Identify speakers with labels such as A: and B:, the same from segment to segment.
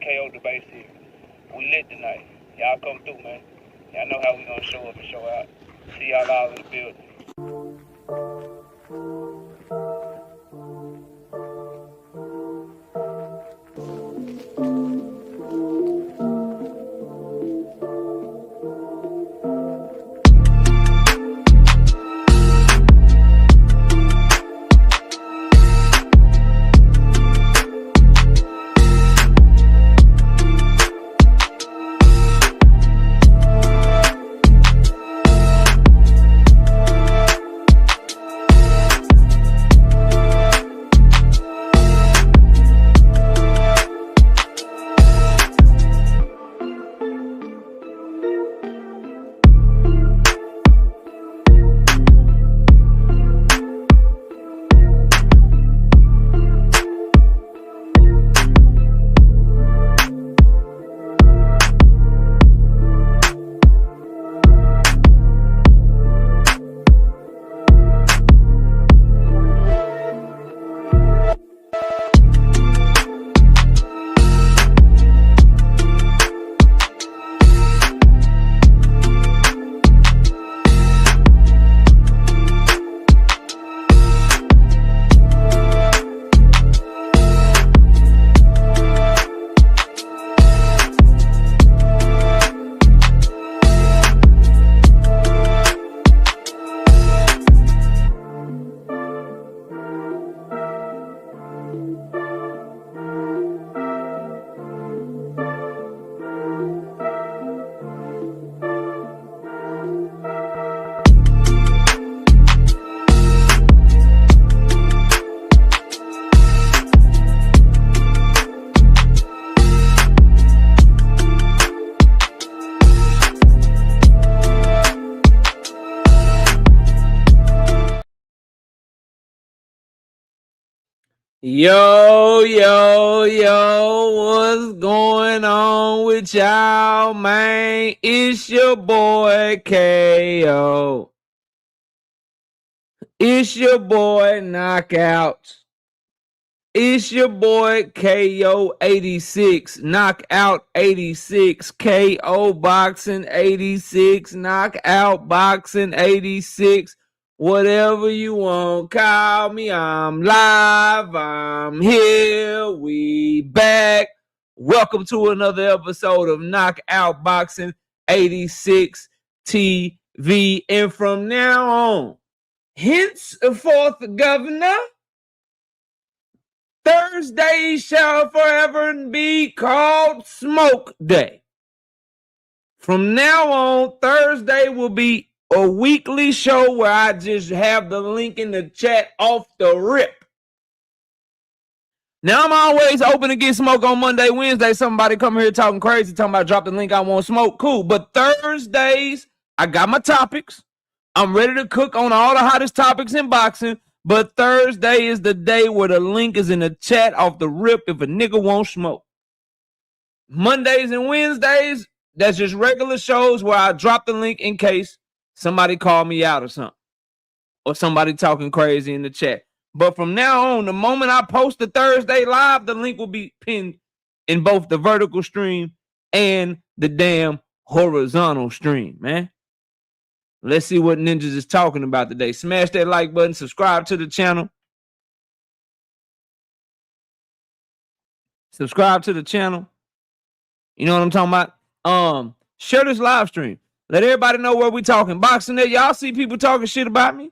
A: KO debate series. We lit tonight. Y'all come through, man. Y'all know how we gonna show up and show out. See y'all all in the building.
B: Yo, what's going on with y'all, man? It's your boy KO. It's your boy Knockout. It's your boy KO 86, Knockout 86, KO Boxing 86, Knockout Boxing 86. Whatever you want, call me. I'm live. I'm here. We back. Welcome to another episode of Knockout Boxing 86 TV. And from now on, henceforth, Governor, Thursday shall forever be called Smoke Day. From now on, Thursday will be a weekly show where I just have the link in the chat off the rip. Now, I'm always open to get smoke on Monday, Wednesday. Somebody come here talking crazy, talking about drop the link, I want smoke. Cool. But Thursdays, I got my topics. I'm ready to cook on all the hottest topics in boxing. But Thursday is the day where the link is in the chat off the rip if a nigga won't smoke. Mondays and Wednesdays, that's just regular shows where I drop the link in case somebody call me out or something, or somebody talking crazy in the chat. But from now on, the moment I post the Thursday live, the link will be pinned in both the vertical stream and the damn horizontal stream, man. Let's see what Ninjas is talking about today. Smash that like button, subscribe to the channel. Subscribe to the channel. You know what I'm talking about? Share this live stream. Let everybody know where we talking boxing at. Y'all see people talking shit about me?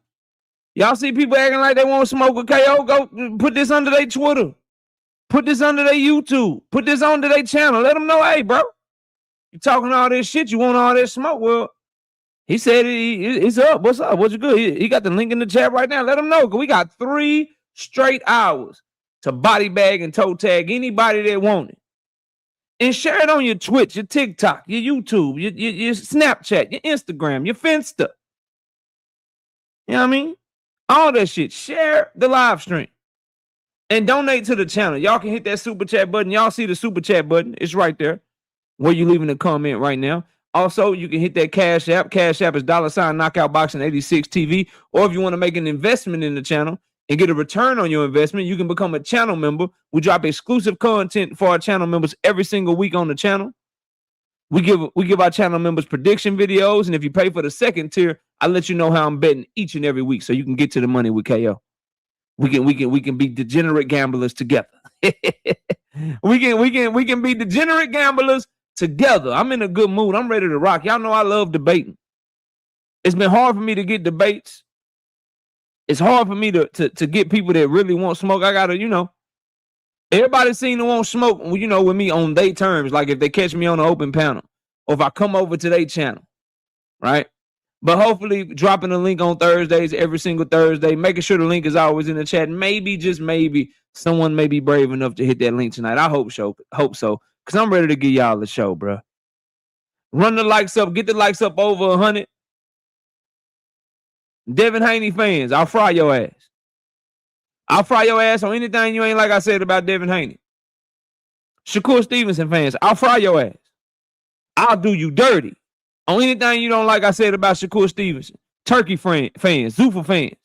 B: Y'all see people acting like they want to smoke with KO? Go put this under their Twitter. Put this under their YouTube. Put this under their channel. Let them know, hey, bro, you talking all this shit. You want all this smoke? Well, he said it's up. What's up? What's good? He got the link in the chat right now. Let them know. We got 3 straight hours to body bag and toe tag anybody that want it. And share it on your Twitch, your TikTok, your YouTube, your Snapchat, your Instagram, your Finsta. You know what I mean? All that shit. Share the live stream. And donate to the channel. Y'all can hit that super chat button. Y'all see the super chat button. It's right there where you leaving a comment right now. Also, you can hit that Cash App. Cash App is $ Knockout Boxing 86 TV. Or if you want to make an investment in the channel, and get a return on your investment, you can become a channel member. We drop exclusive content for our channel members every single week on the channel. We give our channel members prediction videos, and if you pay for the second tier, I let you know how I'm betting each and every week, so you can get to the money with KO. We can be degenerate gamblers together. we can be degenerate gamblers together. I'm in a good mood. I'm ready to rock. Y'all know I love debating. It's been hard for me to get debates. It's hard for me to get people that really want smoke. I gotta, everybody seem to want smoke, with me on their terms. Like if they catch me on an open panel, or if I come over to their channel, right? But hopefully dropping a link on Thursdays, every single Thursday, making sure the link is always in the chat. Maybe, just maybe, someone may be brave enough to hit that link tonight. I hope so, because I'm ready to give y'all the show, bro. Run the likes up. Get the likes up over 100. Devin Haney fans, I'll fry your ass. I'll fry your ass on anything you ain't like I said about Devin Haney. Shakur Stevenson fans, I'll fry your ass. I'll do you dirty on anything you don't like I said about Shakur Stevenson. Turkey fans, Zuffa fans.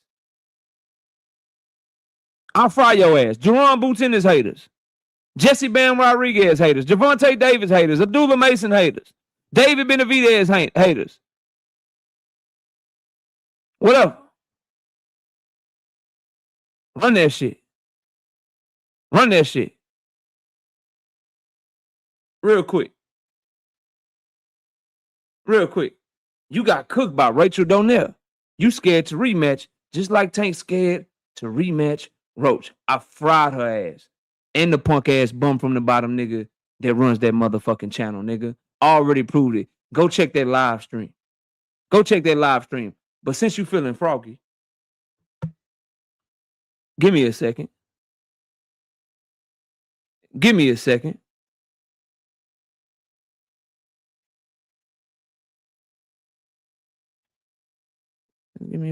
B: I'll fry your ass. Jaron Ennis haters. Jesse Bam Rodriguez haters. Javante Davis haters. Abdullah Mason haters. David Benavidez haters. Whatever. Run that shit. Run that shit. Real quick. You got cooked by Rachel Donnell. You scared to rematch, just like Tank scared to rematch Roach. I fried her ass. And the punk ass bum from the bottom nigga that runs that motherfucking channel, nigga. Already proved it. Go check that live stream. But since you feeling froggy, give me a second. Give me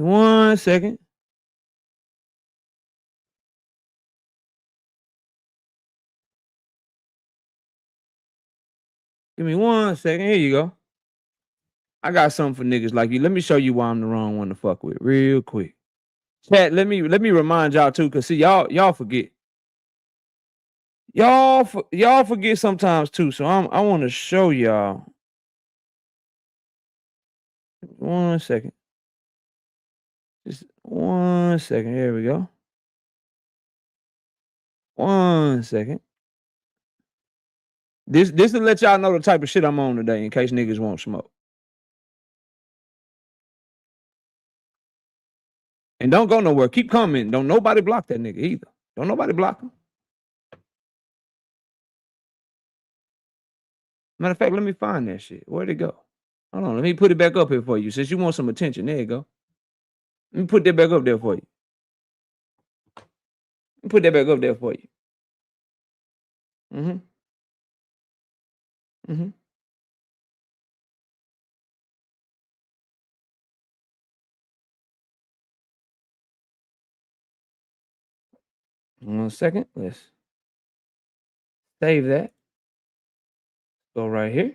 B: 1 second. Give me 1 second. Here you go. I got something for niggas like you. Let me show you why I'm the wrong one to fuck with real quick. Chat, let me remind y'all too, cause see y'all forget. Y'all forget sometimes too. So I want to show y'all. 1 second. Just 1 second. Here we go. 1 second. This to let y'all know the type of shit I'm on today, in case niggas won't smoke. And don't go nowhere. Keep coming. Don't nobody block that nigga either. Don't nobody block him. Matter of fact, let me find that shit. Where'd it go? Hold on. Let me put it back up here for you. Since you want some attention, there you go. Let me put that back up there for you. Mm-hmm. 1 second. Let's save that. Go right here.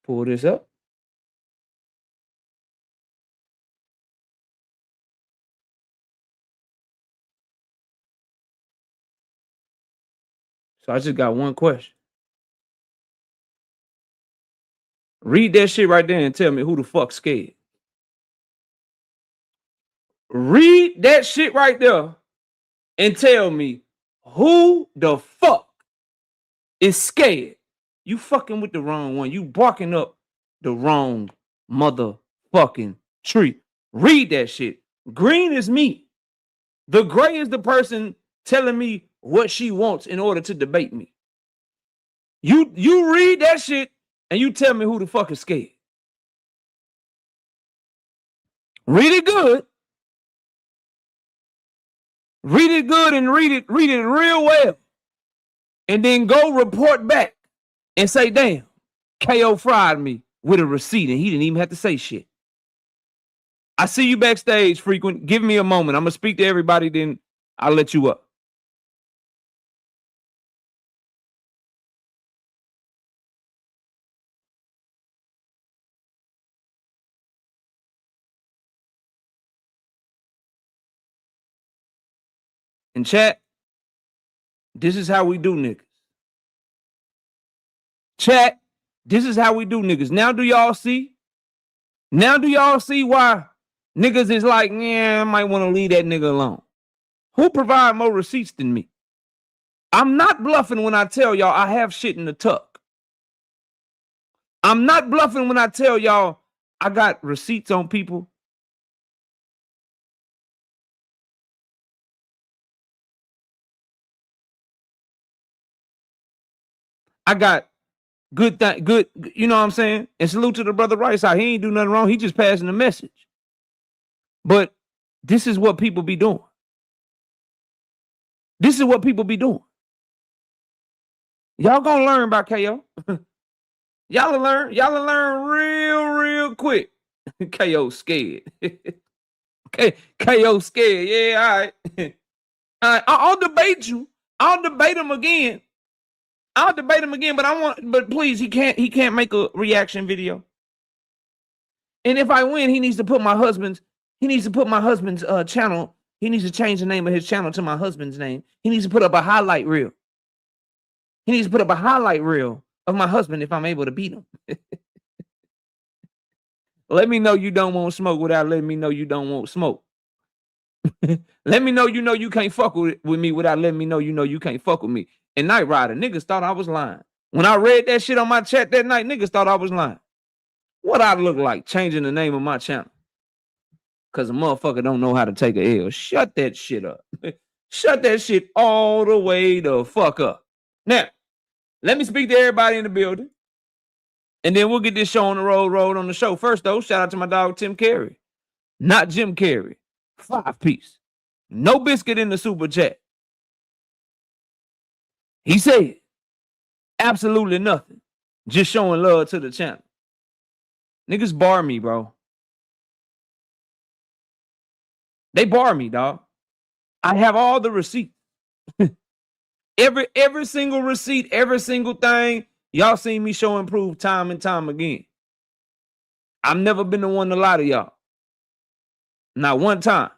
B: Pull this up. So I just got one question. Read that shit right there and tell me who the fuck scared. Read that shit right there and tell me who the fuck is scared. You fucking with the wrong one. You barking up the wrong motherfucking tree. Read that shit. Green is me. The gray is the person telling me what she wants in order to debate me. You read that shit and you tell me who the fuck is scared. Read it good. Read it good and read it real well. And then go report back and say, damn, KO fried me with a receipt and he didn't even have to say shit. I see you backstage, Frequent. Give me a moment. I'm going to speak to everybody, then I'll let you up. In chat, this is how we do niggas. Chat, this is how we do niggas. Now do y'all see? Now do y'all see why niggas is like, yeah, I might want to leave that nigga alone? Who provide more receipts than me? I'm not bluffing when I tell y'all I have shit in the tuck. I'm not bluffing when I tell y'all I got receipts on people. I got good, you know what I'm saying? And salute to the brother right side. He ain't do nothing wrong. He just passing the message. But this is what people be doing. This is what people be doing. Y'all gonna learn about KO. Y'all will learn real quick. KO scared. KO scared. Yeah, all right. All right. I'll debate you. I'll debate him again. But please, he can't make a reaction video. And if I win, he needs to put my husband's channel. He needs to change the name of his channel to my husband's name. He needs to put up a highlight reel. He needs to put up a highlight reel of my husband if I'm able to beat him. Let me know you don't want smoke without letting me know you don't want smoke. Let me know you can't fuck with me without letting me know you can't fuck with me. And Night Rider, niggas thought I was lying. When I read that shit on my chat that night, niggas thought I was lying. What I look like changing the name of my channel? Because a motherfucker don't know how to take a L. Shut that shit up. Shut that shit all the way the fuck up. Now, let me speak to everybody in the building. And then we'll get this show on the road on the show. First, though, shout out to my dog, Tim Carey. Not Jim Carey. 5-piece. No biscuit in the super chat. He said, absolutely nothing. Just showing love to the channel. Niggas bar me, bro. They bar me, dog. I have all the receipts. every single receipt, every single thing. Y'all seen me show and prove time and time again. I've never been the one to lie to y'all. Not one time.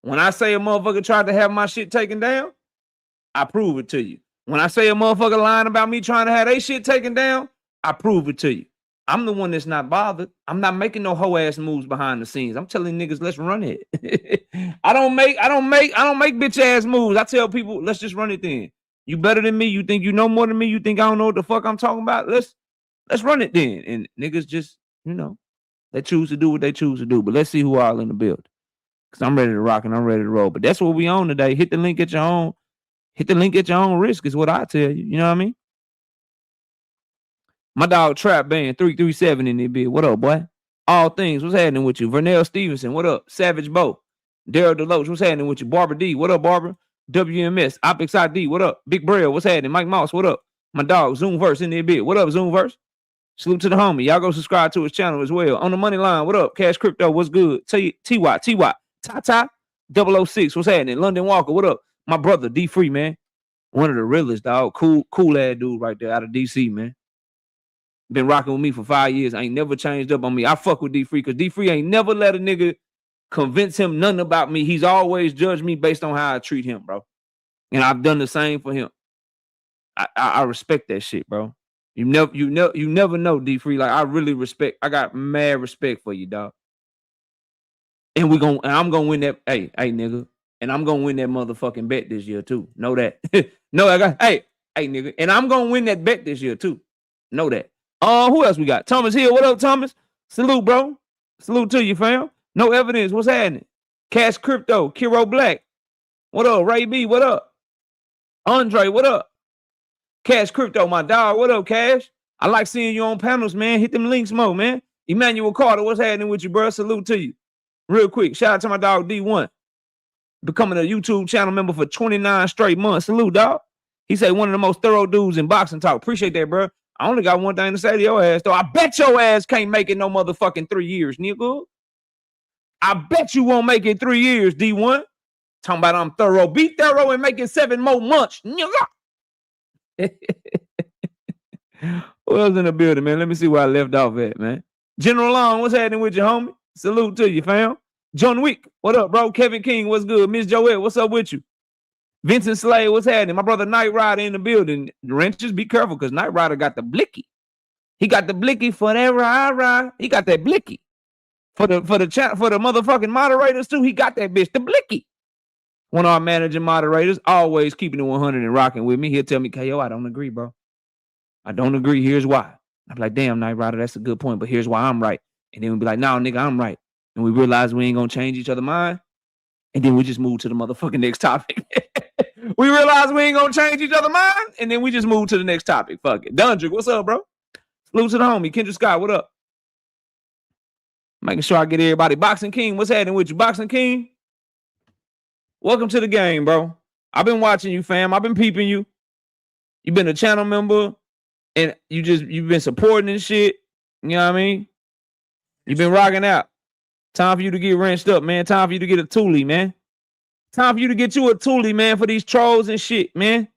B: When I say a motherfucker tried to have my shit taken down, I prove it to you. When I say a motherfucker lying about me trying to have their shit taken down, I prove it to you. I'm the one that's not bothered. I'm not making no hoe ass moves behind the scenes. I'm telling niggas, let's run it. I don't make bitch ass moves. I tell people, let's just run it then. You better than me. You think you know more than me. You think I don't know what the fuck I'm talking about. Let's run it then. And niggas just, they choose to do what they choose to do. But let's see who all in the building. Cause I'm ready to rock and I'm ready to roll. But that's what we on today. Hit the link at your own risk is what I tell you. You know what I mean? My dog Trap Band 337 in there, bit. What up, boy? All things. What's happening with you? Vernell Stevenson. What up? Savage Bo. Daryl Deloach. What's happening with you? Barbara D. What up, Barbara? WMS. Opix ID. What up? Big Braille. What's happening? Mike Mouse. What up? My dog Zoomverse in there, bit. What up, Zoomverse? Salute to the homie. Y'all go subscribe to his channel as well. On the money line. What up? Cash Crypto. What's good? TY. Tata 006. What's happening? London Walker. What up? My brother D Free, man. One of the realest, dog. Cool ass dude right there out of DC, man. Been rocking with me for 5 years. I ain't never changed up on me. I fuck with D Free because D Free ain't never let a nigga convince him nothing about me. He's always judged me based on how I treat him, bro. And I've done the same for him. I respect that shit, bro. You never know, D Free. Like I really respect. I got mad respect for you, dog. And I'm gonna win that. Hey, nigga. And I'm gonna win that motherfucking bet this year too. Know that. No, hey, nigga. And I'm gonna win that bet this year too. Know that. Who else we got? Thomas Hill. What up, Thomas? Salute, bro. Salute to you, fam. No evidence. What's happening? Cash Crypto. Kiro Black. What up? Ray B. What up? Andre. What up? Cash Crypto, my dog. What up, Cash? I like seeing you on panels, man. Hit them links more, man. Emmanuel Carter. What's happening with you, bro? Salute to you. Real quick. Shout out to my dog D1. Becoming a YouTube channel member for 29 straight months. Salute, dog. He said one of the most thorough dudes in boxing talk. Appreciate that, bro. I only got one thing to say to your ass, though. I bet your ass can't make it no motherfucking 3 years, nigga. I bet you won't make it 3 years, D1. Talking about I'm thorough. Be thorough and make it 7 more months, nigga. Who else in the building, man? Let me see where I left off at, man. General Long, what's happening with you, homie? Salute to you, fam. John Wick, what up, bro? Kevin King, what's good? Miss Joette, what's up with you? Vincent Slade, what's happening? My brother Knight Rider in the building. Wrenches, be careful, because Knight Rider got the blicky. He got the blicky for that rah. He got that blicky. For the motherfucking moderators, too, he got that bitch, the blicky. One of our managing moderators, always keeping it 100 and rocking with me. He'll tell me, KO, I don't agree, bro. I don't agree. Here's why. I'm like, damn, Knight Rider, that's a good point, but here's why I'm right. And then we'll be like, no, nigga, I'm right. And we realize we ain't gonna change each other's mind. And then we just move to the motherfucking next topic. We realize we ain't gonna change each other's mind. And then we just move to the next topic. Fuck it. Dundrick, what's up, bro? Salute to the homie. Kendra Scott, what up? Making sure I get everybody. Boxing King, what's happening with you? Boxing King? Welcome to the game, bro. I've been watching you, fam. I've been peeping you. You've been a channel member. And you've been supporting and shit. You know what I mean? You've been rocking out. Time for you to get wrenched up, man. Time for you to get a Thule, man. Time for you to get you a Thule, man, for these trolls and shit, man.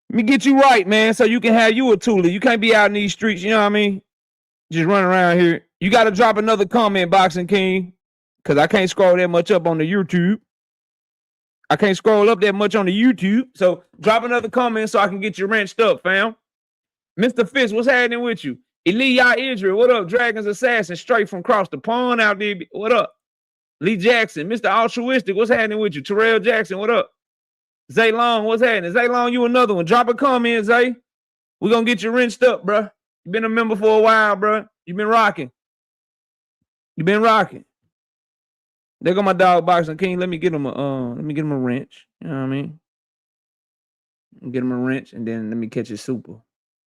B: Let me get you right, man, so you can have you a Thule. You can't be out in these streets, you know what I mean? Just running around here. You got to drop another comment, Boxing King, because I can't scroll that much up on the YouTube. I can't scroll up that much on the YouTube. So drop another comment so I can get you wrenched up, fam. Mr. Fist, what's happening with you? Elijah Israel, what up? Dragons Assassin, straight from across the pond out there. What up? Lee Jackson, Mr. Altruistic, what's happening with you? Terrell Jackson, what up? Zay Long, what's happening? Zay Long, you another one. Drop a comment, Zay. We're going to get you wrenched up, bro. You've been a member for a while, bro. You've been rocking. You've been rocking. There go my dog Boxing King. Let me get him a wrench. You know what I mean? Get him a wrench, and then let me catch his super.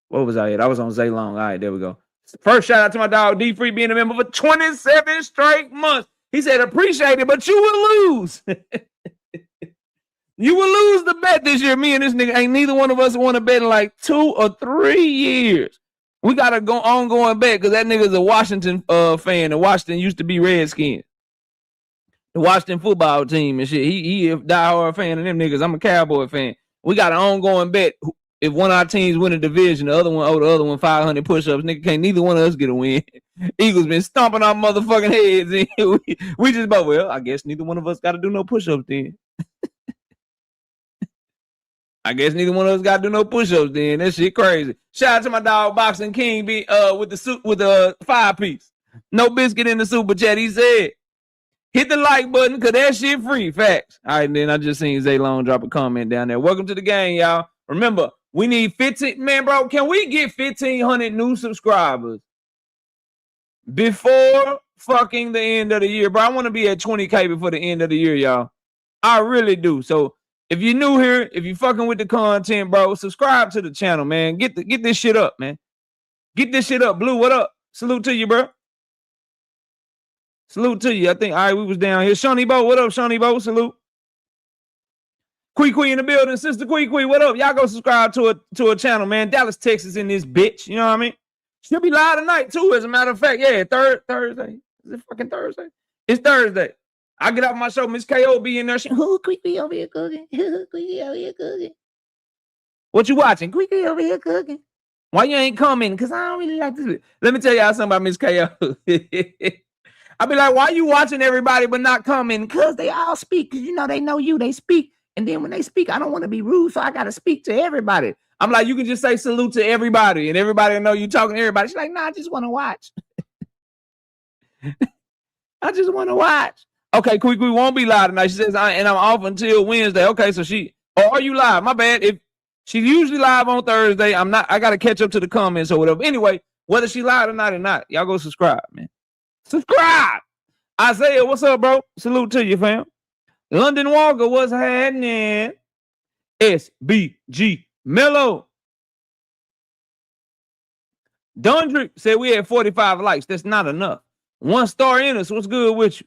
B: What was I at? I was on Zay Long. All right, there we go. First shout out to my dog D Free being a member for 27 straight months. He said, appreciate it, but you will lose. You will lose the bet this year. Me and this nigga ain't neither one of us want to bet in like 2 or 3 years. We got to go ongoing bet because that nigga's a Washington fan, and Washington used to be Redskins. The Washington football team and shit. He a diehard fan of them niggas. I'm a Cowboy fan. We got an ongoing bet. If one of our teams win a division, the other one 500 push-ups. Nigga, can't neither one of us get a win. Eagles been stomping our motherfucking heads. And we just about, well, I guess neither one of us got to do no push-ups then. I guess neither one of us got to do no push-ups then. That shit crazy. Shout out to my dog Boxing King with the 5-piece. No biscuit in the super chat. He said, hit the like button because that shit free. Facts. All right, then I just seen Zay Long drop a comment down there. Welcome to the game, y'all. Remember, we need 15. Man, bro, can we get 1,500 new subscribers before fucking the end of the year? Bro, I want to be at 20K before the end of the year, y'all. I really do. So if you're new here, if you fucking with the content, bro, subscribe to the channel, man. Get this shit up, man. Get this shit up. Blue, what up? Salute to you, bro. Salute to you. I think, all right, we was down here. Shawnee Bo, what up, Shawnee Bo? Salute. Quee in the building. Sister Quee, what up? Y'all go subscribe to a channel, man. Dallas, Texas in this bitch. You know what I mean? She'll be live tonight, too, as a matter of fact. Yeah, Thursday. Is it fucking Thursday? It's Thursday. I get off my show. Miss KO be in there. She, Quee over here cooking. Quee over here cooking. What you watching? Quee over here cooking. Why you ain't coming? Because I don't really like this. Let me tell y'all something about Miss KO. I be like, why you watching everybody but not coming? Because they all speak. Because, you know, they know you. They speak. And then when they speak, I don't want to be rude, so I got to speak to everybody. I'm like, you can just say salute to everybody, and everybody will know you talking to everybody. She's like, nah, I just want to watch. I just want to watch. Okay, Quee won't be live tonight. She says, and I'm off until Wednesday. Okay, so are you live? My bad. If she's usually live on Thursday, I'm not. I got to catch up to the comments or whatever. Anyway, whether she live or not, y'all go subscribe, man. Subscribe. Isaiah, what's up, bro? Salute to you, fam. London Walker, what's happening? SBG Mellow. Dundrick said we had 45 likes. That's not enough. 1 star in us. What's good with you?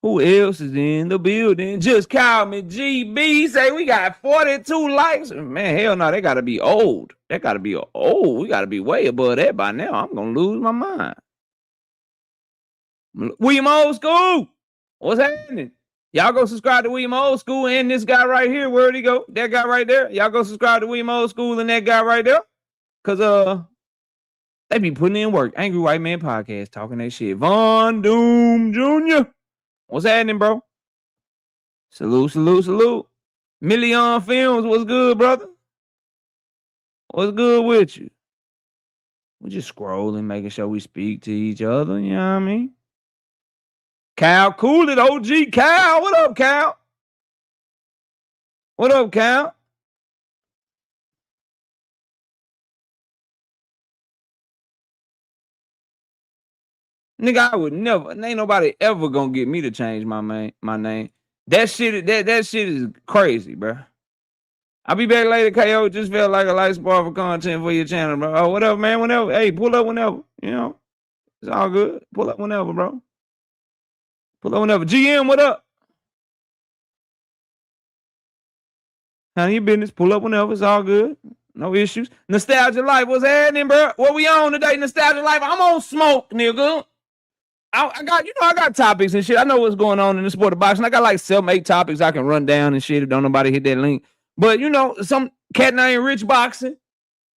B: Who else is in the building? Just call me GB. Say we got 42 likes. Man, hell no, they got to be old. That got to be old. We got to be way above that by now. I'm going to lose my mind. William Old School, what's happening? Y'all go subscribe to William Old School and this guy right here. Where'd he go? That guy right there. Y'all go subscribe to William Old School and that guy right there. Because they be putting in work. Angry White Man Podcast talking that shit. Von Doom Jr. What's happening, bro? Salute, salute, salute. Million Films, what's good, brother? What's good with you? We're just scrolling, making sure we speak to each other, you know what I mean? Cal, cool it, OG. Cal, what up, Cal? What up, Cal? Nigga, I would never, ain't nobody ever gonna get me to change my name. That shit is crazy, bro. I'll be back later, KO. Just felt like a light spark for content for your channel, bro. Oh, whatever, man. Whenever. Hey, pull up whenever. You know, it's all good. Pull up whenever, bro. Pull up whenever. GM, what up? None of your business. Pull up whenever. It's all good. No issues. Nostalgia Life. What's happening, bro? What we on today? Nostalgia Life. I'm on smoke, nigga. I got topics and shit. I know what's going on in the sport of boxing. I got like 7-8 topics I can run down and shit if don't nobody hit that link. But you know, some cat named Rich Boxing.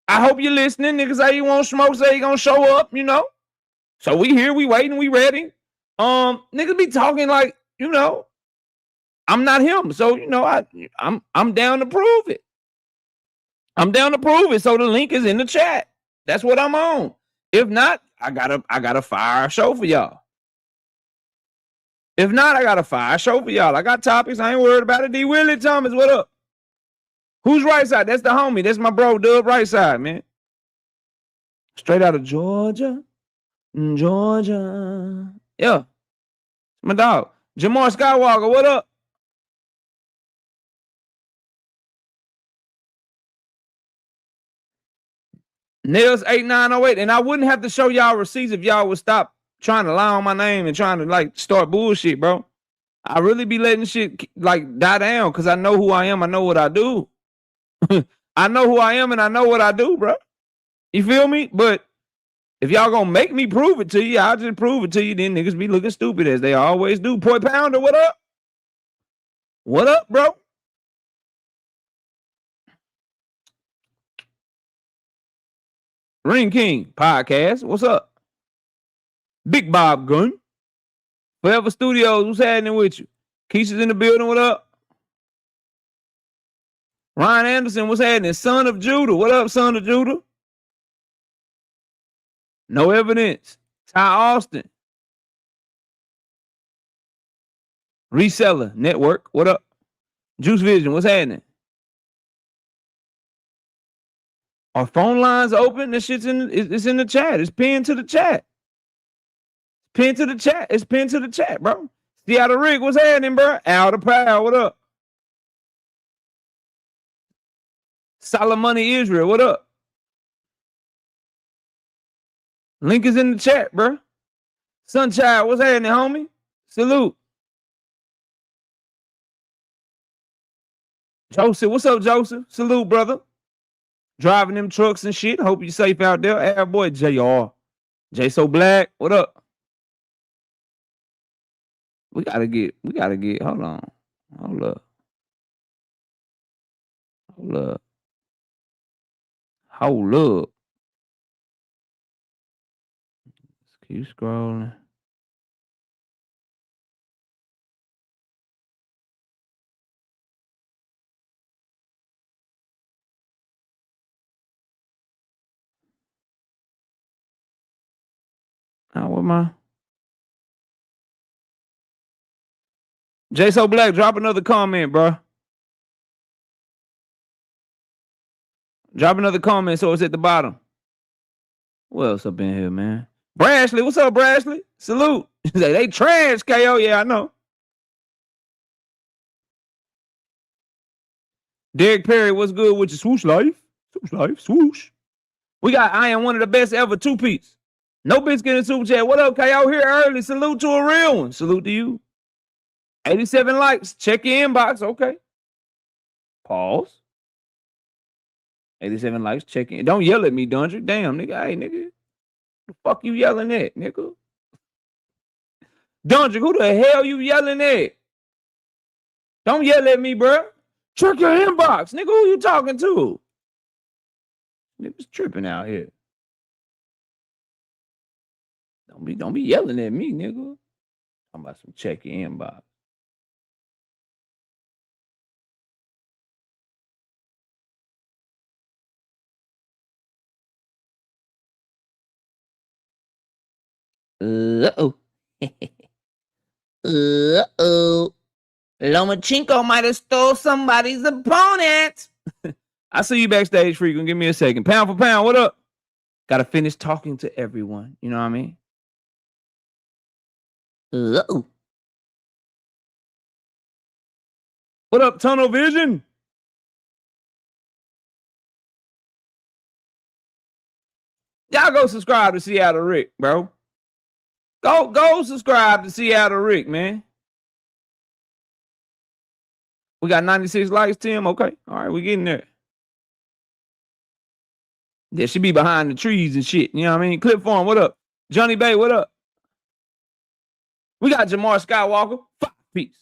B: I hope you're listening. Niggas say you want smoke, say you gonna show up, you know. So we here, we waiting, we ready. Niggas be talking like, you know, I'm not him. So, you know, I'm down to prove it. I'm down to prove it. So the link is in the chat. That's what I'm on. If not, I got a fire show for y'all. If not, I got a fire show for y'all. I got topics. I ain't worried about it. D. Willie Thomas, what up? Who's right side? That's the homie. That's my bro, Dub, right side, man. Straight out of Georgia. Georgia. Yeah. My dog. Jamar Skywalker, what up? Nails 8908. And I wouldn't have to show y'all receipts if y'all would stop trying to lie on my name and trying to like start bullshit, bro. I really be letting shit like die down because I know who I am. I know what I do. I know who I am and I know what I do, bro. You feel me? But if y'all gonna make me prove it to you, I'll just prove it to you. Then niggas be looking stupid as they always do. Boy Pounder, what up? What up, bro? Ring King Podcast, what's up? Big Bob Gun. Forever Studios, what's happening with you? Keisha's in the building, what up? Ryan Anderson, what's happening? Son of Judah, what up, Son of Judah? No Evidence. Ty Austin. Reseller Network, what up? Juice Vision, what's happening? Our phone lines open? This shit's it's in the chat. It's pinned to the chat. Pinned to the chat. It's pinned to the chat, bro. Seattle Rick, what's happening, bro? Out of power, what up? Solomoni Israel, what up? Link is in the chat, bro. Sunchild, what's happening, homie? Salute. Joseph, what's up, Joseph? Salute, brother. Driving them trucks and shit. Hope you safe out there. Hey, boy, JR. J So Black, what up? We gotta get, hold on. Hold up. Keep scrolling. What my J So Black, drop another comment, bro. Drop another comment so it's at the bottom. What else up in here, man? Brashley, what's up, Brashley? Salute. They trash, KO. Yeah, I know. Derek Perry, what's good with your swoosh life? Swoosh life, swoosh. We got I am one of the best ever 2-piece. No bitch getting super chat. What up, KO? Here early. Salute to a real one. Salute to you. 87 likes. Check your inbox. Okay. Pause. 87 likes. Check in. Don't yell at me, Dundry. Damn, nigga. Hey, nigga. The fuck you yelling at, nigga? Dundry, who the hell you yelling at? Don't yell at me, bro. Check your inbox. Nigga, who you talking to? Niggas tripping out here. Don't be yelling at me, nigga. I'm about to check your inbox. Uh-oh. Uh-oh. Lomachenko might have stole somebody's opponent. I see you backstage, frequent. Give me a second. Pound for pound, what up? Got to finish talking to everyone. You know what I mean? Uh-oh. What up, Tunnel Vision? Y'all go subscribe to Seattle Rick, bro. Go subscribe to Seattle Rick, man. We got 96 likes, Tim. Okay. All right, we getting there. Yeah, she be behind the trees and shit. You know what I mean? Clip Farm, what up? Johnny Bay, what up? We got Jamar Skywalker, 5 piece.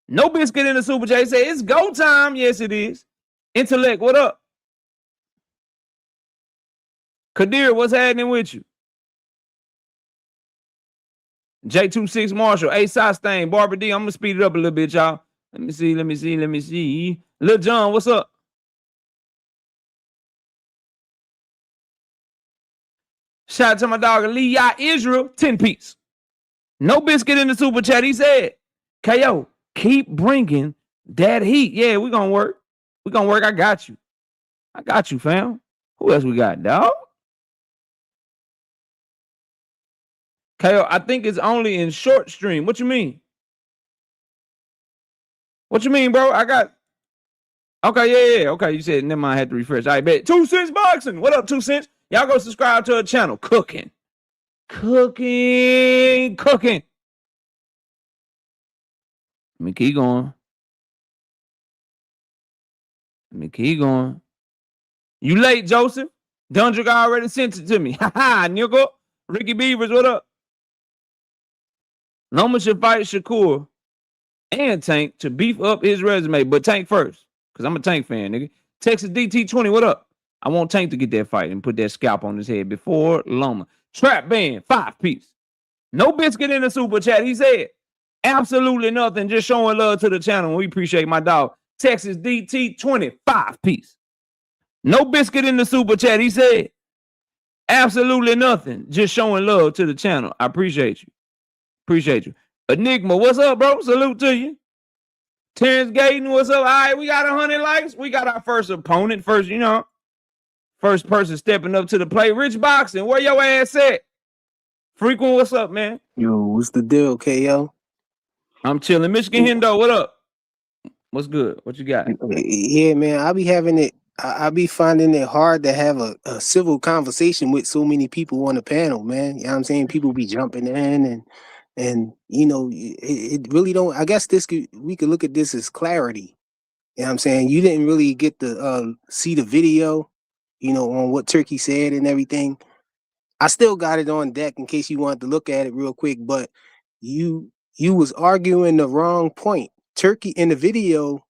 B: No biscuit in the Super J. Say it's go time. Yes, it is. Intellect, what up? Kadir, what's happening with you? J26 Marshall, A Sostain, Barbara D. I'm gonna speed it up a little bit, y'all. Let me see. Lil John, what's up? Shout out to my dog Leah Israel, 10 piece. No biscuit in the super chat. He said, KO, keep bringing that heat. Yeah, we're gonna work. I got you, fam. Who else we got, dog? KO, I think it's only in short stream. What you mean? What you mean, bro? I got. Okay, yeah. Okay, you said never mind. I had to refresh. I bet 2 cents boxing. What up, 2 cents? Y'all go subscribe to her channel. Cooking. Let me keep going. You late, Joseph? Dundrick already sent it to me. Ha ha, nigga. Ricky Beavers, what up? Loma should fight Shakur and Tank to beef up his resume, but Tank first, because I'm a Tank fan, nigga. Texas DT20, what up? I want Tank to get that fight and put that scalp on his head before Loma. Trap band, 5 piece. No biscuit in the super chat. He said, absolutely nothing. Just showing love to the channel. We appreciate my dog. Texas DT20, 5 piece. No biscuit in the super chat. He said, absolutely nothing. Just showing love to the channel. I appreciate you. Enigma, what's up, bro? Salute to you. Terrence Gayton, what's up? All right, we got 100 likes. We got our first opponent. First person stepping up to the plate. Rich Boxing, where your ass at? Frequent, what's up, man?
C: Yo, what's the deal, KO?
B: I'm chilling. Michigan Hendo, what up? What's good? What you got?
C: Yeah, man, I be finding it hard to have a civil conversation with so many people on the panel, man. You know what I'm saying? People be jumping in and you know, it really don't. I guess we could look at this as clarity. You know what I'm saying? You didn't really get to see the video, you know, on what Turkey said and everything. I still got it on deck in case you wanted to look at it real quick, but you was arguing the wrong point. Turkey in the video,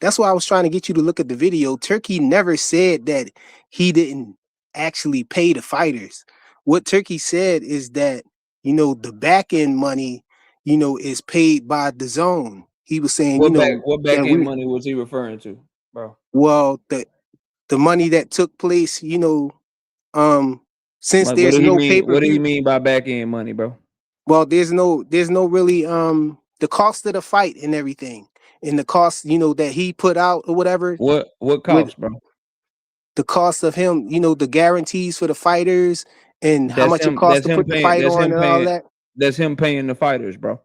C: that's why I was trying to get you to look at the video. Turkey never said that he didn't actually pay the fighters. What Turkey said is that, you know, the back end money, you know, is paid by DAZN. He was saying,
B: what back end money was he referring to, bro?
C: Well, the money that took place, you know, since
B: like,
C: there's no pay-per-view.
B: What do you mean by back end money, bro?
C: Well, there's no really the cost of the fight and everything, and the cost, you know, that he put out or whatever.
B: What cost, bro?
C: The cost of him, you know, the guarantees for the fighters and how much it costs to put the fight on and all that.
B: That's him paying the fighters, bro.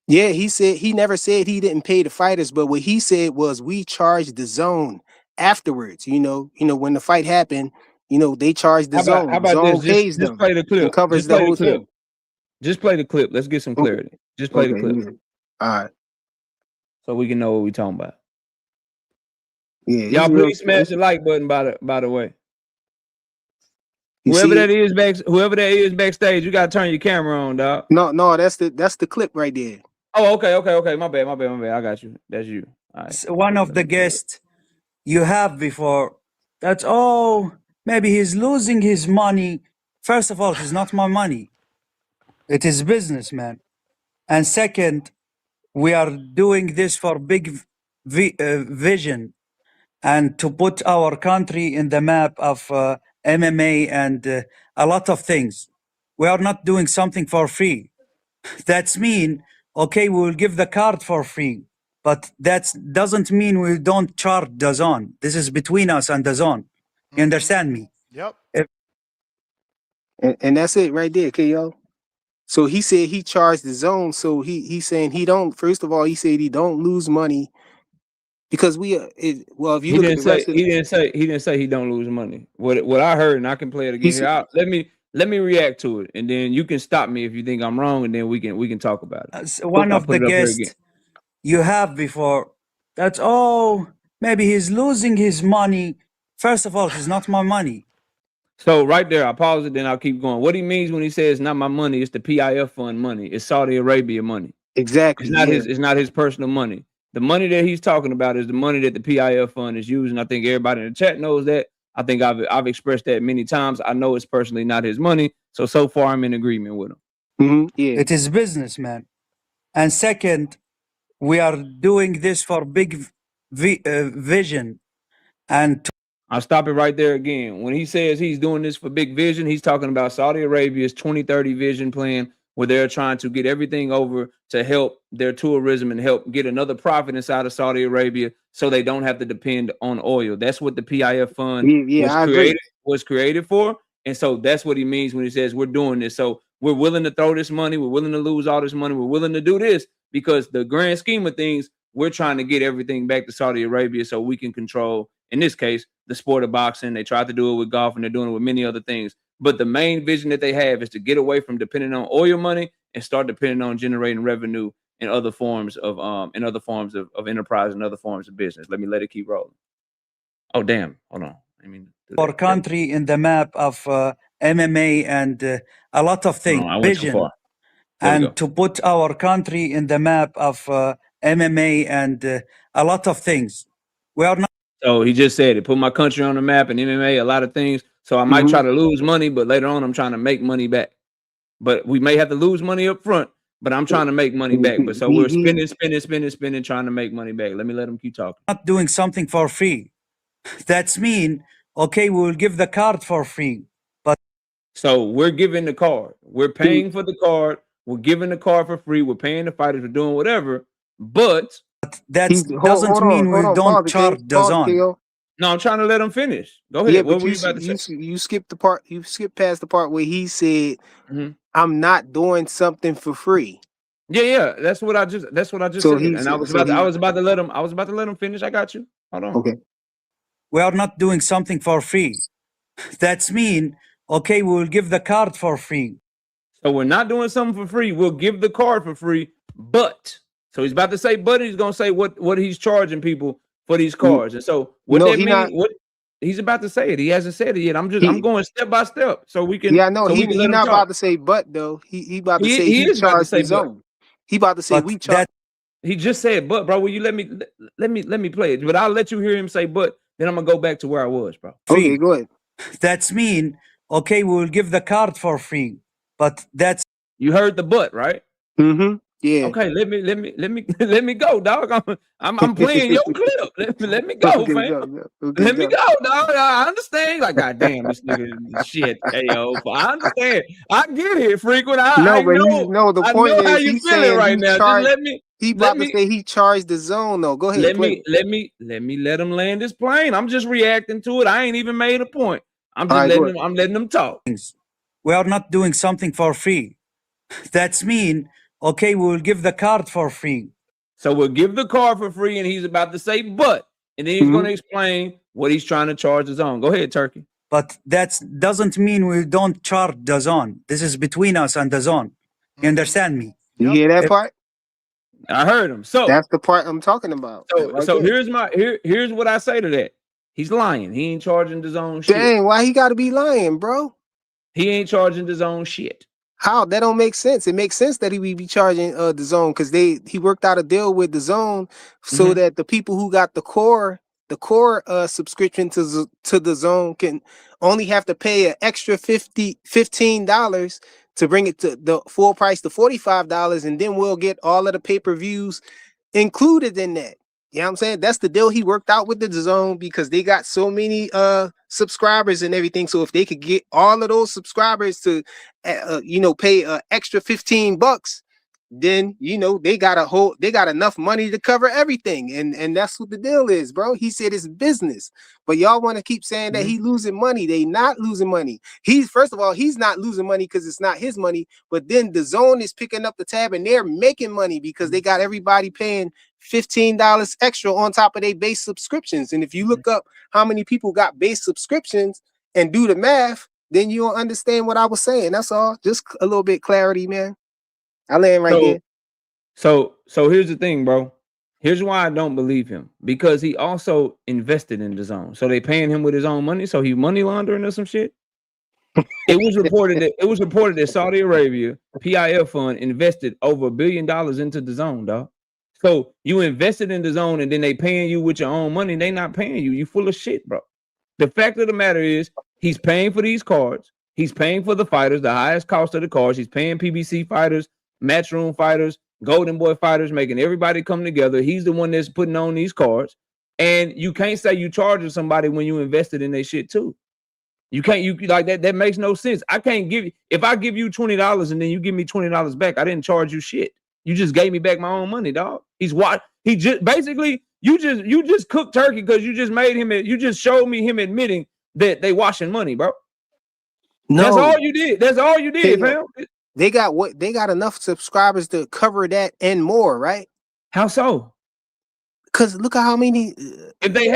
C: Yeah, he never said he didn't pay the fighters, but what he said was we charged DAZN afterwards. You know, when the fight happened, you know, they charged DAZN.
B: How about
C: DAZN
B: this?
C: pays them.
B: Just play the clip.
C: And covers the whole thing.
B: Just play the clip. Let's get some clarity. Just play the clip.
C: Yeah. All right.
B: So we can know what we're talking about.
C: Yeah.
B: Y'all please smash the like button by the way. Whoever that is backstage, you gotta turn your camera on, dog.
C: No, that's the clip right there.
B: Oh, okay. My bad. I got you. That's you. All right.
D: One of the guests you have before that, maybe he's losing his money. First of all, it's not my money. It is business, man. And second, we are doing this for big vision and to put our country in the map of MMA and a lot of things. We are not doing something for free. That's mean, okay, we will give the card for free, but that doesn't mean we don't charge DAZN. This is between us and DAZN. You understand me?
E: Yep.
C: And that's it right there, KO. So he said he charged the zone. So he's saying he don't. First of all, he said he don't lose money because well, if you
B: He
C: look at
B: didn't
C: the rest
B: say
C: of
B: he didn't say he don't lose money. What I heard, and I can play it again here. Let me react to it, and then you can stop me if you think I'm wrong, and then we can talk about it.
D: One of the guests you have before, that's maybe he's losing his money. First of all, it's not my money.
B: So right there, I pause it, then I'll keep going. What he means when he says it's not my money, it's the PIF fund money. It's Saudi Arabia money.
C: Exactly.
B: It's not his personal money. The money that he's talking about is the money that the PIF fund is using. I think everybody in the chat knows that. I think I've expressed that many times. I know it's personally not his money. So far I'm in agreement with him.
C: Yeah.
D: It is business, man. And second, we are doing this for big vision and
B: I'll stop it right there again. When he says he's doing this for big vision, he's talking about Saudi Arabia's 2030 vision plan, where they're trying to get everything over to help their tourism and help get another profit inside of Saudi Arabia so they don't have to depend on oil. That's what the PIF fund was created for. And so that's what he means when he says we're doing this. So we're willing to throw this money. We're willing to lose all this money. We're willing to do this because the grand scheme of things, we're trying to get everything back to Saudi Arabia so we can control, in this case, the sport of boxing. They tried to do it with golf and they're doing it with many other things. But the main vision that they have is to get away from depending on oil money and start depending on generating revenue in other forms of enterprise and other forms of business. Let it keep rolling. Oh, damn. Hold on. I mean,
D: our country in the map of MMA and a lot of things.
B: I went too far.
D: And to put our country in the map of MMA and a lot of things. We are not.
B: So he just said it, put my country on the map and MMA, a lot of things. So I might try to lose money, but later on I'm trying to make money back. But we may have to lose money up front, but I'm trying to make money back. But so we're spending, trying to make money back. Let him keep talking.
D: Not doing something for free. That's mean, okay, we will give the card for free. But
B: so we're giving the card. We're paying for the card. We're giving the card for free. We're paying the fighters for doing whatever. But
D: that doesn't mean we don't charge DAZN.
B: No, I'm trying to let him finish. Go ahead.
C: Yeah,
B: what
C: but
B: were you about to say?
C: You skipped the part. You skipped past the part where he said, "I'm not doing something for free."
B: Yeah. That's what I just said. And I was about to let him finish. I got you. Hold on.
C: Okay.
D: We are not doing something for free. That's mean, okay, we will give the card for free.
B: So we're not doing something for free. We'll give the card for free, but so he's about to say, but he's gonna say what he's charging people for these cards. And so what what he's about to say it. He hasn't said it yet. I'm going step by step so we can.
C: Yeah, no, he's not about to say but though. He about to say he charged his own. He about to say we charge.
B: He just said but, bro. Will you let me play it? But I'll let you hear him say but. Then I'm gonna go back to where I was, bro.
C: Okay, go ahead.
D: That's mean, okay, we will give the card for free. But that's
B: you heard the but, right?
C: Yeah.
B: Okay, let me go, dog. I'm playing your clip. Let me go, fam. Let me go, dog. I understand. Like, goddamn, this nigga shit. Ayo, I understand. I get it, frequent.
C: The point is
B: how you feeling right now. Just
C: he about to say he charged the zone though. Go ahead.
B: Let him land his plane. I'm just reacting to it. I ain't even made a point. I'm letting him talk.
D: We are not doing something for free. That's mean, okay, we will give the card for free.
B: So we'll give the card for free, and he's about to say but, and then he's going to explain what he's trying to charge DAZN. Go ahead, Turkey.
D: But that doesn't mean we don't charge DAZN. This is between us and DAZN. You understand me?
C: You hear that part?
B: I heard him. So
C: that's the part I'm talking about.
B: So here's what I say to that. He's lying. He ain't charging DAZN shit.
C: Dang, why he got to be lying, bro?
B: He ain't charging DAZN shit.
C: How? That don't make sense. It makes sense that he would be charging DAZN because he worked out a deal with DAZN so that the people who got the core subscription to DAZN can only have to pay an extra $15 to bring it to the full price to $45, and then we'll get all of the pay-per-views included in that. You know what I'm saying? That's the deal he worked out with the DAZN, because they got so many subscribers and everything. So if they could get all of those subscribers to pay extra $15, then they got enough money to cover everything, and that's what the deal is, bro. He said it's business, but y'all want to keep saying that he losing money. They not losing money. First of all, he's not losing money because it's not his money, but then the DAZN is picking up the tab and they're making money because they got everybody paying $15 extra on top of their base subscriptions. And if you look up how many people got base subscriptions and do the math, then you'll understand what I was saying. That's all. Just a little bit clarity, man. I land right there.
B: So here's the thing, bro. Here's why I don't believe him, because he also invested in DAZN. So they paying him with his own money. So he money laundering or some shit. It was reported that Saudi Arabia PIF fund invested over $1 billion into DAZN, dog. So you invested in DAZN and then they paying you with your own money. They not paying you. You full of shit, bro. The fact of the matter is he's paying for these cards. He's paying for the fighters, the highest cost of the cards. He's paying PBC fighters, Matchroom fighters, Golden Boy fighters, making everybody come together. He's the one that's putting on these cards. And you can't say you charging somebody when you invested in their shit too. You can't, like that. That makes no sense. I can't give you, if I give you $20 and then you give me $20 back, I didn't charge you shit. You just gave me back my own money, dog. He just basically, you just cooked turkey because you just made him, you just showed me him admitting that they washing money, bro. No, that's all you did. That's all you did, fam.
C: They got enough subscribers to cover that and more, right?
B: How so?
C: Because look at how many.
B: If they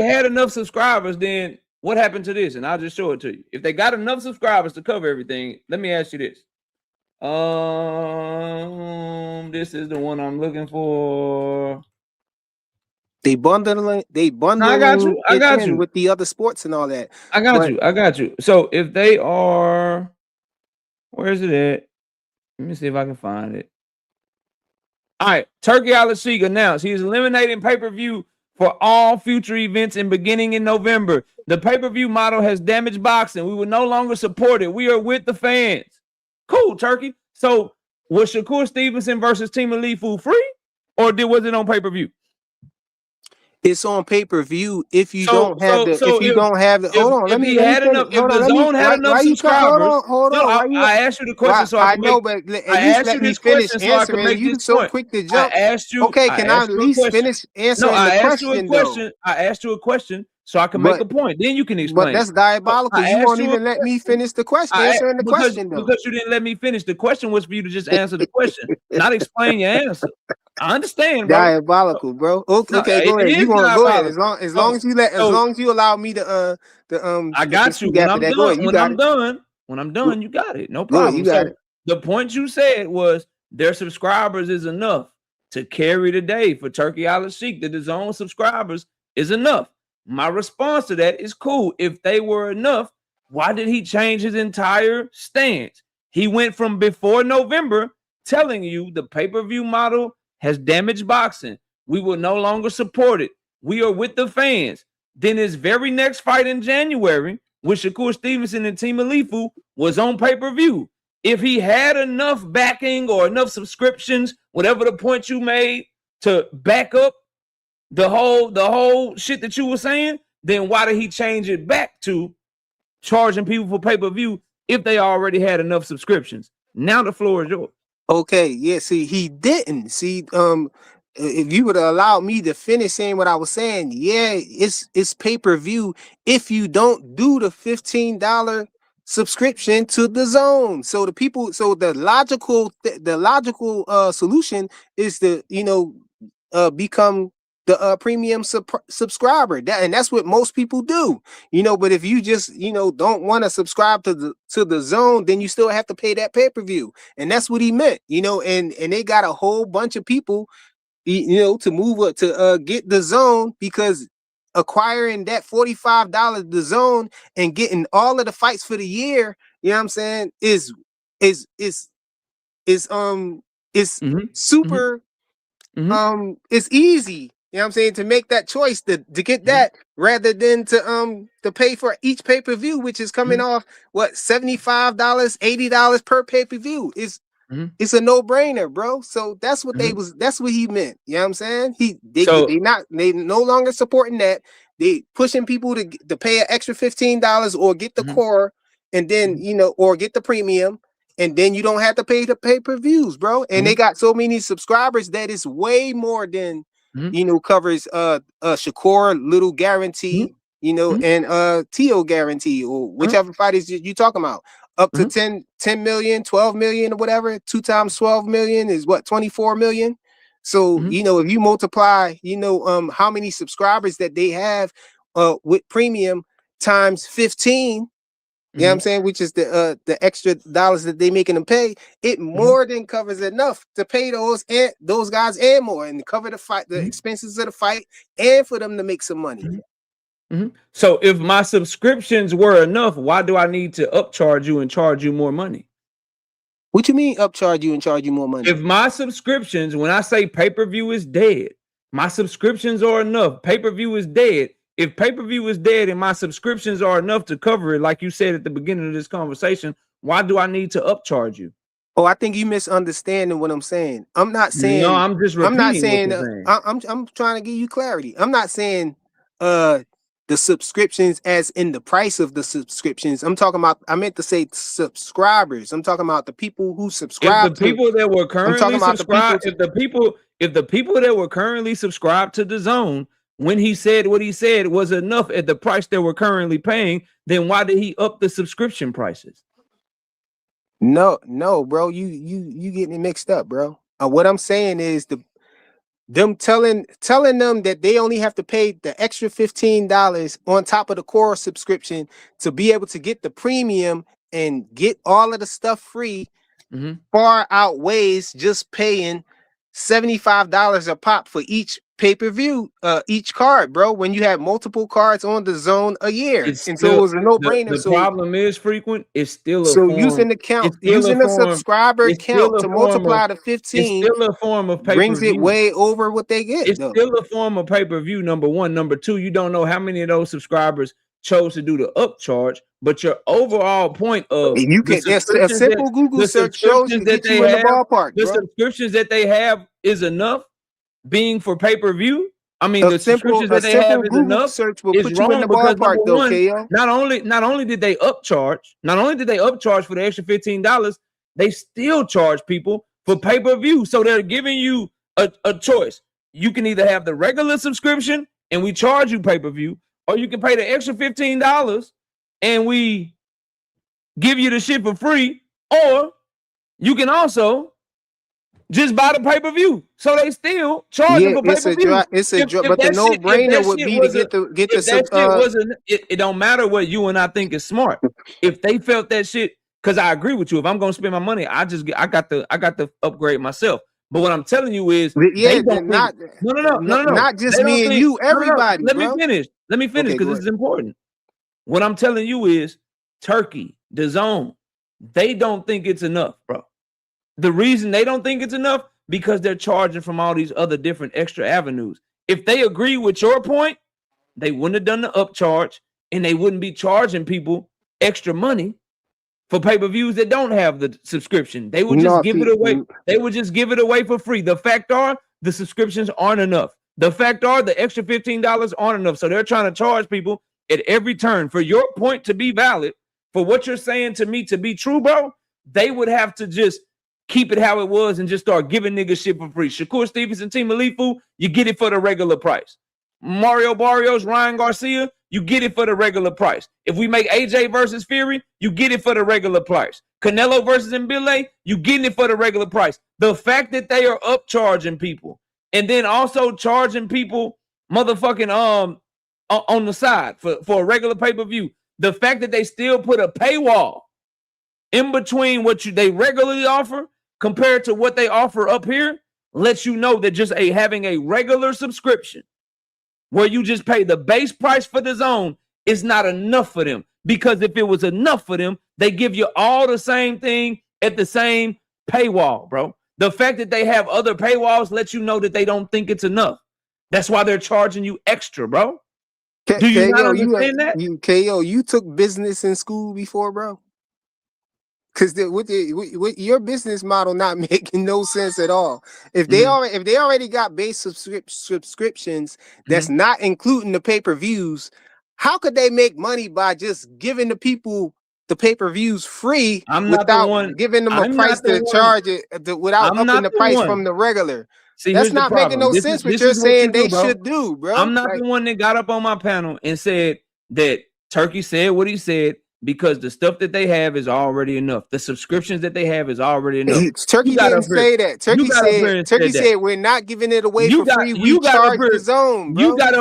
B: had enough subscribers, then what happened to this? And I'll just show it to you. If they got enough subscribers to cover everything, let me ask you this. This is the one I'm looking for.
C: They bundling.
B: No, I got you
C: with the other sports and all that.
B: I got you. So if they are, where is it at? Let me see if I can find it. All right, Turki Al-Sheikh announced he is eliminating pay-per-view for all future events and beginning in November. The pay-per-view model has damaged boxing. We will no longer support it. We are with the fans. Cool, Turki. So was Shakur Stevenson versus Team Alifu free, or was it on pay-per-view?
C: It's on pay-per-view. If you don't have the, hold on. Let me had enough.
B: If the DAZN had enough subscribers,
C: hold on.
B: I asked you the question, so I know, but
C: at least let me finish answering. You so quick to jump.
B: I asked you.
C: Okay, can I at least finish answering the question?
B: I asked you a question, so I can make a point. Then you can explain.
C: But that's diabolical. You won't even let me finish the question. Answering the question, though.
B: Because you didn't let me finish. The question was for you to just answer the question, not explain your answer. I understand, bro.
C: Diabolical, bro. Okay, go ahead. You want to go ahead as long as you allow me to
B: I got you. When I'm done, you got it. No problem.
C: You got it.
B: The point you said was their subscribers is enough to carry the day for Turki Al-Sheikh. The DAZN subscribers is enough. My response to that is cool. If they were enough, why did he change his entire stance? He went from before November telling you the pay-per-view model has damaged boxing. We will no longer support it. We are with the fans. Then his very next fight in January with Shakur Stevenson and Team Alifu was on pay-per-view. If he had enough backing or enough subscriptions, whatever the point you made, to back up the whole shit that you were saying, then why did he change it back to charging people for pay-per-view if they already had enough subscriptions? Now the floor is yours.
C: Okay, yeah, see, he didn't. See, if you would have allowed me to finish saying what I was saying, yeah, it's pay-per-view if you don't do the $15 subscription to the DAZN. So the logical solution is to become the premium subscriber. That's what most people do, but if you just don't want to subscribe to the DAZN, then you still have to pay that pay-per-view. And that's what he meant, and they got a whole bunch of people to move up to get the DAZN, because acquiring that $45 DAZN and getting all of the fights for the year, you know what I'm saying, is super. It's easy. You know what I'm saying? To make that choice to get that rather than to pay for each pay-per-view, which is coming off what $75, $80 per pay-per-view. It's a no-brainer, bro. So that's what that's what he meant. You know what I'm saying? They no longer supporting that. They pushing people to pay an extra $15 or get the core and then or get the premium. And then you don't have to pay the pay-per-views, bro. And they got so many subscribers that is way more than covers Shakur little guarantee, and T.O. guarantee or whichever fighters you talking about. Up to 10 million, 12 million or whatever. 2 times 12 million is what, 24 million. So if you multiply, how many subscribers that they have with premium times 15. You know what I'm saying? Which is the extra dollars that they making them pay. It more than covers enough to pay those guys and more and cover the fight, the expenses of the fight, and for them to make some money.
B: So if my subscriptions were enough, why do I need to upcharge you and charge you more money?
C: What you mean upcharge you and charge you more money?
B: If my subscriptions, when I say pay-per-view is dead, my subscriptions are enough. Pay-per-view is dead. If pay-per-view is dead and my subscriptions are enough to cover it, like you said at the beginning of this conversation, why do I need to upcharge you?
C: Oh, I think you misunderstanding what I'm saying. I'm not saying.
B: No, I'm just repeating.
C: I'm not saying.
B: What you're saying.
C: I'm trying to give you clarity. I'm not saying the subscriptions as in the price of the subscriptions. I'm talking about. I meant to say subscribers. I'm talking about the people who subscribe.
B: If the people that were currently subscribed, if the people that were currently subscribed to DAZN, when he said what he said was enough at the price they were currently paying, then why did he up the subscription prices?
C: No, bro, you getting it mixed up, bro. What I'm saying is them telling them that they only have to pay the extra $15 on top of the core subscription to be able to get the premium and get all of the stuff free far outweighs just paying $75 a pop for each pay-per-view, each card, bro, when you have multiple cards on DAZN a year. So it was a no-brainer.
B: The problem is frequent. It's still a
C: so
B: form,
C: using the count, using the subscriber count to multiply the 15.
B: It's still a form of pay-per-view.
C: Brings it way over what they get.
B: It's still a form of pay-per-view. Number one. Number two, you don't know how many of those subscribers chose to do the upcharge, but your overall point of
C: you can a simple Google search shows to get you in the ballpark.
B: The subscriptions that they have is enough. Being for pay-per-view, I mean the subscriptions that they have is enough.
C: Search will put you in the ballpark, though, KO.
B: Not only did they upcharge for the extra $15, they still charge people for pay-per-view. So they're giving you a choice. You can either have the regular subscription and we charge you pay-per-view, or you can pay the extra $15 and we give you the shit for free, or you can also just buy the pay-per-view. So they still charging for pay-per-view.
C: But the no-brainer would be to get the
B: it don't matter what you and I think is smart. If they felt that shit, because I agree with you. If I'm gonna spend my money, I got to upgrade myself. But what I'm telling you is
C: not just me and you, everybody.
B: Let me finish because this is important. What I'm telling you is Turkey, DAZN, they don't think it's enough, bro. The reason they don't think it's enough because they're charging from all these other different extra avenues. If they agree with your point, they wouldn't have done the upcharge and they wouldn't be charging people extra money for pay-per-views that don't have the subscription. They would just give it away. They would just give it away for free. The fact are the subscriptions aren't enough. The fact are the extra $15 aren't enough. So they're trying to charge people at every turn. For your point to be valid, for what you're saying to me to be true, bro, they would have to just keep it how it was and just start giving niggas shit for free. Shakur Stevenson, Team Alifu, you get it for the regular price. Mario Barrios, Ryan Garcia, you get it for the regular price. If we make AJ versus Fury, you get it for the regular price. Canelo versus Mbile, you getting it for the regular price. The fact that they are upcharging people and then also charging people motherfucking on the side for a regular pay-per-view, the fact that they still put a paywall in between what they regularly offer compared to what they offer up here lets you know that just having a regular subscription where you just pay the base price for DAZN is not enough for them. Because if it was enough for them, they give you all the same thing at the same paywall, bro. The fact that they have other paywalls lets you know that they don't think it's enough. That's why they're charging you extra, bro. Do you not understand that?
C: KO, you took business in school before, bro? Because with your business model not making no sense at all. If they already got base subscriptions that's not including the pay-per-views, how could they make money by just giving the people the pay-per-views free without giving them a price to charge it without upping the price from the regular?
B: See,
C: that's not making no sense. What you're saying they should do, bro.
B: I'm not the one that got up on my panel and said that Turkey said what he said because the stuff that they have is already enough. The subscriptions that they have is already enough.
C: Turkey didn't say that. Turkey said we're not giving it away for free. We charge the zone, bro.
B: You got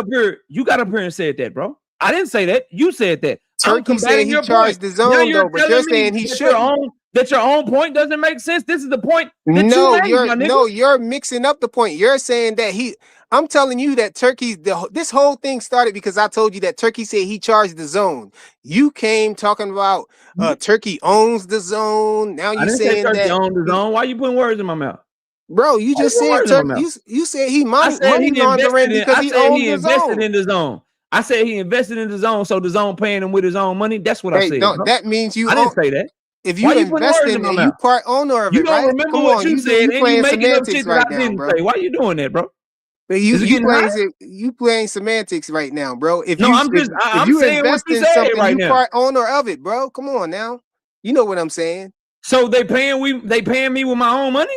B: up here and said that, bro. I didn't say that. You said that.
C: Turkey said he charged the zone, though, but you're saying he shouldn't.
B: That your own point doesn't make sense. This is the point that
C: you're mixing up the point. You're saying that I'm telling you that this whole thing started because I told you that Turkey said he charged the zone. You came talking about Turkey owns the zone. Now you saying
B: Turkey owns the zone. Why are you putting words in my mouth?
C: Bro, you just said Turkey. You said he money laundering because he invested
B: in the zone. I said he invested in the zone, so the zone paying him with his own money. That's what I said.
C: That means you.
B: I didn't say that.
C: If you invest in it, you part owner of it,
B: right? You don't remember what you said, and you making up shit that I didn't say. Why are you doing that, bro?
C: You playing semantics right now, bro. If you invest in something, you part owner of it, bro. Come on now. You know what I'm saying.
B: So they paying me with my own money?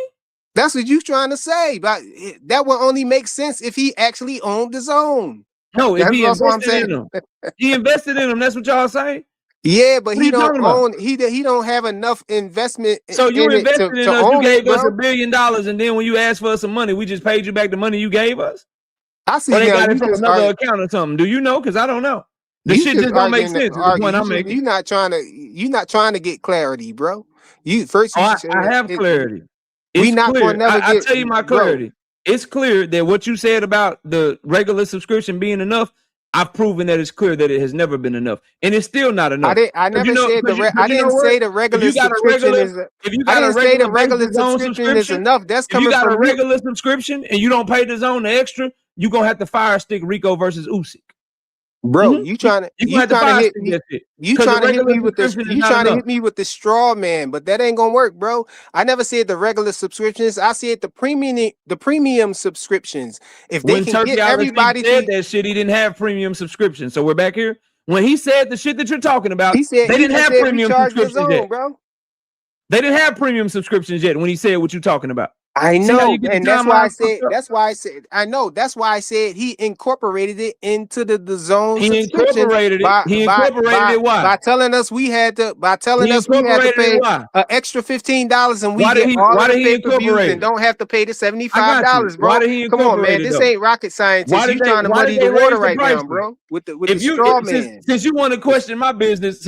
C: That's what you trying to say. But that will only make sense if he actually owned the zone.
B: No, if he invested in them. He invested in them. That's what y'all saying?
C: Yeah, but he don't own. He don't have enough investment.
B: So you invested in us. You gave us $1 billion, and then when you asked for some money, we just paid you back the money you gave us.
C: I see.
B: Or they got it from another account or something. Do you know? Because I don't know. This shit just don't make sense. The point I'm making.
C: You're not trying to get clarity, bro.
B: I have clarity. We not going to never get. I'll tell you my clarity. It's clear that what you said about the regular subscription being enough. I've proven that it's clear that it has never been enough, and it's still not enough.
C: I never said I didn't say the regular subscription is. I didn't say the regular subscription is enough. That's coming from
B: you got a regular subscription and you don't pay the zone the extra, you're gonna have to fire stick Rico versus Usyk.
C: Bro, you trying to hit me with the straw man, but that ain't gonna work, bro. I never said the regular subscriptions. I said the premium subscriptions. If they can get everybody
B: said that shit, he didn't have premium subscriptions. So we're back here. When he said the shit that you're talking about, they didn't have premium subscriptions yet, bro. They didn't have premium subscriptions yet when he said what you're talking about.
C: I know, and that's why I said he incorporated it into the zone.
B: He incorporated it. Why?
C: By telling us we had to pay an extra $15 and we get all the pay-per-views and don't have to pay the $75, bro. Come on, man. This ain't rocket science. You trying to muddy the water right now, bro. With the straw man.
B: Since you want to question my business,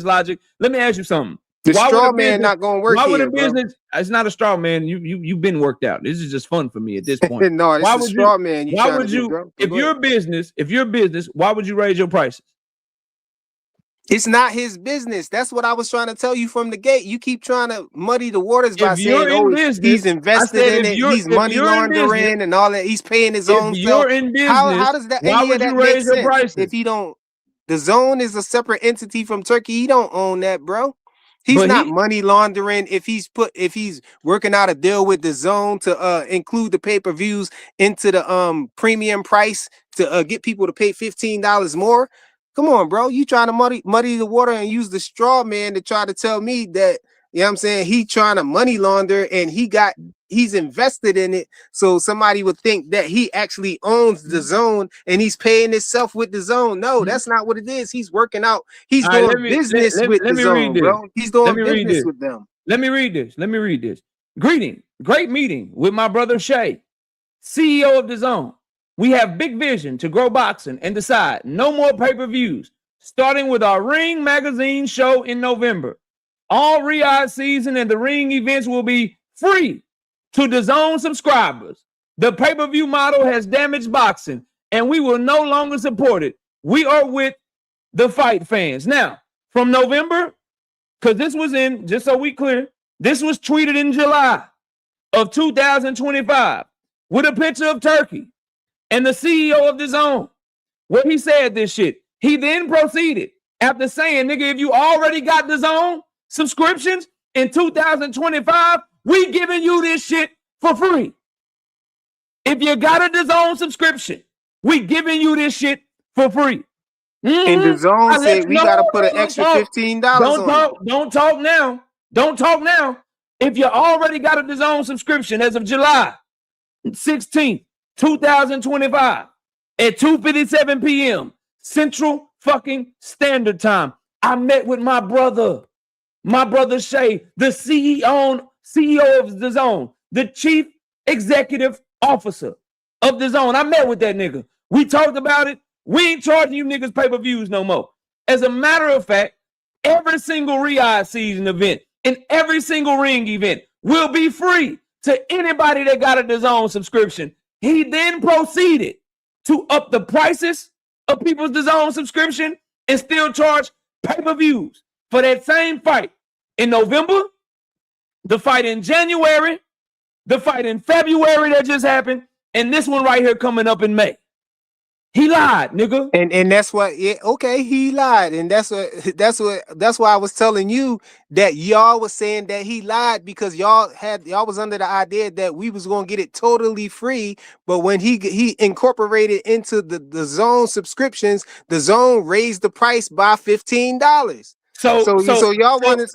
B: logic, let me ask you something.
C: The straw man not gonna work.
B: Why would a business? It's not a straw man. You've been worked out. This is just fun for me at this point.
C: No, it's a straw man.
B: Why would you? If you're a business, why would you raise your prices?
C: It's not his business. That's what I was trying to tell you from the gate. You keep trying to muddy the waters by saying, he's invested in it, he's money laundering and all that. He's paying his own
B: self. How does that?
C: Why would you raise your prices if he don't? The zone is a separate entity from Turkey. He don't own that, bro. He's not money laundering if he's working out a deal with the zone to include the pay-per-views into the premium price to get people to pay $15 more. Come on, bro. You trying to muddy the water and use the straw man to try to tell me that, you know what I'm saying, he trying to money launder and he's invested in it. So somebody would think that he actually owns the zone and he's paying himself with the zone. No, that's not what it is. He's working out. He's doing business with the zone, bro. He's doing business with them.
B: Let me read this. Greeting. Great meeting with my brother Shay, CEO of the Zone. We have big vision to grow boxing and decide no more pay-per-views, starting with our Ring Magazine show in November. All Riyadh season and the ring events will be free to the Zone subscribers. The pay-per-view model has damaged boxing, and we will no longer support it. We are with the fight fans. Now, from November, because this was just so we clear, this was tweeted in July of 2025 with a picture of Turkey. and the CEO of DAZN, where he said this shit. He then proceeded after saying, nigga, if you already got DAZN subscriptions in 2025, we giving you this shit for free. If you got a DAZN subscription, we giving you this shit for free.
C: And the zone said we got to put an extra $15 on it.
B: Don't talk now. Don't talk now. If you already got a DAZN subscription as of July 16th, 2025 at 2:57 p.m. Central fucking Standard Time, I met with my brother Shay, the CEO of DAZN, the chief executive officer of DAZN. I met with that nigga. We talked about it. We ain't charging you niggas pay-per-views no more. As a matter of fact, every single Riyadh season event and every single ring event will be free to anybody that got a DAZN subscription. He then proceeded to up the prices of people's DAZN subscription and still charge pay-per-views for that same fight in November, the fight in January, the fight in February that just happened, and this one right here coming up in May. He lied, nigga.
C: And that's what, yeah, okay, he lied. And that's why I was telling you that y'all was saying that he lied, because y'all was under the idea that we was gonna get it totally free. But when he incorporated into the DAZN subscriptions, the DAZN raised the price by $15. So y'all wanted,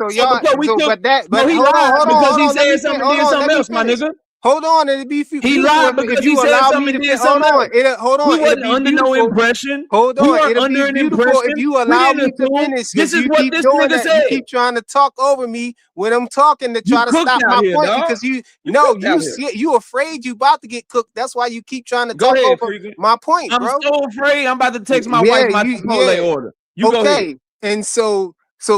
C: but he lied because
B: he said something else, my nigga.
C: Hold on, it'd be
B: he lied because he said something and did something else.
C: Hold on,
B: we wasn't under no impression.
C: Hold on,
B: we weren't under an impression.
C: If you allow me to finish.
B: This is what this nigga said.
C: You keep trying to talk over me when I'm talking to try to stop my point, because you afraid you about to get cooked. That's why you keep trying to talk over my point, bro.
B: I'm so afraid I'm about to text my wife my Chipotle order. You go ahead.
C: And so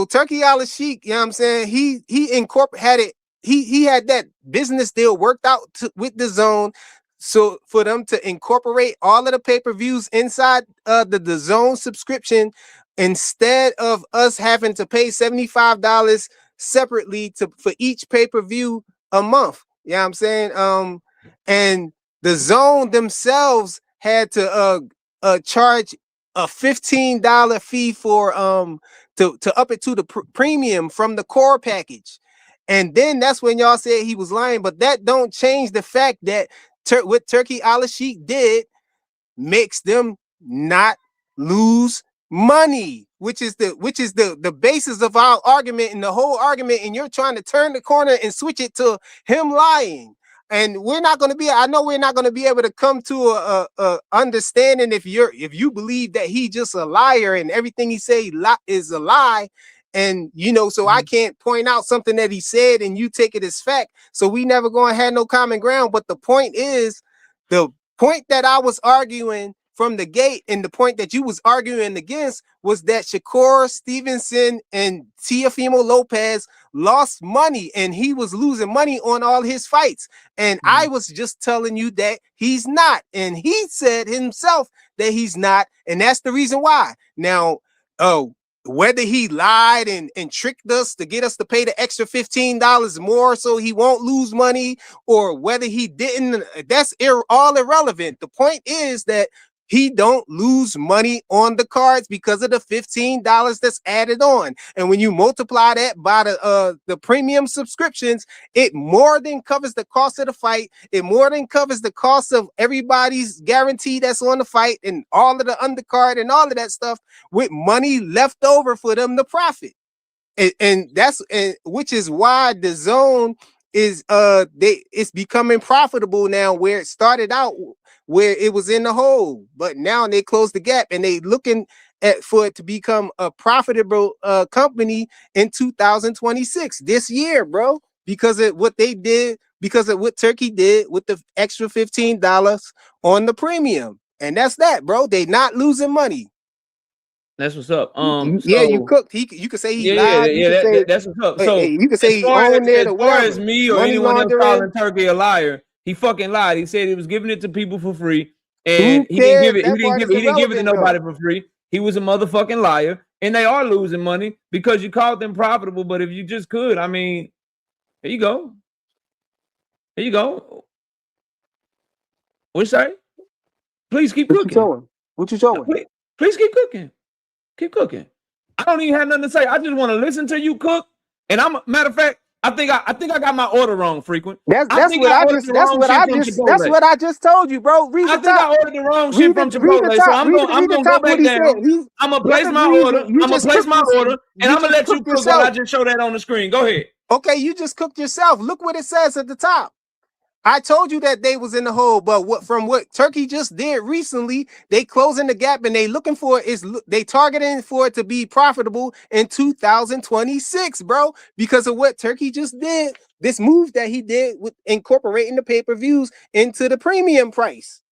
C: Turki Al-Sheikh, you know what I'm saying? He incorporated. He had that business deal worked out with DAZN, so for them to incorporate all of the pay-per-views inside the DAZN subscription, instead of us having to pay $75 separately for each pay-per-view a month. You know what I'm saying? And DAZN themselves had to charge a $15 fee for to up it to the premium from the core package. And then that's when y'all said he was lying, but that don't change the fact that what Turki Al-Sheikh did makes them not lose money, which is the basis of our argument and the whole argument. And you're trying to turn the corner and switch it to him lying. And we're not going to be, I know we're not going to be able to come to a understanding if you believe that he just a liar and everything he say is a lie. And, you know, so I can't point out something that he said and you take it as fact. So we never going to have no common ground. But the point is, the point that I was arguing from the gate and the point that you was arguing against was that Shakur Stevenson and Teofimo Lopez lost money, and he was losing money on all his fights. And I was just telling you that he's not. And he said himself that he's not. And that's the reason why. Now, whether he lied and tricked us to get us to pay the extra $15 more so he won't lose money, or whether he didn't, that's all irrelevant. The point is that he don't lose money on the cards because of the $15 that's added on. And when you multiply that by the premium subscriptions, it more than covers the cost of the fight. It more than covers the cost of everybody's guarantee that's on the fight and all of the undercard and all of that stuff, with money left over for them to profit. And that's which is why DAZN is it's becoming profitable now, where it started out where it was in the hole, but now they closed the gap and they looking for it to become a profitable company in 2026 this year, bro, because of what they did, because of what Turkey did with the extra $15 on the premium. And that's that, bro. They not losing money.
B: That's what's up.
C: Yeah, you cooked. You could say he lied.
B: That's what's up. So
C: you could say he owned it, or whatever.
B: As me or anyone else calling Turkey a liar, he fucking lied. He said he was giving it to people for free, and he didn't give it. He didn't give it to nobody for free. He was a motherfucking liar, and they are losing money because you called them profitable. But if you just could, I mean, here you go. Here you go. What you say? Please keep
C: What you
B: cooking.
C: showing? What you showing?
B: Please keep cooking. Keep cooking. I don't even have nothing to say. I just want to listen to you cook. And matter of fact, I think I got my order wrong, Frequent.
C: That's what I just told you, bro. Read the top.
B: I ordered the wrong shit from Chipotle. So I'm gonna go back down. I'm gonna place my order. I'm gonna place my order, and I'm gonna let you cook while I just show that on the screen. Go ahead.
C: Okay, you just cooked yourself. Look what it says at the top. I told you that they was in the hole, but what Turkey just did recently, they closing the gap and they looking for they targeting for it to be profitable in 2026, bro, because of what Turkey just did. This move that he did with incorporating the pay-per-views into the premium price.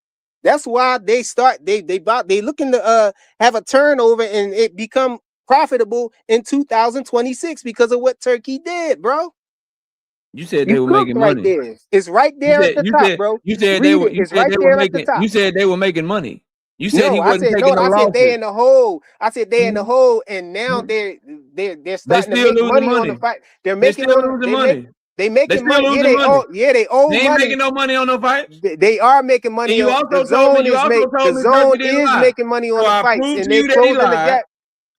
C: That's why they looking to have a turnover and it become profitable in 2026 because of what Turkey did, bro.
B: You said they were making money.
C: There. It's right there at the top, bro.
B: You said they were. You said they were making money. You said he wasn't taking no losses.
C: I said they in the hole. I said they in the hole, and now they're starting to make money on the fight. They're making money. They making money. They owe money.
B: They ain't making no money on no fight.
C: They are making money. The zone is making money on the fights, and they're closing the gap.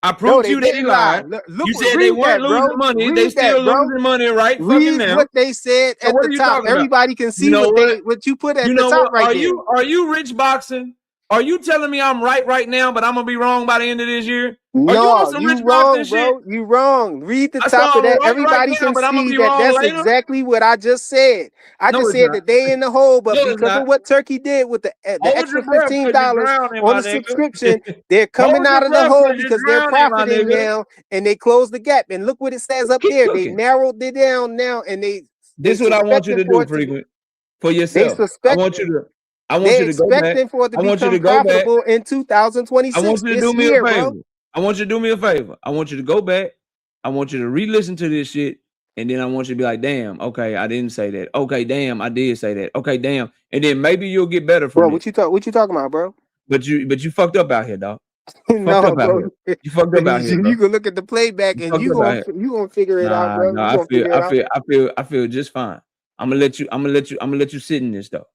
B: I proved you they lied. You said they weren't losing money. They still losing money right fucking now.
C: Read what they said at the top. Everybody can see what you put at the top right there.
B: Are you Rich Boxing? Are you telling me I'm right now, but I'm gonna be wrong by the end of this year?
C: No, you wrong, bro. You wrong. Read the top of that. Everybody can see that that's exactly what I just said. I just said that they in the hole, but because of what Turkey did with the extra $15 on the subscription, they're coming out of the hole because they're profiting now, and they closed the gap. And look what it says up there. They narrowed it down now, and they.
B: This is what I want you to do, Frequent, for yourself. I want you to. I want you to go back. I want you to go back
C: in 2026.
B: I want you to do me a favor. I want you to do me a favor. I want you to go back. I want you to re-listen to this shit, and then I want you to be like, "Damn, okay, I didn't say that. Okay, damn, I did say that. Okay, damn." And then maybe you'll get better from it.
C: What you talking about, bro?
B: But you fucked up out here, dog.
C: No, bro.
B: You fucked up out here.
C: You can look at the playback and you gonna figure it out, bro.
B: No, I feel just fine. I'm gonna let you sit in this though.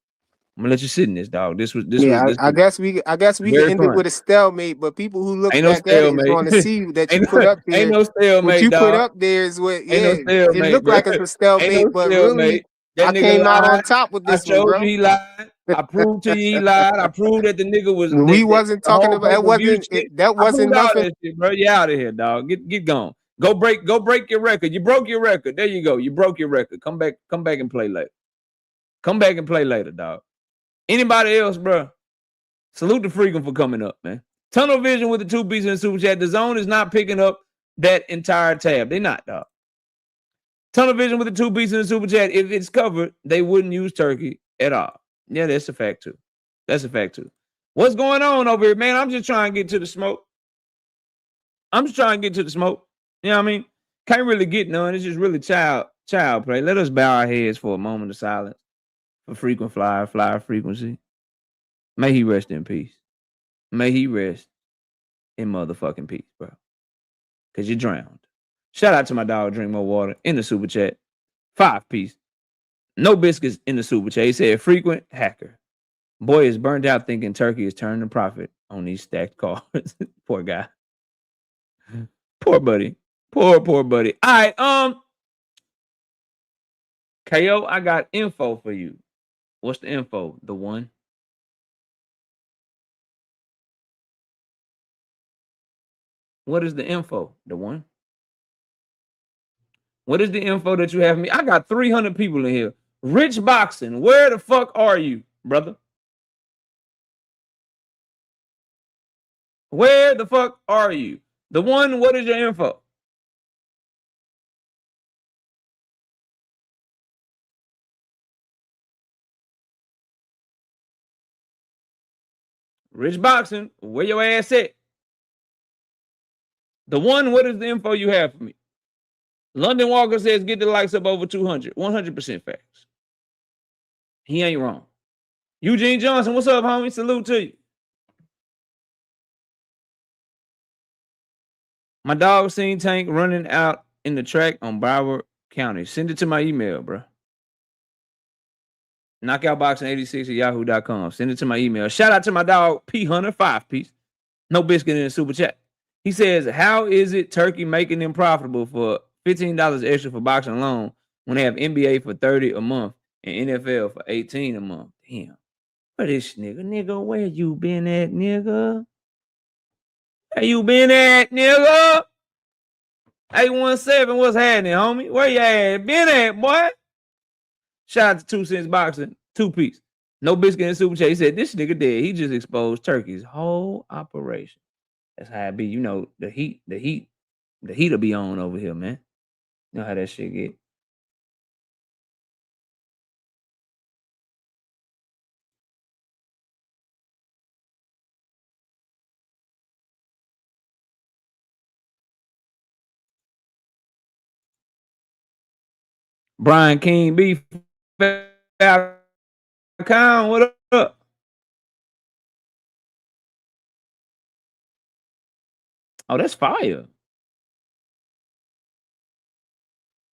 B: I'm gonna let you sit in this, dog. I
C: guess we can end it with a stalemate, but people who look back at it is going to see that you put up there.
B: Ain't no stalemate,
C: what you
B: dog.
C: Put up there is what it looked like it's a stalemate, but really I came out on top with this one, bro.
B: He lied. I proved to you he lied. I proved that the nigga was.
C: We wasn't talking about that. Wasn't nothing,
B: shit, bro. You out of here, dog. Get gone. Go break your record. You broke your record. There you go. You broke your record. Come back and play later. Come back and play later, dog. Anybody else, bro? Salute the Freakum for coming up, man. Tunnel Vision with the 2 pieces in Super Chat. The Zone is not picking up that entire tab. They're not, dog. Tunnel Vision with the 2 pieces in Super Chat. If it's covered, they wouldn't use Turkey at all. Yeah, that's a fact too. What's going on over here, man? I'm just trying to get to the smoke. You know what I mean? Can't really get none. It's just really child play. Let us bow our heads for a moment of silence. For Frequent Flyer Frequency. May he rest in peace. May he rest in motherfucking peace, bro. Because you drowned. Shout out to my dog, Drink More Water, in the Super Chat. 5 piece. No biscuits in the Super Chat. He said, Frequent hacker. Boy is burnt out thinking Turkey is turning a profit on these stacked cards. Poor guy. Poor buddy. Poor buddy. All right, KO, I got info for you. What's the info? The one? What is the info? The one? What is the info that you have me? I got 300 people in here. Rich Boxing, where the fuck are you, brother? Where the fuck are you? The one, what is your info? Rich Boxing, where your ass at? The one, what is the info you have for me? London Walker says, get the likes up over 200. 100% facts. He ain't wrong. Eugene Johnson, what's up, homie? Salute to you. My dog seen Tank running out in the track on Broward County. Send it to my email, bro. Knockoutboxing86 at yahoo.com. Send it to my email. Shout out to my dog P Hunter 5-piece. No biscuit in the super chat. He says, how is it Turkey making them profitable for $15 extra for boxing alone when they have NBA for $30 a month and NFL for $18 a month? Damn. Where this nigga? Nigga, where you been at, nigga? Where you been at, nigga? 817, what's happening, homie? Where you at? Been at, boy? Shout out to 2 Cents Boxing, 2-piece. No biscuit in super chat. He said, this nigga dead. He just exposed Turkey's whole operation. That's how it be. You know, the heat will be on over here, man. You know how that shit get. Brian King B. Falcon, what up? Oh, that's fire.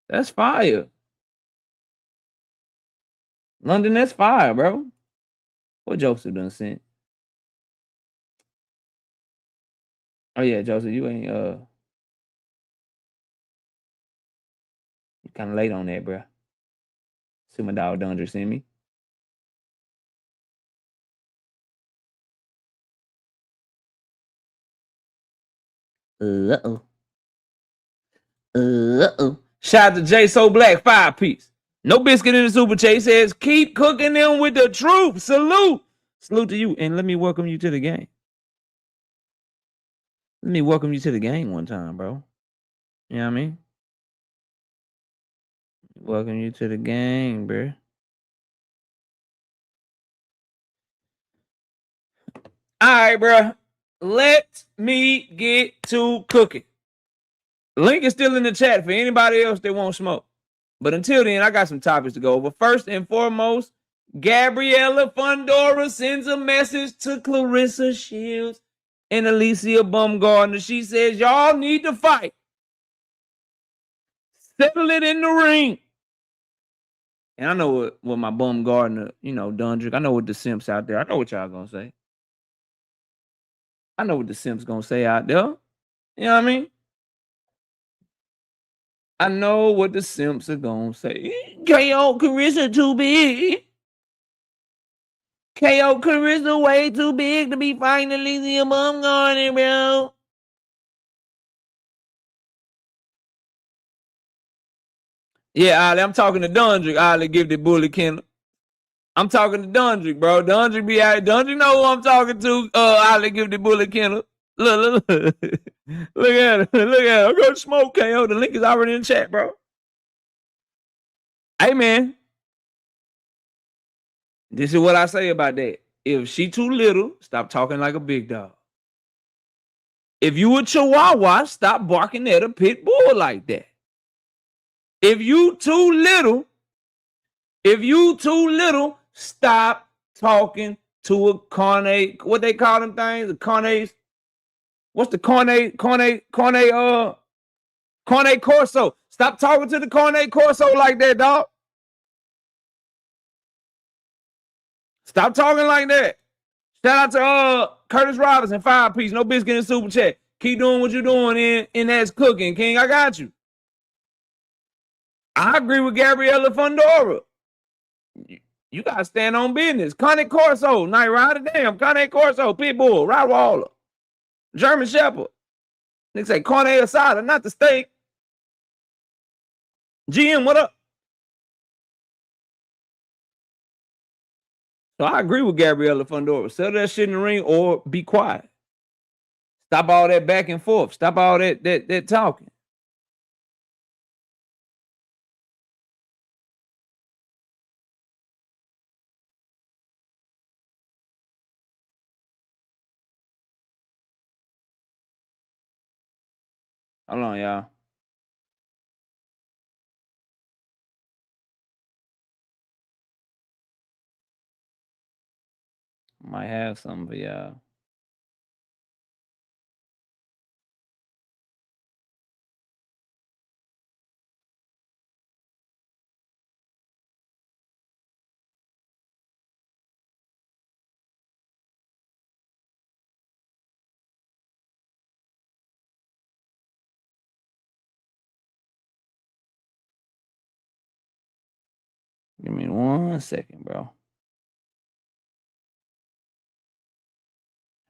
B: That's fire. London, that's fire, bro. What Joseph done sent? Oh yeah, Joseph, you ain't you kind of late on that, bro. See my dog Dundra send me. Uh-oh. Shout out to J So Black, 5-piece. No biscuit in the super chat. He says, keep cooking them with the truth. Salute. Salute to you. And let me welcome you to the game. Let me welcome you to the game one time, bro. You know what I mean? Welcome you to the game, bro. All right, bro. Let me get to cooking. Link is still in the chat for anybody else that won't smoke. But until then, I got some topics to go over. First and foremost, Gabriella Fundora sends a message to Clarissa Shields and Alicia Baumgardner. She says, y'all need to fight. Settle it in the ring. And I know what my Baumgardner, Dundrick. I know what the simps out there. I know what y'all gonna say. I know what the simps gonna say out there. You know what I mean? I know what the simps are gonna say. KO Carissa too big. KO Carissa way too big to be fighting Alicia Baumgardner, bro. Yeah, Ali, I'm talking to Dundrick. Ali, give the bully Kendall. I'm talking to Dundrick, bro. Dundrick be out. Dundrick know who I'm talking to. Ali, give the bully Kendall. Look. Look at it. Look at it. I'm going to smoke KO. The link is already in the chat, bro. Hey, man. This is what I say about that. If she too little, stop talking like a big dog. If you a chihuahua, stop barking at a pit bull like that. If you too little, stop talking to a carne. What they call them things? The carnes. What's the carne corso? Stop talking to the carne corso like that, dog. Stop talking like that. Shout out to Curtis Robinson, 5-piece. No biscuit in super chat. Keep doing what you're doing in that's cooking, King. I got you. I agree with Gabriella Fundora. You gotta stand on business. Connie Corso, Night Rider, damn. Connie Corso, Pitbull, Rottweiler, German Shepherd. They say carne asada, not the steak. GM, what up? So I agree with Gabriella Fundora. Settle that shit in the ring or be quiet. Stop all that back and forth. Stop all that talking. Hold on, y'all. Might have something for y'all. Give me 1 second, bro.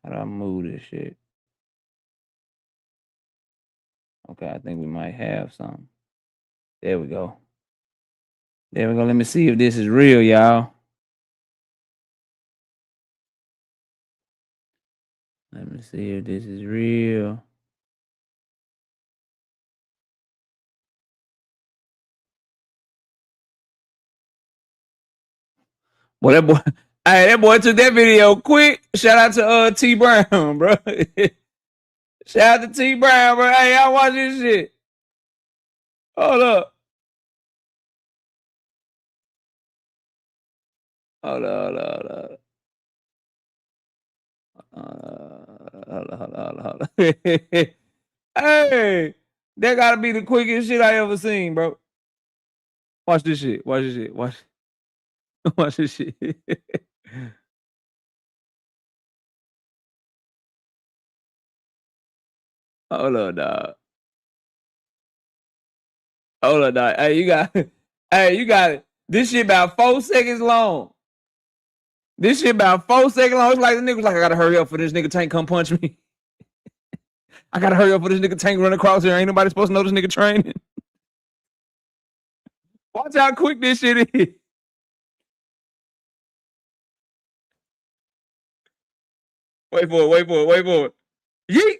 B: How do I move this shit? Okay, I think we might have some. There we go. There we go. Let me see if this is real, y'all. Let me see if this is real. Boy, that boy, hey, that boy took that video quick. Shout out to T Brown, bro. Shout out to T Brown, bro. Hey, y'all watch this shit. Hold up. Hold up. Hold up. Hey, that gotta be the quickest shit I ever seen, bro. Watch this shit. Watch this shit. Hold up, dog. Hey, you got it. This shit about 4 seconds long. It's like the nigga was like, I gotta hurry up for this nigga Tank come punch me. I gotta hurry up for this nigga Tank run across here. Ain't nobody supposed to know this nigga training. Watch how quick this shit is. Wait for it. Yeet.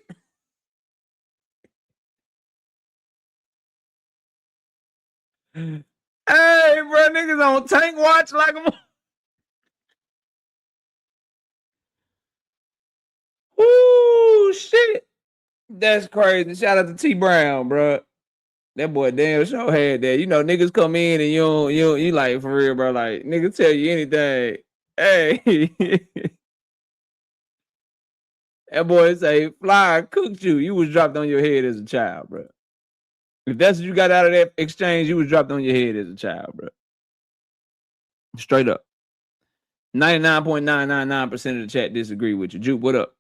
B: Hey, bro, niggas on Tank watch like a... Ooh, shit. That's crazy. Shout out to T Brown, bro. That boy damn sure had that. You know, niggas come in and you like, for real, bro. Like, niggas tell you anything. Hey. That boy say, Fly cooked you. You was dropped on your head as a child, bro. If that's what you got out of that exchange, you was dropped on your head as a child, bro. Straight up. 99.999% of the chat disagree with you. Juke, what up?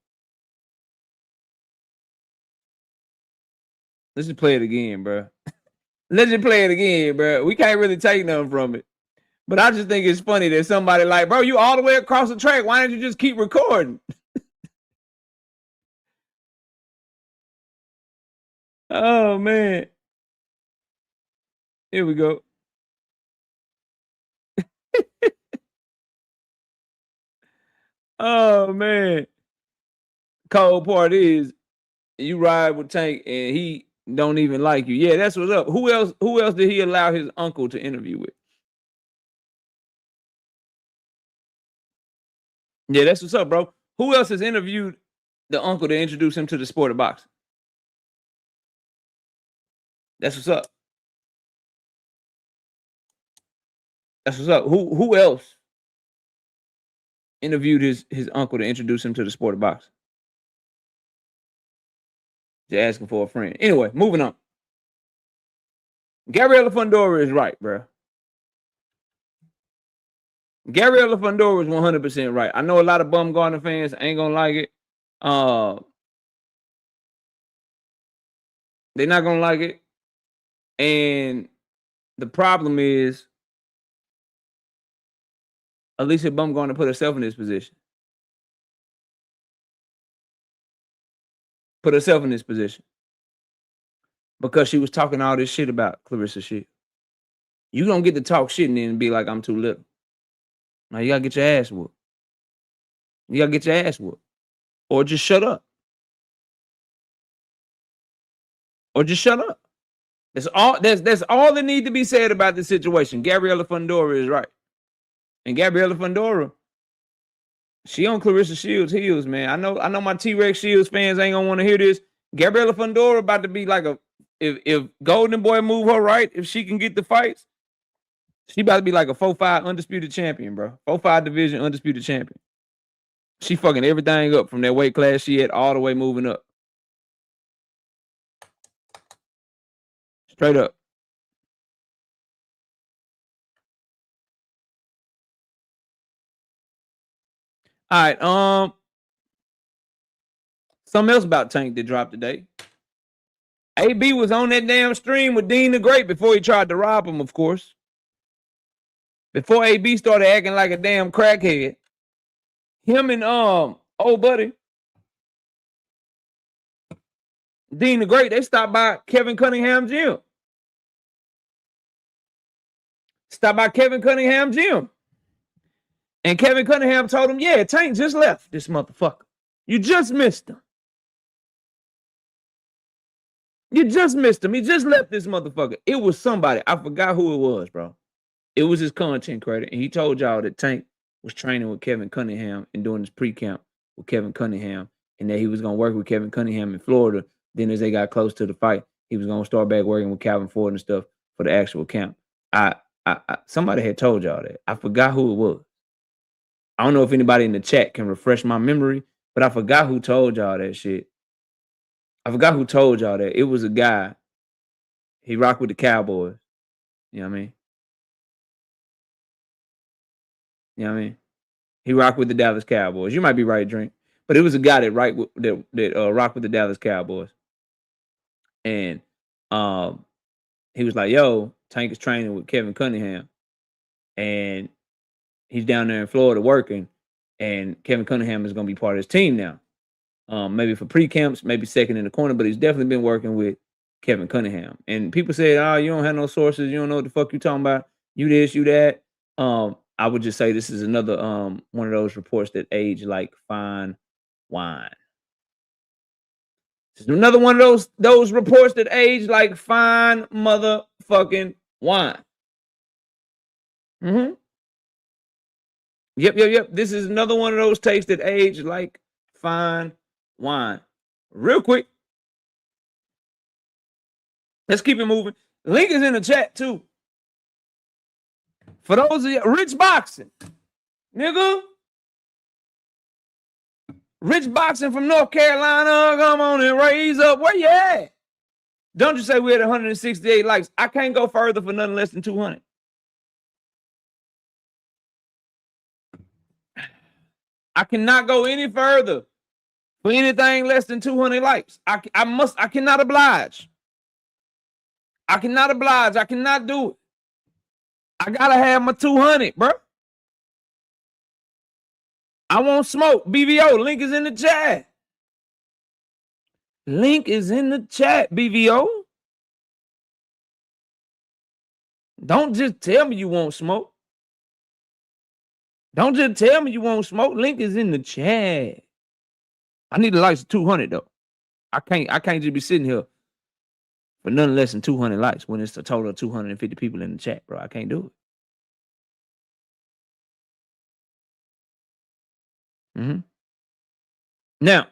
B: Let's just play it again, bro. We can't really take nothing from it. But I just think it's funny that somebody like, bro, you all the way across the track. Why don't you just keep recording? Oh, man. Here we go. Oh, man. Cold part is you ride with Tank and he don't even like you. Yeah, that's what's up. Who else did he allow his uncle to interview with? Yeah, that's what's up, bro. Who else has interviewed the uncle to introduce him to the sport of boxing? That's what's up. Who else interviewed his uncle to introduce him to the sport of boxing? Just asking for a friend. Anyway, moving on. Gabriella Fundora is right, bro. Gabriella Fundora is 100% right. I know a lot of Bumgarner fans ain't gonna like it. They're not gonna like it. And the problem is Alicia Bumgarner put herself in this position. Because she was talking all this shit about Clarissa Shields. You don't get to talk shit and then be like, I'm too little. Now you gotta get your ass whooped. Or just shut up. That's all that need to be said about the situation. Gabriella Fundora is right. And Gabriella Fundora, she on Clarissa Shields' heels, man. I know my T-Rex Shields fans ain't gonna want to hear this. Gabriella Fundora about to be like if Golden Boy move her right, if she can get the fights, she about to be like a 4-5 undisputed champion, bro. 4-5 division undisputed champion. She fucking everything up from that weight class she had all the way moving up. Straight up. All right, something else about Tank that dropped today. AB was on that damn stream with Dean the Great before he tried to rob him, of course. before AB started acting like a damn crackhead, him and old buddy Dean the Great, they stopped by Kevin Cunningham's gym. Stopped by Kevin Cunningham's gym. And Kevin Cunningham told him, yeah, Tank just left this motherfucker. You just missed him. You just missed him. He just left this motherfucker. It was somebody. I forgot who it was, bro. It was his content creator. And he told y'all that Tank was training with Kevin Cunningham and doing his pre-camp with Kevin Cunningham. And that he was going to work with Kevin Cunningham in Florida. Then as they got close to the fight, he was going to start back working with Calvin Ford and stuff for the actual camp. Somebody had told y'all that. I forgot who it was. I don't know if anybody in the chat can refresh my memory, but I forgot who told y'all that shit. I forgot who told y'all that. It was a guy. He rocked with the Cowboys. You know what I mean? You know what I mean? He rocked with the Dallas Cowboys. You might be right, Drink. But it was a guy that rocked with the Dallas Cowboys. And he was like, yo, Tank is training with Kevin Cunningham. And he's down there in Florida working. And Kevin Cunningham is going to be part of his team now. Maybe for pre-camps, maybe second in the corner, but he's definitely been working with Kevin Cunningham. And people said, oh, you don't have no sources. You don't know what the fuck you talking about. You this, you that. I would just say this is another one of those reports that age like fine wine. This is another one of those reports that age like fine motherfucking wine. Mm-hmm. Yep. This is another one of those takes that age like fine wine. Real quick. Let's keep it moving. Link is in the chat too. For those of you, Rich Boxing. Nigga. Rich Boxing from North Carolina. Come on and raise up. Where you at? Don't you say we had 168 likes. I can't go further for nothing less than 200. I cannot go any further for anything less than 200 likes. I cannot oblige. I cannot do it. I gotta have my 200, bro. I won't smoke. BVO, link is in the chat. Link is in the chat, BVO. Don't just tell me you won't smoke. Don't just tell me you won't smoke. Link is in the chat. I need the likes of 200 though. I can't just be sitting here for nothing less than 200 likes when it's a total of 250 people in the chat, bro. I can't do it. Mm-hmm. Now,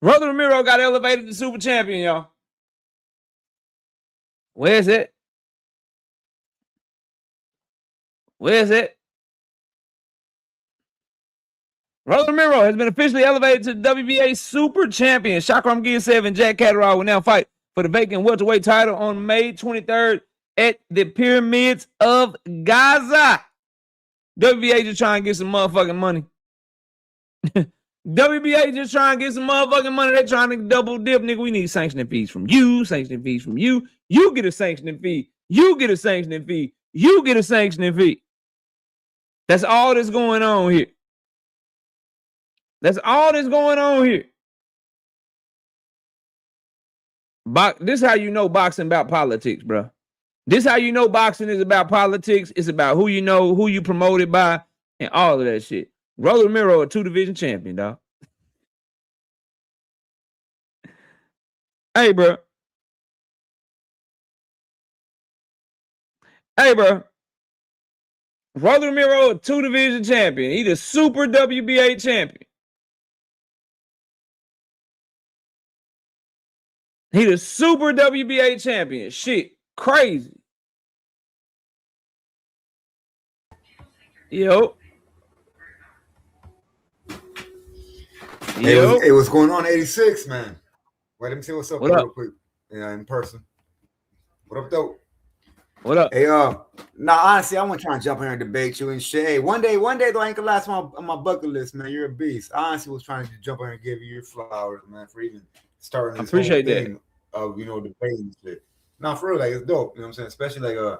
B: Brother Ramiro got elevated to super champion, y'all. Where's it? Where's it? Brother Ramiro has been officially elevated to the WBA super champion. Shakur Ramgir and Jack Catterall will now fight for the vacant welterweight title on May 23rd at the Pyramids of Gaza. WBA just trying to get some motherfucking money. WBA just trying to get some motherfucking money. They're trying to double dip, nigga. We need sanctioning fees from you, sanctioning fees from you. You get a sanctioning fee. You get a sanctioning fee. You get a sanctioning fee. That's all that's going on here. That's all that's going on here. This is how you know boxing about politics, bro. This is how you know boxing is about politics. It's about who you know, who you promoted by, and all of that shit. Brother Ramiro, a 2-division champion, dog. Hey, bro. Brother Ramiro, a 2-division champion. He the super WBA champion. He the super WBA champion. Shit, crazy. Yo.
E: Hey, what's going on, 86, man? Wait, let me see what's up,
B: real
E: quick. Yeah, in person. What up, though?
B: What up?
E: Hey, Nah, honestly, I want to try and jump in here and debate you and shit. Hey, one day, though, I ain't gonna last on my bucket list, man. You're a beast. I honestly was trying to jump in here and give you your flowers, man, for even starting
B: I
E: this whole
B: appreciate that.
E: thing of debating and shit. Nah, for real, like it's dope. You know what I'm saying? Especially like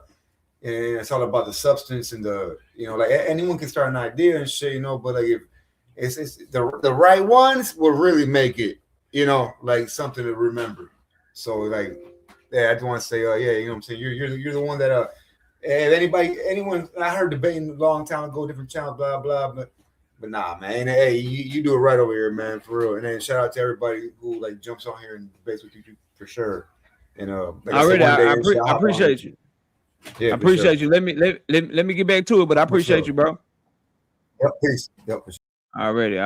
E: and it's all about the substance and the like anyone can start an idea and shit, but like if it's the right ones will really make it, like something to remember. So like, yeah, I just want to say, yeah, you know what I'm saying? You're the one that if anyone I heard debating a long time ago, different channels, blah blah, but nah, man. Hey, you do it right over here, man, for real. And then shout out to everybody who like jumps on here and debates with you for sure. And like
B: I appreciate you.
E: Yeah,
B: I appreciate you. Let me get back to it, but I appreciate you, bro.
E: Yep, peace. Yep.
B: Already.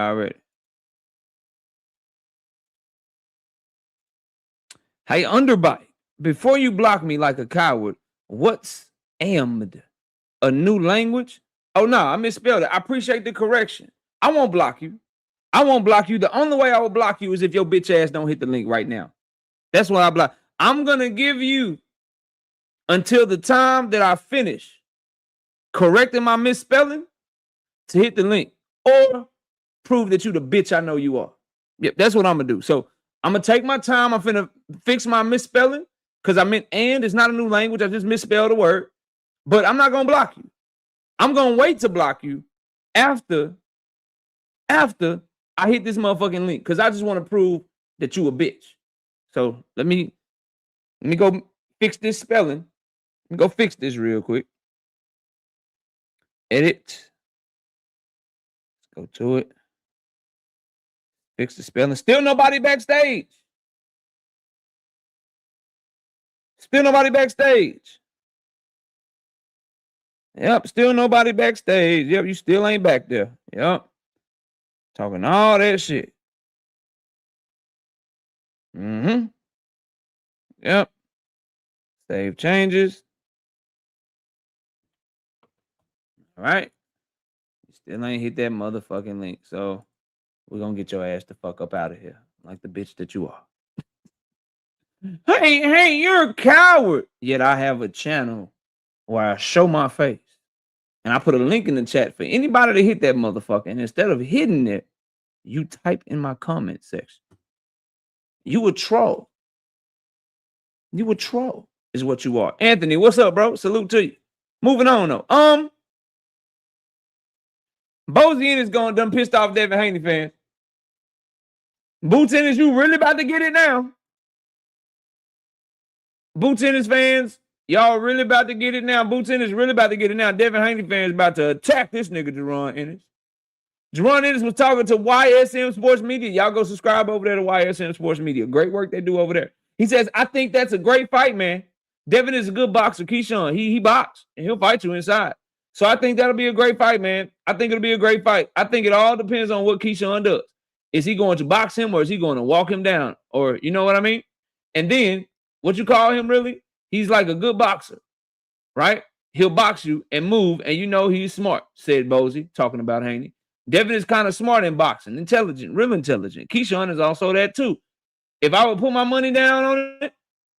B: Hey, Underbite, before you block me like a coward, what's ammed? A new language? Oh, no, I misspelled it. I appreciate the correction. I won't block you. The only way I will block you is if your bitch ass don't hit the link right now. That's why I block. I'm going to give you until the time that I finish correcting my misspelling to hit the link or prove that you the bitch I know you are. Yep, that's what I'm going to do. So I'm going to take my time. I'm finna fix my misspelling because I meant and. It's not a new language. I just misspelled a word. But I'm not going to block you. I'm going to wait to block you after I hit this motherfucking link because I just want to prove that you a bitch. So let me go fix this spelling. Let me go fix this real quick. Edit. Let's go to it. Fix the spelling. Still nobody backstage. Yep, still nobody backstage. Yep, you still ain't back there. Yep. Talking all that shit. Yep. Save changes. All right. You still ain't hit that motherfucking link. So we're going to get your ass the fuck up out of here. Like the bitch that you are. Hey, you're a coward. Yet I have a channel where I show my face. And I put a link in the chat for anybody to hit that motherfucker. And instead of hitting it, you type in my comment section. You a troll. Is what you are. Anthony, what's up, bro? Salute to you. Moving on, though. Bozy is going done pissed off Devin Haney fans. Boo Tennis, you really about to get it now. Boo Tennis fans, y'all really about to get it now. Boo Tennis really about to get it now. Devin Haney fans about to attack this nigga, Jaron Ennis. Jaron Ennis was talking to YSM Sports Media. Y'all go subscribe over there to YSM Sports Media. Great work they do over there. He says, I think that's a great fight, man. Devin is a good boxer. Keyshawn, he box, and he'll fight you inside. So I think that'll be a great fight, man. I think it'll be a great fight. I think it all depends on what Keyshawn does. Is he going to box him or is he going to walk him down? Or you know what I mean? And then, what you call him really? He's like a good boxer, right? He'll box you and move, and you know he's smart, said Bozy, talking about Haney. Devin is kind of smart in boxing, intelligent, real intelligent. Keyshawn is also that too. If I would put my money down on it,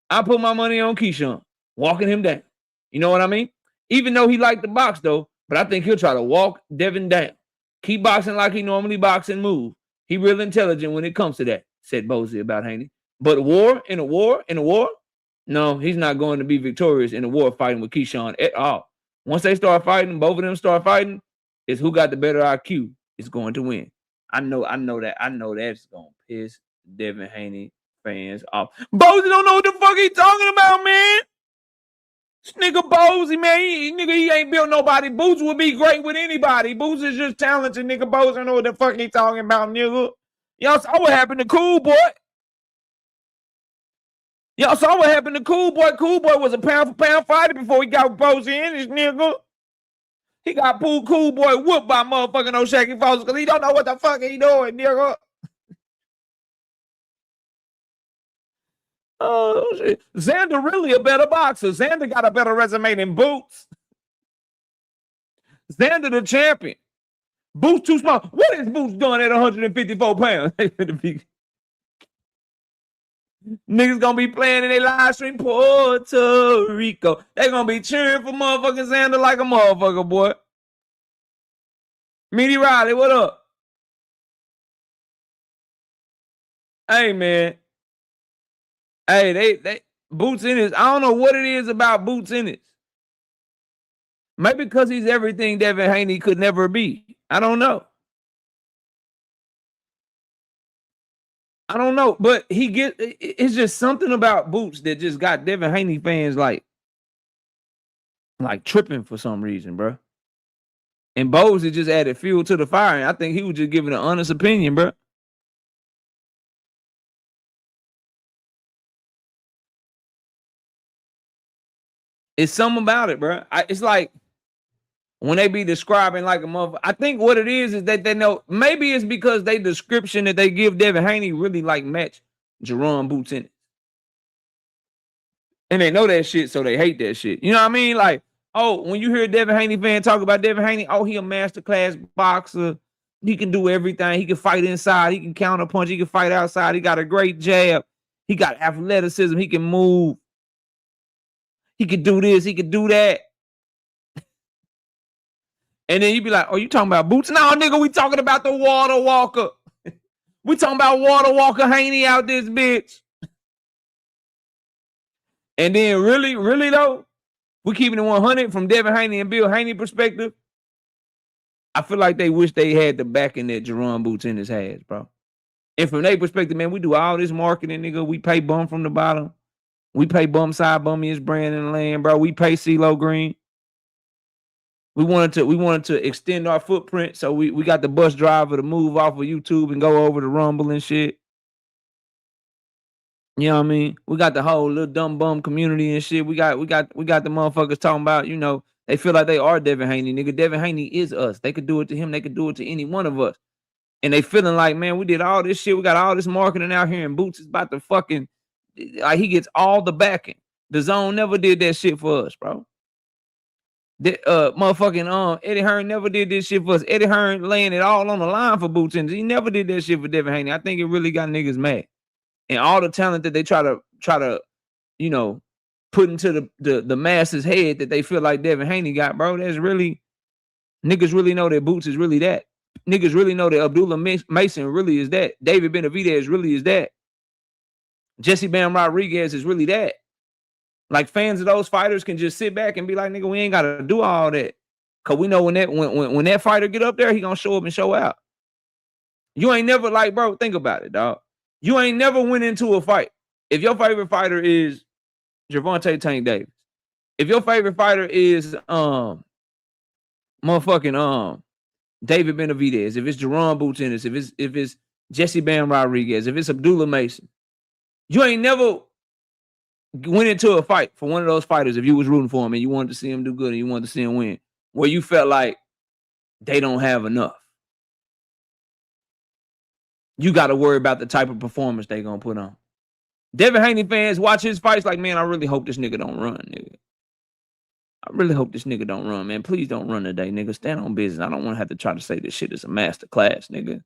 B: I put my money on Keyshawn, walking him down. You know what I mean? Even though he liked to box, though, but I think he'll try to walk Devin down. Keep boxing like he normally boxes and move. He real intelligent when it comes to that, said Bozy about Haney. But in a war, no, he's not going to be victorious in a war fighting with Keyshawn at all. Once they start fighting, both of them start fighting, it's who got the better IQ is going to win. I know that's going to piss Devin Haney fans off. Bozy don't know what the fuck he talking about, man. This nigga Bozy, man, he ain't built nobody. Boots would be great with anybody. Boots is just talented, nigga. Bozy don't know what the fuck he talking about, nigga. Y'all saw what happened to Cool Boy. Y'all saw what happened to Cool Boy. Cool Boy was a pound-for-pound fighter before he got Bozy in his nigga. He got Cool Boy whooped by motherfucking O'Shaky Foster because he don't know what the fuck he doing, nigga. Oh, shit. Xander really a better boxer. Xander got a better resume than Boots. Xander the champion. Boots too small. What is Boots doing at 154 pounds? Niggas gonna be playing in their live stream Puerto Rico. They gonna be cheering for motherfucking Xander like a motherfucker, boy. Meaty Riley, what up? Hey, man. Hey, they Boots Ennis. I don't know what it is about Boots Ennis. Maybe because he's everything Devin Haney could never be. I don't know. But it's just something about Boots that just got Devin Haney fans like tripping for some reason, bro. And Bowsy just added fuel to the fire. And I think he was just giving an honest opinion, bro. It's something about it, bro. It's like when they be describing like a motherfucker. I think what it is that they know. Maybe it's because they description that they give Devin Haney really like match Jaron Boots Ennis. And they know that shit, so they hate that shit. You know what I mean? Like, oh, when you hear a Devin Haney fan talk about Devin Haney, oh, he a masterclass boxer. He can do everything. He can fight inside. He can counter punch. He can fight outside. He got a great jab. He got athleticism. He can move. He could do this. He could do that. And then you be like, oh, you talking about Boots? No, nigga, we talking about the Water Walker. We talking about Water Walker Haney out this bitch. And then really though, we keeping it 100 from Devin Haney and Bill Haney perspective. I feel like they wish they had the backing that Jaron Boots Ennis has, bro. And from their perspective, man, we do all this marketing, nigga. We pay Bum from the bottom. We pay Bum Side Bummiest brand in the land, bro. We pay CeeLo Green. We wanted to extend our footprint, so we got the bus driver to move off of YouTube and go over to Rumble and shit. You know what I mean? We got the whole little dumb bum community and shit. We got the motherfuckers talking about, you know, they feel like they are Devin Haney, nigga. Devin Haney is us. They could do it to him. They could do it to any one of us. And they feeling like, man, we did all this shit. We got all this marketing out here, and Boots is about to fucking, like, he gets all the backing. DAZN never did that shit for us, bro. Eddie Hearn never did this shit for us. Eddie Hearn laying it all on the line for Boots Ennis. He never did that shit for Devin Haney. I think it really got niggas mad. And all the talent that they try to, you know, put into the masses' head that they feel like Devin Haney got, bro. That's really, niggas really know that Boots is really that. Niggas really know that Abdullah Mason really is that. David Benavidez really is that. Jesse Bam Rodriguez is really that. Like, fans of those fighters can just sit back and be like, nigga, we ain't gotta do all that. Cause we know when that fighter get up there, he gonna show up and show out. You ain't never, like, bro, think about it, dog. You ain't never went into a fight. If your favorite fighter is Gervonta Tank Davis, if your favorite fighter is David Benavidez, if it's Jaron Boots Ennis, if it's Jesse Bam Rodriguez, if it's Abdullah Mason, you ain't never went into a fight for one of those fighters if you was rooting for him and you wanted to see him do good and you wanted to see him win, where you felt like they don't have enough. You got to worry about the type of performance they gonna put on. Devin Haney fans watch his fights like, man, I really hope this nigga don't run, nigga. I really hope this nigga don't run, man. Please don't run today, nigga. Stand on business. I don't want to have to try to say this shit is a master class, nigga.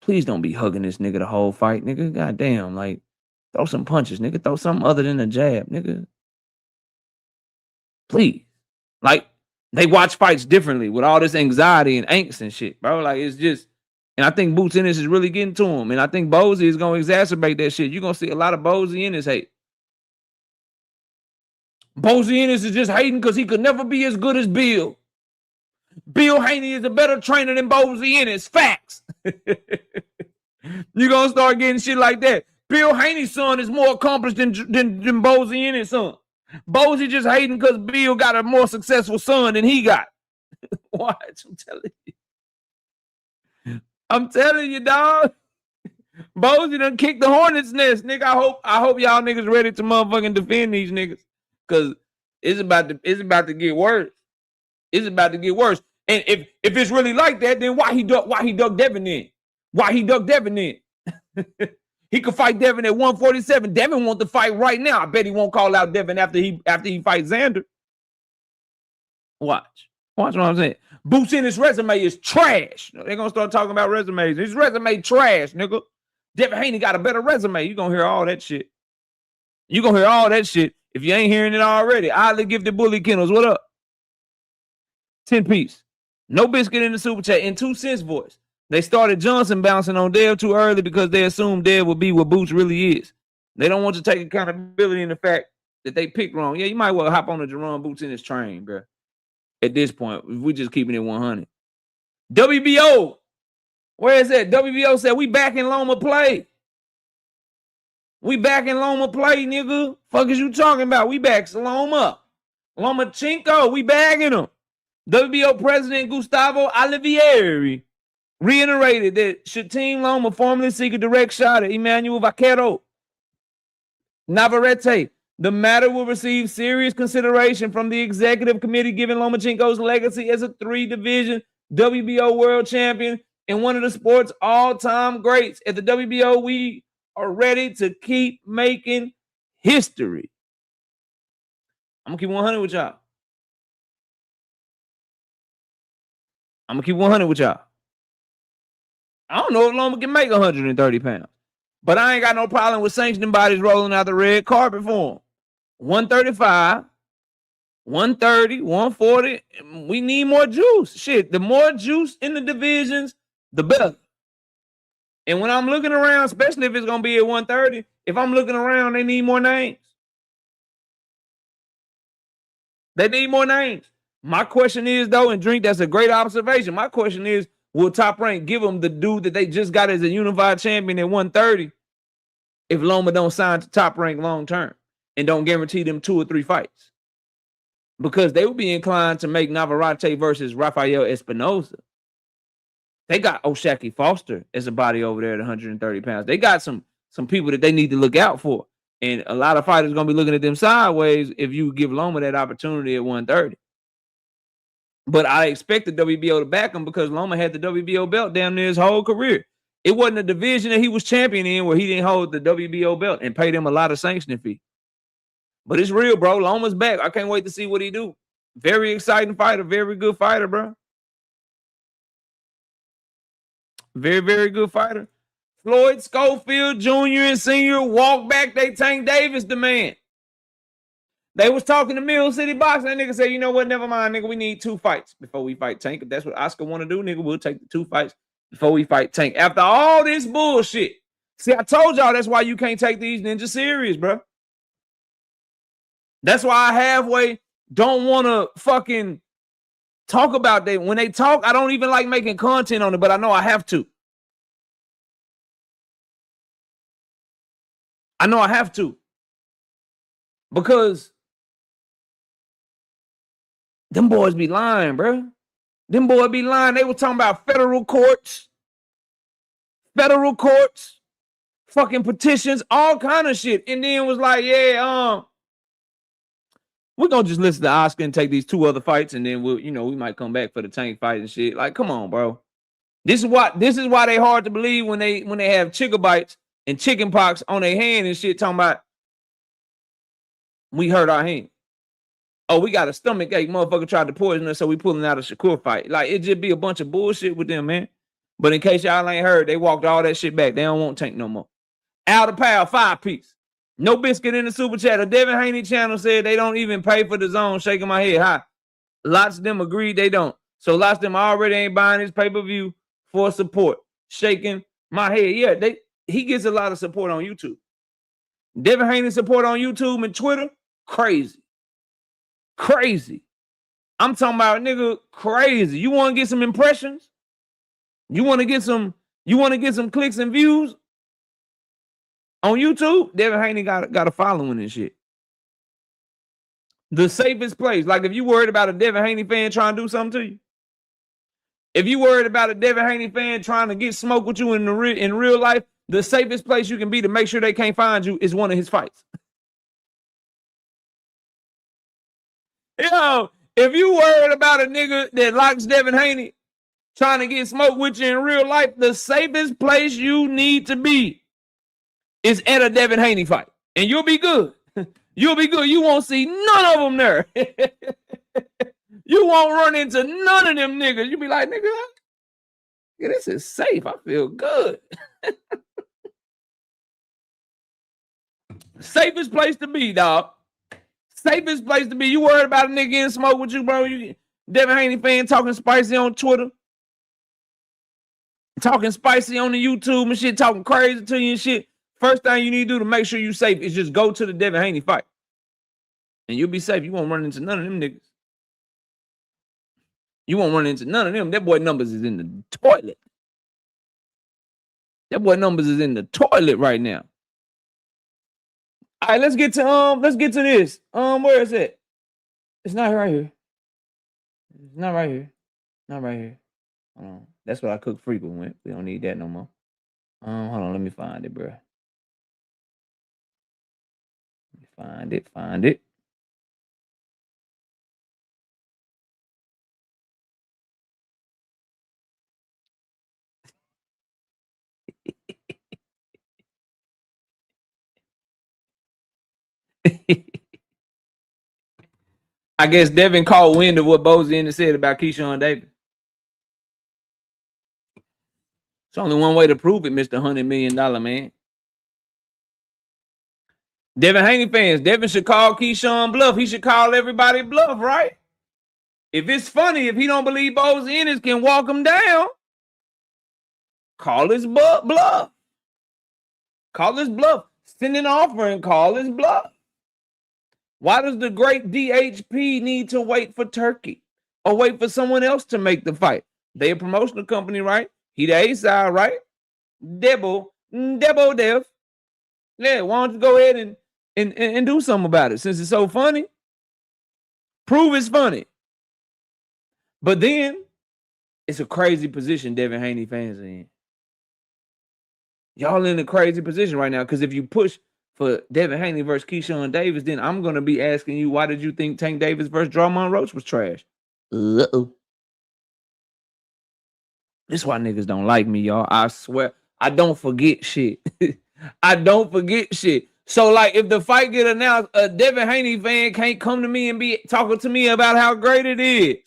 B: Please don't be hugging this nigga the whole fight, nigga. Goddamn, like, throw some punches, nigga. Throw something other than a jab, nigga. Please. Like, they watch fights differently with all this anxiety and angst and shit, bro. Like, it's just, and I think Boots Ennis is really getting to him. And I think Bowsy is going to exacerbate that shit. You're going to see a lot of Bowsy Ennis hate. Bowsy Ennis is just hating because he could never be as good as Bill. Bill Haney is a better trainer than Bowsy Ennis. Facts. You're going to start getting shit like that. Bill Haney's son is more accomplished than Bowsy Ennis' son. Bowsy just hating because Bill got a more successful son than he got. Watch, I'm telling you, dog. Bowsy done kicked the hornet's nest, nigga. I hope y'all niggas ready to motherfucking defend these niggas, cause it's about to get worse. It's about to get worse. And if it's really like that, then why he duck Devin in? Why he duck Devin in? He could fight Devin at 147. Devin want to fight right now. I bet he won't call out Devin after he fights Xander. Watch what I'm saying. Boots Ennis' resume is trash. They're gonna start talking about resumes. His resume trash, nigga. Devin Haney got a better resume. You're going to hear all that shit. You're going to hear all that shit if you ain't hearing it already. Oddly Gifted Bully Kennels, what up? 10 piece. No biscuit in the super chat. In 2 cents voice. They started Johnson bouncing on Dev too early because they assumed Dev would be what Boots really is. They don't want to take accountability in the fact that they picked wrong. Yeah, you might well hop on the Jaron Boots in his train, bro. At this point, if we just keeping it 100. WBO. Where is that? WBO said we back in Loma play. We back in Loma play, nigga. Fuck is you talking about? We back Loma. Lomachenko, we bagging him. WBO President Gustavo Olivieri reiterated that should Team Loma formally seek a direct shot at Emmanuel Vaquero Navarrete, the matter will receive serious consideration from the executive committee, given Lomachenko's legacy as a 3-division WBO world champion and one of the sport's all-time greats. At the WBO, we are ready to keep making history. I'm going to keep 100 with y'all. I'm going to keep 100 with y'all. I don't know if Loma can make 130 pounds. But I ain't got no problem with sanctioning bodies rolling out the red carpet for him. 135, 130, 140. We need more juice. Shit, the more juice in the divisions, the better. And when I'm looking around, especially if it's going to be at 130, if I'm looking around, they need more names. They need more names. My question is, though, and Drink, that's a great observation. My question is, will Top Rank give them the dude that they just got as a unified champion at 130 if Loma don't sign to Top Rank long term and don't guarantee them 2 or 3 fights? Because they would be inclined to make Navarrete versus Rafael Espinoza. They got Oshaki Foster as a body over there at 130 pounds. They got some people that they need to look out for. And a lot of fighters going to be looking at them sideways if you give Loma that opportunity at 130. But I expect the WBO to back him because Loma had the WBO belt damn near his whole career. It wasn't a division that he was champion in where he didn't hold the WBO belt and paid him a lot of sanctioning fee. But it's real, bro. Loma's back. I can't wait to see what he do. Very exciting fighter. Very good fighter, bro. Very, very good fighter. Floyd Schofield Jr. and Sr. walk back. They Tank Davis demand. They was talking to Mill City Boxing. That nigga said, you know what? Never mind, nigga. We need 2 fights before we fight Tank. If that's what Oscar want to do, nigga, we'll take the 2 fights before we fight Tank. After all this bullshit. See, I told y'all that's why you can't take these ninjas serious, bro. That's why I halfway don't want to fucking talk about that. When they talk, I don't even like making content on it, but I know I have to. I know I have to. Because them boys be lying, bro. Them boys be lying. They were talking about federal courts, fucking petitions, all kind of shit. And then was like, yeah, we're going to just listen to Oscar and take these 2 other fights. And then we'll, we might come back for the Tank fight and shit. Like, come on, bro. This is why they hard to believe when they have chicken bites and chicken pox on their hand and shit talking about we hurt our hand. Oh, we got a stomach ache. Motherfucker tried to poison us, so we pulling out a Shakur fight. Like, it just be a bunch of bullshit with them, man. But in case y'all ain't heard, they walked all that shit back. They don't want Tank no more. Out of power, 5-piece. No biscuit in the super chat. The Devin Haney channel said they don't even pay for the zone. Shaking my head. Hi. Lots of them agreed they don't. So lots of them already ain't buying his pay-per-view for support. Shaking my head. Yeah, he gets a lot of support on YouTube. Devin Haney support on YouTube and Twitter, crazy. Crazy. I'm talking about, nigga, crazy. You want to get some impressions? You want to get some clicks and views on YouTube? Devin Haney got a following and shit. The safest place. Like, if you worried about a Devin Haney fan trying to do something to you, if you worried about a Devin Haney fan trying to get smoke with you in real life, the safest place you can be to make sure they can't find you is one of his fights. Yo, if you worried about a nigga that likes Devin Haney trying to get smoke with you in real life, the safest place you need to be is at a Devin Haney fight. And you'll be good. You'll be good. You won't see none of them there. You won't run into none of them niggas. You'll be like, nigga, this is safe. I feel good. Safest place to be, dog. Safest place to be. You worried about a nigga getting smoke with you, bro? You Devin Haney fan talking spicy on Twitter. Talking spicy on the YouTube and shit, talking crazy to you and shit. First thing you need to do to make sure you safe is just go to the Devin Haney fight. And you'll be safe. You won't run into none of them niggas. You won't run into none of them. That boy numbers is in the toilet. That boy numbers is in the toilet right now. All right, let's get to this. Where is it? It's not right here. It's not right here. Not right here. That's what I cook frequent with. We don't need that no more. Hold on, let me find it, bro. Find it. I guess Devin caught wind of what DAZN said about Keyshawn Davis. It's only one way to prove it, Mr. $100 million man. Devin Haney fans, Devin should call Keyshawn bluff. He should call everybody bluff, right? If it's funny, if he don't believe DAZN Ennis can walk him down, call his bluff. Call his bluff. Send an offer and call his bluff. Why does the great DHP need to wait for Turkey or wait for someone else to make the fight? They a promotional company, right? He the A-side, right? Dev. Yeah, why don't you go ahead and do something about it since it's so funny? Prove it's funny. But then it's a crazy position Devin Haney fans are in. Y'all in a crazy position right now because if you push for Devin Haney versus Keyshawn Davis, then I'm going to be asking you, why did you think Tank Davis versus Drummond Roach was trash? Uh-oh. This is why niggas don't like me, y'all. I swear. I don't forget shit. I don't forget shit. So, like, if the fight get announced, a Devin Haney fan can't come to me and be talking to me about how great it is.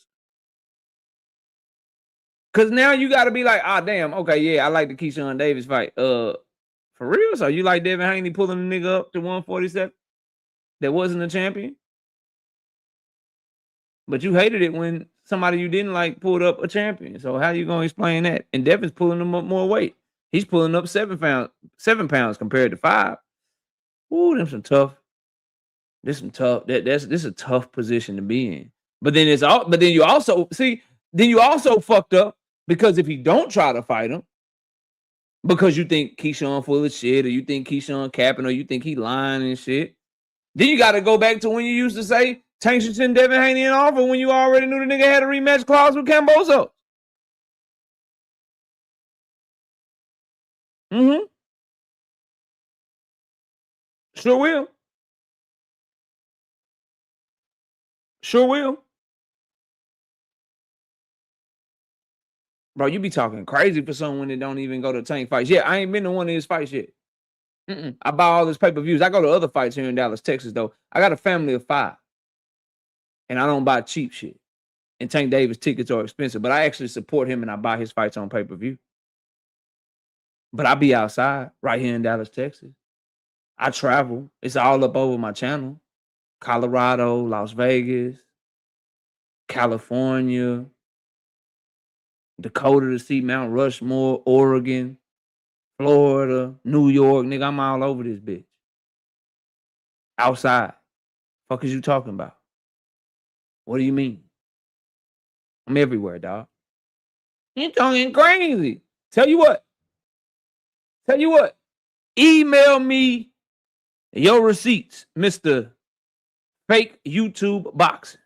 B: Because now you got to be like, damn, okay, yeah, I like the Keyshawn Davis fight. For real? So you like Devin Haney pulling the nigga up to 147 that wasn't a champion? But you hated it when somebody you didn't like pulled up a champion. So how you going to explain that? And Devin's pulling him up more weight. He's pulling up 7 pounds compared to 5. Ooh, them some tough. This some tough. This is a tough position to be in. But then you also fucked up because if you don't try to fight him, because you think Keyshawn full of shit, or you think Keyshawn capping, or you think he lying and shit, then you got to go back to when you used to say Tank should send Devin Haney an offer when you already knew the nigga had a rematch clause with Camboso. Mm-hmm. Sure will. Sure will. Bro, you be talking crazy for someone that don't even go to Tank fights. Yeah, I ain't been to one of his fights yet. I buy all his pay-per-views. I go to other fights here in Dallas, Texas, though. I got a family of 5. And I don't buy cheap shit. And Tank Davis tickets are expensive. But I actually support him and I buy his fights on pay-per-view. But I be outside right here in Dallas, Texas. I travel. It's all up over my channel. Colorado, Las Vegas, California, Dakota to see Mount Rushmore, Oregon, Florida, New York. Nigga, I'm all over this bitch. Outside. Fuck is you talking about? What do you mean? I'm everywhere, dog. You talking crazy. Tell you what. Email me your receipts, Mr. Fake YouTube Boxing.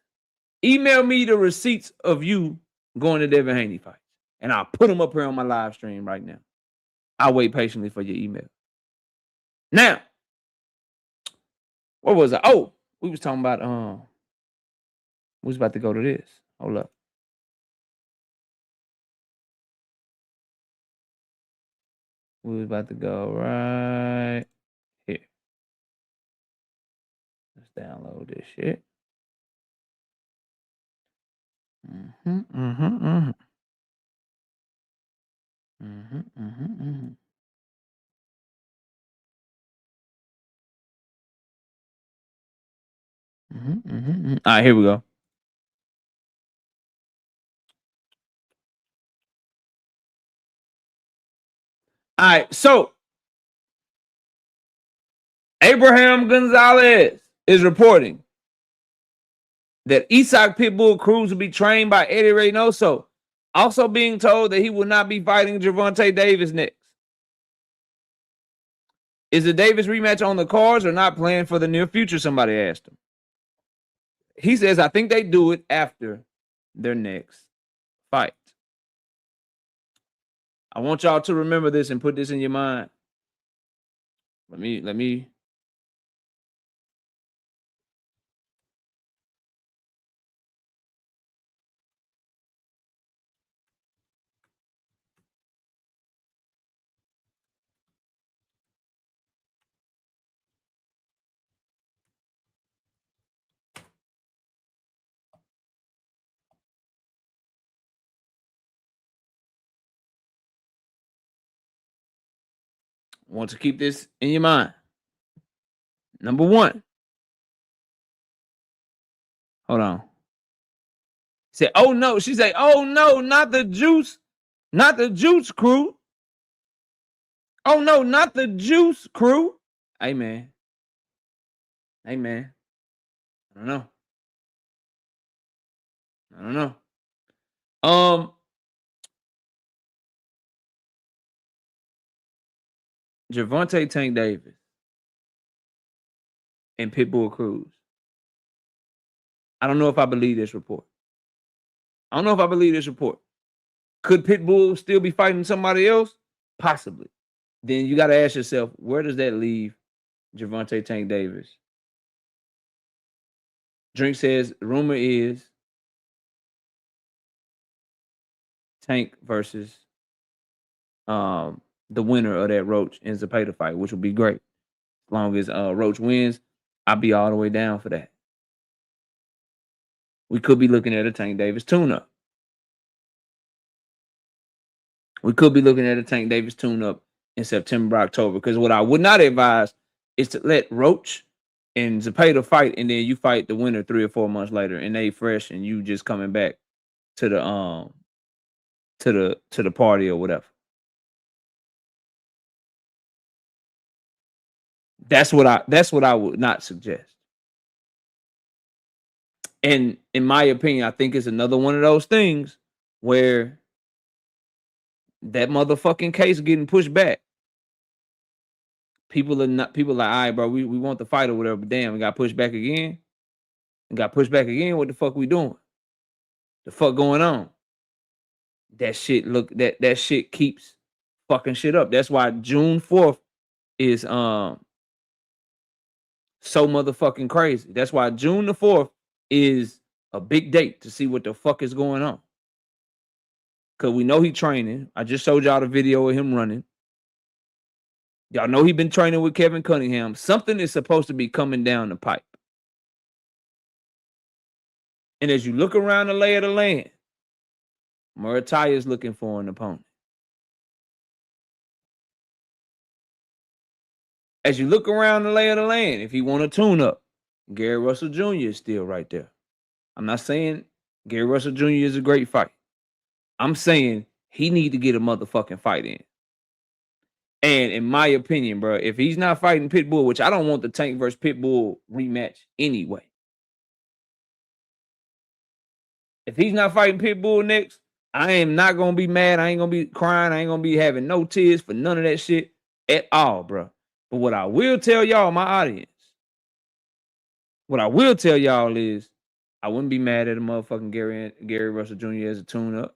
B: Email me the receipts of you going to Devin Haney fights. And I'll put them up here on my live stream right now. I'll wait patiently for your email. Now, what was I? Oh, we was talking about, we was about to go to this. Hold up. We was about to go right here. Let's download this shit. All right, here we go. All right, so Abraham Gonzalez is reporting that Isak Pitbull Cruz will be trained by Eddie Reynoso, also being told that he will not be fighting Gervonta Davis next. Is the Davis rematch on the cards or not planned for the near future? Somebody asked him. He says, I think they do it after their next fight. I want y'all to remember this and put this in your mind. Let me. Want to keep this in your mind. Number one. Hold on. Say, oh no. She say, oh no, not the juice. Not the juice crew. Oh no, not the juice crew. Hey man. Hey man. I don't know. Gervonta Tank Davis and Pitbull Cruz. I don't know if I believe this report. Could Pitbull still be fighting somebody else? Possibly. Then you got to ask yourself, where does that leave Gervonta Tank Davis? Drink says, rumor is Tank versus the winner of that Roach and Zepeda fight, which would be great. As long as Roach wins, I'll be all the way down for that. We could be looking at a Tank Davis tune-up. In September, October. Because what I would not advise is to let Roach and Zepeda fight, and then you fight the winner 3 or 4 months later, and they fresh, and you just coming back to the party or whatever. That's what I would not suggest. And in my opinion, I think it's another one of those things where that motherfucking case getting pushed back. People are like, all right, bro, we want the fight or whatever, but damn, we got pushed back again. What the fuck we doing? The fuck going on? That shit keeps fucking shit up. That's why June 4th is so motherfucking crazy. That's why June the 4th is a big date to see what the fuck is going on. Cause we know he training. I just showed y'all the video of him running. Y'all know he been training with Kevin Cunningham. Something is supposed to be coming down the pipe. And as you look around the lay of the land, Muay is looking for an opponent. As you look around the lay of the land, if he want to tune up, Gary Russell Jr. is still right there. I'm not saying Gary Russell Jr. is a great fight. I'm saying he need to get a motherfucking fight in. And in my opinion, bro, if he's not fighting Pitbull, which I don't want the Tank versus Pitbull rematch anyway. If he's not fighting Pitbull next, I am not going to be mad. I ain't going to be crying. I ain't going to be having no tears for none of that shit at all, bro. But what I will tell y'all, my audience, is I wouldn't be mad at a motherfucking Gary Russell Jr. as a tune-up.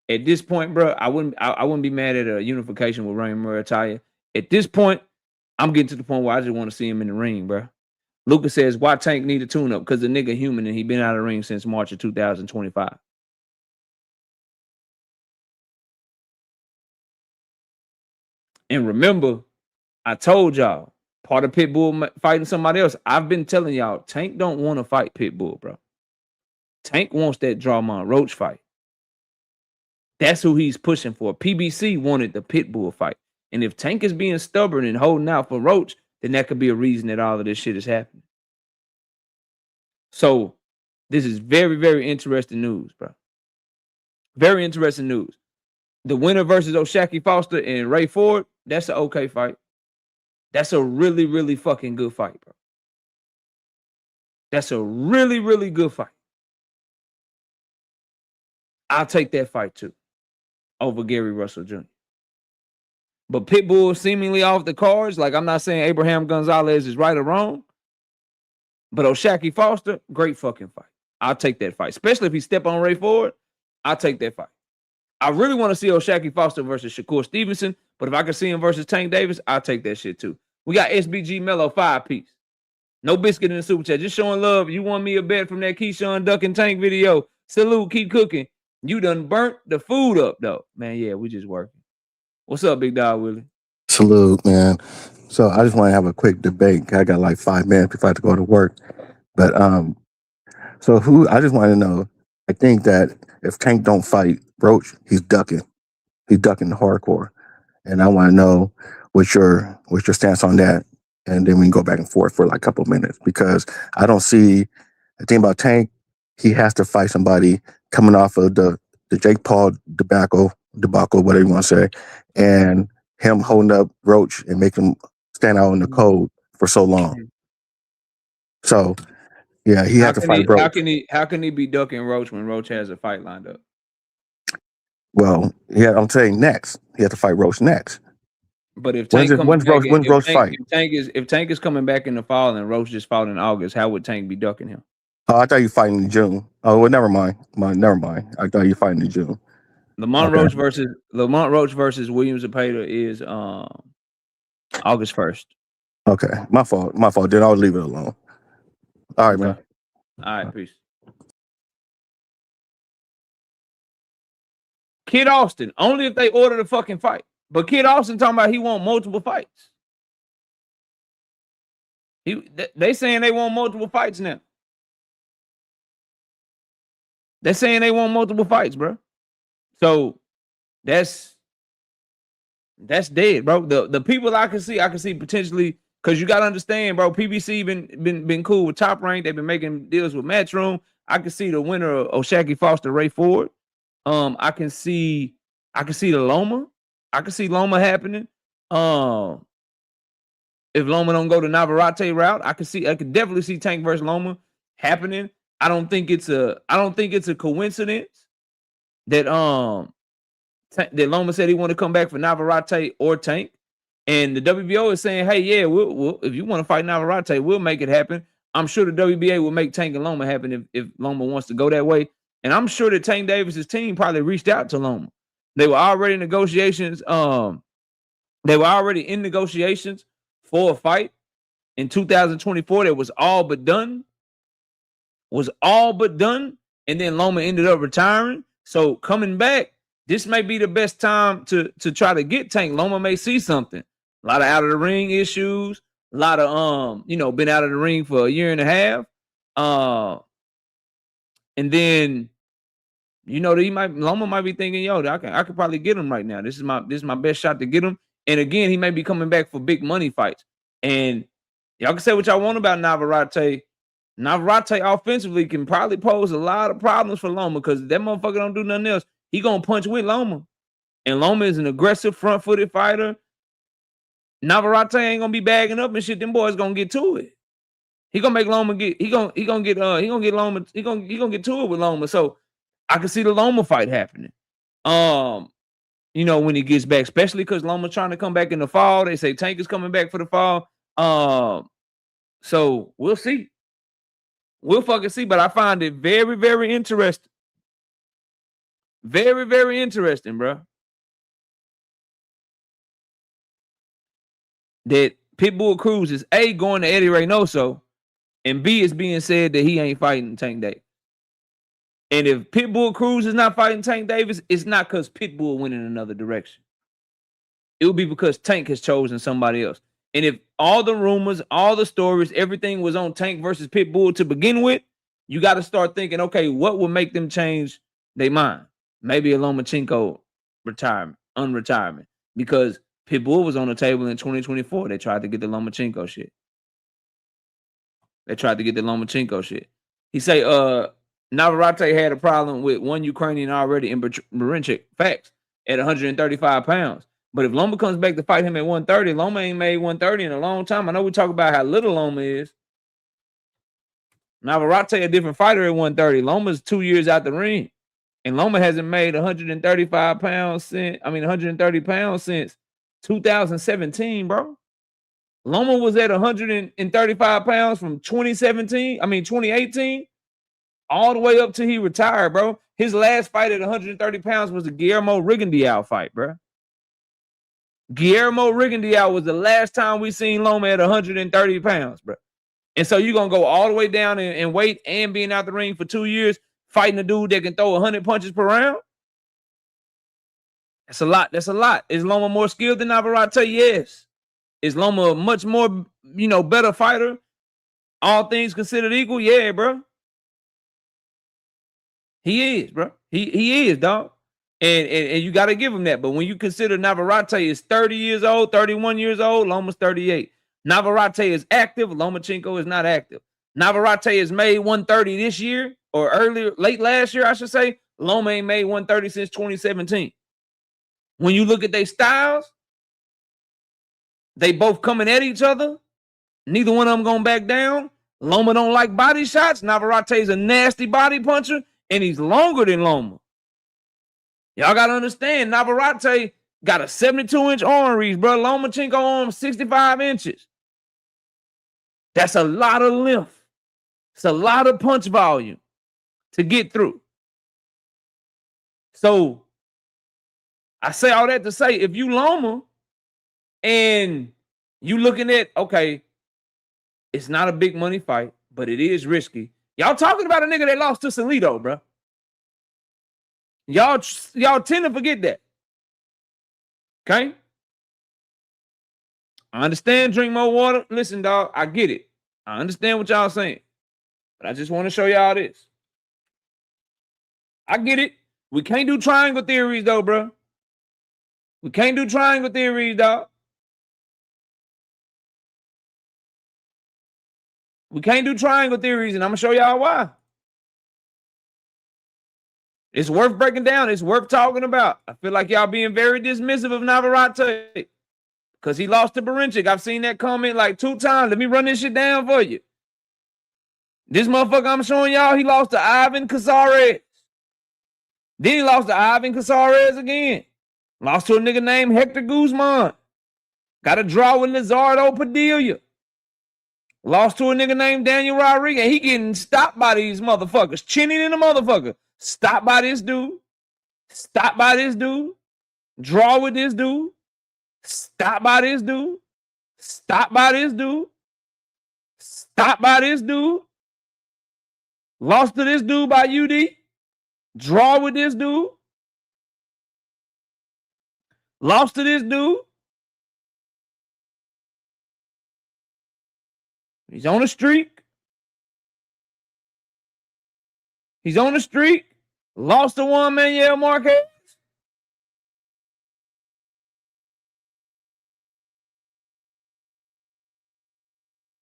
B: At this point, bro, I wouldn't be mad at a unification with Ryan Murataya. At this point, I'm getting to the point where I just want to see him in the ring, bro. Lucas says, why Tank need a tune-up? Because the nigga human and he been out of the ring since March of 2025. And remember, I told y'all, part of Pitbull fighting somebody else, I've been telling y'all, Tank don't want to fight Pitbull, bro. Tank wants that Drawmon Roach fight. That's who he's pushing for. PBC wanted the Pitbull fight. And if Tank is being stubborn and holding out for Roach, then that could be a reason that all of this shit is happening. So this is very, very interesting news, bro. Very interesting news. The winner versus O'Shaquie Foster and Ray Ford, that's an okay fight. That's a really, really fucking good fight, bro. That's a really, really good fight. I'll take that fight too over Gary Russell Jr. But Pitbull seemingly off the cards. Like, I'm not saying Abraham Gonzalez is right or wrong, but O'Shaquie Foster, great fucking fight. I'll take that fight, especially if he step on Ray Ford. I'll take that fight. I really want to see O'Shaquie Foster versus Shakur Stevenson, but if I can see him versus Tank Davis, I'll take that shit too. We got SBG Mello 5-piece. No biscuit in the super chat. Just showing love. You want me a bet from that Keyshawn Duck and Tank video. Salute. Keep cooking. You done burnt the food up, though. Man, yeah, we just working. What's up, big dog, Willie?
F: Salute, man. So I just want to have a quick debate. I got like 5 minutes before I have to go to work. But so I just want to know, I think that if Tank don't fight Roach, he's ducking. He's ducking the hardcore. And I want to know what's your stance on that. And then we can go back and forth for like a couple of minutes, because I don't see the thing about Tank. He has to fight somebody coming off of the Jake Paul debacle, whatever you want to say, and him holding up Roach and making him stand out in the cold for so long. So yeah, he has to fight Roach.
B: How can he be ducking Roach when Roach has a fight lined up?
F: Well, yeah, I'm saying next. He has to fight Roach next.
B: But if
F: Tank when's Roach fight?
B: If Tank is coming back in the fall and Roach just fought in August, how would Tank be ducking him?
F: Oh, I thought you fighting in June. Oh, well, never mind. Never mind. I thought you fighting in June.
B: Lamont Roach versus William Zepeda is August 1st.
F: Okay, my fault. Then I'll leave it alone. All right, man.
B: All right, peace. Kid Austin, only if they order the fucking fight. But Kid Austin talking about he want multiple fights. They saying they want multiple fights now. They're saying they want multiple fights, bro. So that's dead, bro. The people I can see potentially, because you gotta understand, bro. PBC been cool with Top Rank. They've been making deals with Matchroom. I can see the winner of O'Shaquie Foster, Ray Ford. I can see the Loma. I can see Loma happening. If Loma don't go the Navarrete route, I could definitely see Tank versus Loma happening. I don't think it's a coincidence that that Loma said he want to come back for Navarrete or Tank, and the WBO is saying, hey, yeah, we'll if you want to fight Navarrete, we'll make it happen. I'm sure the WBA will make Tank and Loma happen if Loma wants to go that way, and I'm sure that Tank Davis's team probably reached out to Loma. They were already in negotiations. They were already in negotiations for a fight in 2024 that was all but done. And then Loma ended up retiring. So coming back, this may be the best time to try to get Tank. Loma may see something. A lot of out of the ring issues, a lot of been out of the ring for a year and a half. And then Loma might be thinking, yo, I could probably get him right now. This is my best shot to get him. And again, he may be coming back for big money fights. And y'all can say what y'all want about Navarrete. Navarrete offensively can probably pose a lot of problems for Loma, because that motherfucker don't do nothing else. He gonna punch with Loma. And Loma is an aggressive front-footed fighter. Navarrete ain't gonna be bagging up and shit. Them boys gonna get to it. He gonna make Loma get to it with Loma. So I can see the Loma fight happening. When he gets back, especially because Loma's trying to come back in the fall. They say Tank is coming back for the fall. So we'll see. We'll fucking see. But I find it very, very interesting. Very, very interesting, bro. That Pitbull Cruz is A, going to Eddie Reynoso, and B, is being said that he ain't fighting Tank Davis. And if Pitbull Cruz is not fighting Tank Davis, it's not because Pitbull went in another direction. It would be because Tank has chosen somebody else. And if all the rumors, all the stories, everything was on Tank versus Pitbull to begin with, you got to start thinking, okay, what would make them change their mind? Maybe a Lomachenko unretirement. Because Pitbull was on the table in 2024. They tried to get the Lomachenko shit. He say, Navarrete had a problem with one Ukrainian already in Berinchik. Facts. At 135 pounds. But if Loma comes back to fight him at 130, Loma ain't made 130 in a long time. I know we talk about how little Loma is. Navarrete a different fighter at 130. Loma's 2 years out the ring. And Loma hasn't made 135 pounds since, 130 pounds since 2017, bro. Loma was at 135 pounds from 2018, all the way up till he retired, bro. His last fight at 130 pounds was the Guillermo Rigondeaux fight, bro. Guillermo Rigondeaux was the last time we seen Loma at 130 pounds, bro. And so you're going to go all the way down and weight and being out the ring for 2 years, fighting a dude that can throw 100 punches per round? That's a lot. That's a lot. Is Loma more skilled than Navarrete? Yes. Is Loma a much more, better fighter? All things considered equal? Yeah, bro. He is, bro. He is, dog. And you got to give him that. But when you consider Navarrete is 30 years old, 31 years old, Loma's 38. Navarrete is active. Lomachenko is not active. Navarrete has made 130 this year or late last year, I should say. Loma ain't made 130 since 2017. When you look at their styles, they both coming at each other. Neither one of them gonna back down. Loma don't like body shots. Navarrete's a nasty body puncher, and he's longer than Loma. Y'all gotta understand, Navarrete got a 72-inch arm reach, bro. Lomachenko arm 65 inches. That's a lot of length. It's a lot of punch volume to get through. So I say all that to say, if you Loma and you looking at, okay, it's not a big money fight, but it is risky. Y'all talking about a nigga that lost to Salido, bro. Y'all tend to forget that. Okay? I understand, drink more water. Listen, dog, I get it. I understand what y'all saying. But I just want to show y'all this. I get it. We can't do triangle theories, though, bro. We can't do triangle theories, dog. We can't do triangle theories, and I'm going to show y'all why. It's worth breaking down. It's worth talking about. I feel like y'all being very dismissive of Navarrete because he lost to Berinchik. I've seen that comment like 2 times. Let me run this shit down for you. This motherfucker I'm showing y'all, he lost to Ivan Casares. Then he lost to Ivan Casares again. Lost to a nigga named Hector Guzman. Got a draw with Lizardo Padilla. Lost to a nigga named Daniel Rodriguez. He getting stopped by these motherfuckers. Chinning in the motherfucker. Stop by this dude. Stop by this dude. Draw with this dude. Stop by this dude. Stop by this dude. Stop by this dude. Lost to this dude by UD. Draw with this dude. Lost to this dude. He's on a streak. He's on the streak. Lost to one Manuel Marquez.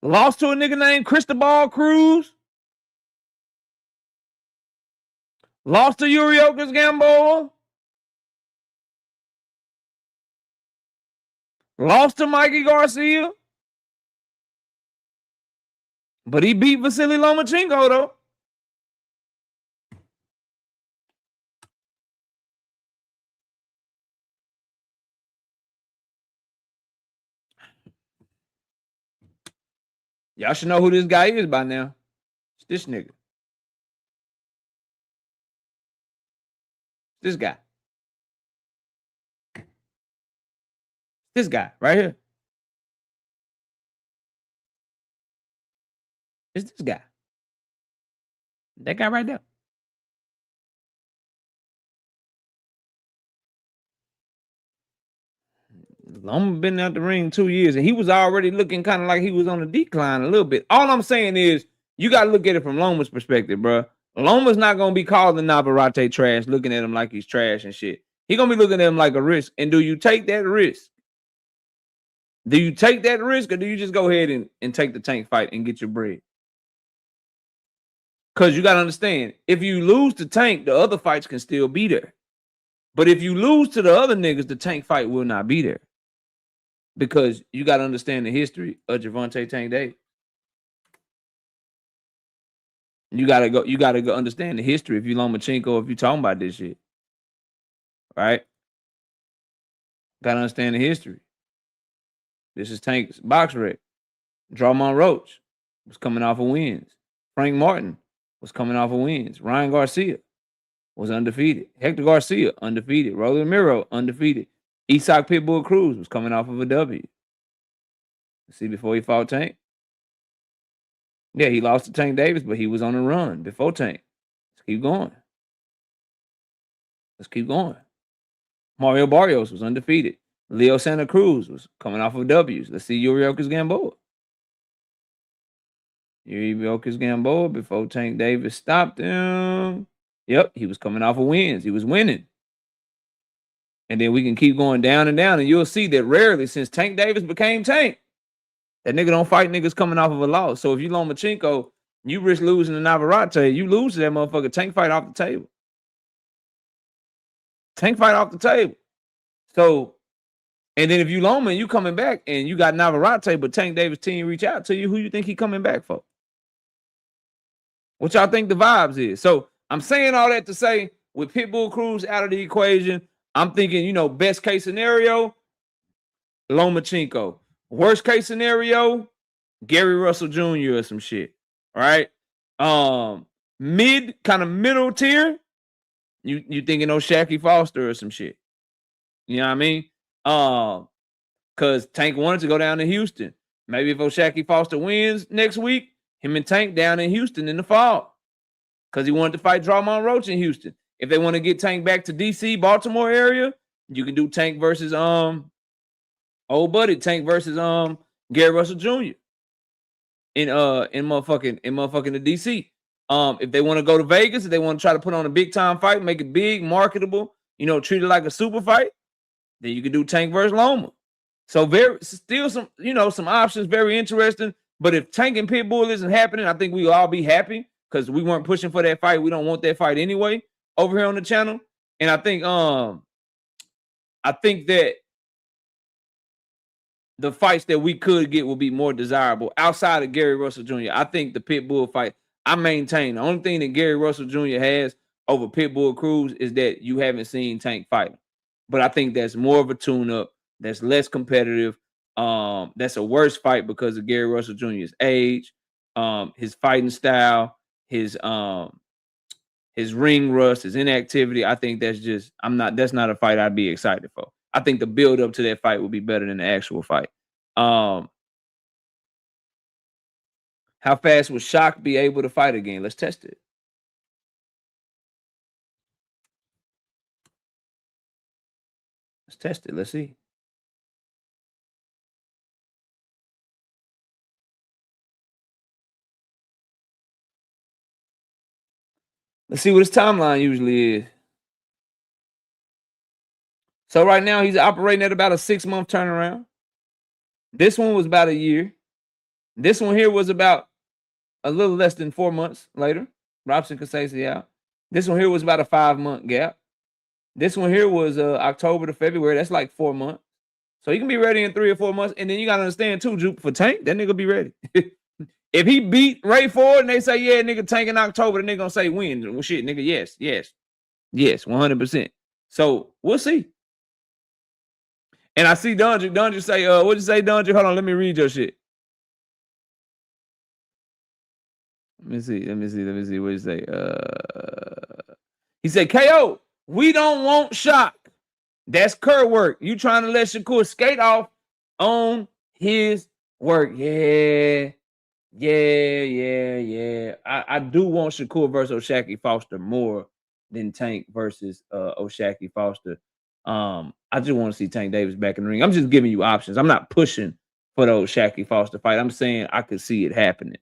B: Lost to a nigga named Cristobal Cruz. Lost to Yuriokis Gamboa. Lost to Mikey Garcia. But he beat Vasily Lomachenko, though. Y'all should know who this guy is by now. It's this nigga. This guy. This guy right here. It's this guy. That guy right there. Loma been out the ring 2 years, and he was already looking kind of like he was on a decline a little bit. All I'm saying is you got to look at it from Loma's perspective, bro. Loma's not going to be calling Navarrete trash, looking at him like he's trash and shit. He going to be looking at him like a risk. And do you take that risk? Do you take that risk, or do you just go ahead and take the tank fight and get your bread? Because you got to understand, if you lose to Tank, the other fights can still be there. But if you lose to the other niggas, the Tank fight will not be there. Because you got to understand the history of Gervonta Tank Davis. You gotta go understand the history if you Lomachenko, if you talking about this shit. Right? Gotta understand the history. This is Tank's box rec. Drummond Roach was coming off of wins. Frank Martin was coming off of wins. Ryan Garcia was undefeated. Hector Garcia, undefeated. Roland Miro, undefeated. Isak Pitbull Cruz was coming off of a W. See, before he fought Tank. Yeah, he lost to Tank Davis, but he was on a run before Tank. Let's keep going. Let's keep going. Mario Barrios was undefeated. Leo Santa Cruz was coming off of W's. Let's see Yuriorkis Gamboa. Yuriorkis Gamboa before Tank Davis stopped him. Yep, he was coming off of wins. He was winning. And then we can keep going down and down, and you'll see that rarely since Tank Davis became Tank, that nigga don't fight niggas coming off of a loss. So if you Lomachenko, you risk losing to Navarrete, you lose to that motherfucker. Tank fight off the table. Tank fight off the table. So, and then if you Loma and you coming back and you got Navarrete, but Tank Davis team reach out to you, who you think he coming back for? What y'all think the vibes is? So I'm saying all that to say, with Pitbull Cruz out of the equation, I'm thinking, you know, best case scenario, Lomachenko. Worst case scenario, Gary Russell Jr. or some shit. All right. Kind of middle tier, you thinking Shakur Foster or some shit. You know what I mean? Because Tank wanted to go down to Houston. Maybe if Shakur Foster wins next week, him and Tank down in Houston in the fall. Because he wanted to fight Drummond Roach in Houston. If they want to get Tank back to DC, Baltimore area, you can do Tank versus old buddy Tank versus Gary Russell Jr. in motherfucking the DC. If they want to go to Vegas, if they want to try to put on a big time fight, make it big, marketable, you know, treat it like a super fight, then you can do Tank versus Loma. So still some, you know, some options, very interesting. But if Tank and Pitbull isn't happening, I think we'll all be happy because we weren't pushing for that fight. We don't want that fight anyway over here on the channel. And I think that the fights that we could get will be more desirable outside of Gary Russell Jr. I think the Pitbull fight, I maintain the only thing that Gary Russell Jr. has over Pitbull Cruz is that you haven't seen Tank fight. But I think that's more of a tune-up, that's less competitive. That's a worse fight because of Gary Russell Jr.'s age, his fighting style, his ring rust, his inactivity. I think that's not a fight I'd be excited for. I think the build up to that fight will be better than the actual fight. How fast will Shock be able to fight again? Let's test it. Let's test it. Let's see. Let's see what his timeline usually is. So right now he's operating at about a 6-month turnaround. This one was about a year. This one here was about a little less than 4 months later. Robson Kasese out. This one here was about a 5-month gap. This one here was October to February. That's like 4 months. So he can be ready in 3 or 4 months. And then you got to understand too, Juke, for Tank, that nigga be ready. If he beat Ray Ford and they say, yeah, nigga, Tank in October, the nigga gonna say win. Well, shit, nigga, yes, 100%. So we'll see. And I see Dungeon say, what'd you say, Dungeon? Hold on, let me read your shit. Let me see. What'd you say? He said, KO, we don't want Shock. That's Kerr work. You trying to let Shakur skate off on his work. Yeah. I do want Shakur versus Shakur Foster more than Tank versus Shakur Foster. I just want to see Tank Davis back in the ring. I'm just giving you options. I'm not pushing for the Shakur Foster fight. I'm saying I could see it happening.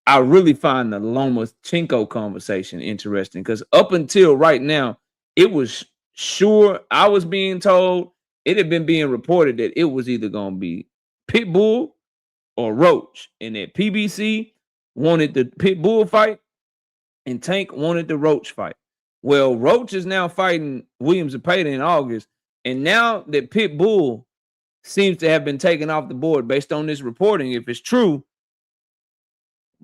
B: I really find the Lomachenko conversation interesting because up until right now, it was sure I was being told, it had been being reported that it was either going to be Pitbull or Roach, and that PBC wanted the Pitbull fight and Tank wanted the Roach fight. Well, Roach is now fighting Williams Zepeda in August, and now that Pitbull seems to have been taken off the board based on this reporting, if it's true,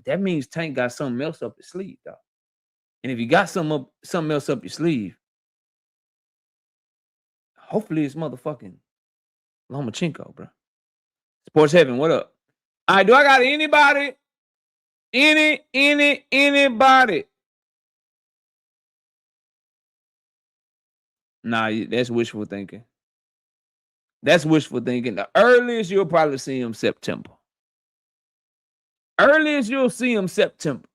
B: that means Tank got something else up his sleeve, dog. And if you got something else up your sleeve, hopefully it's motherfucking Lomachenko, bro. Sports Heaven, what up? All right, do I got anybody? Anybody? Nah, that's wishful thinking. That's wishful thinking. The earliest you'll probably see him September. Earliest you'll see him September.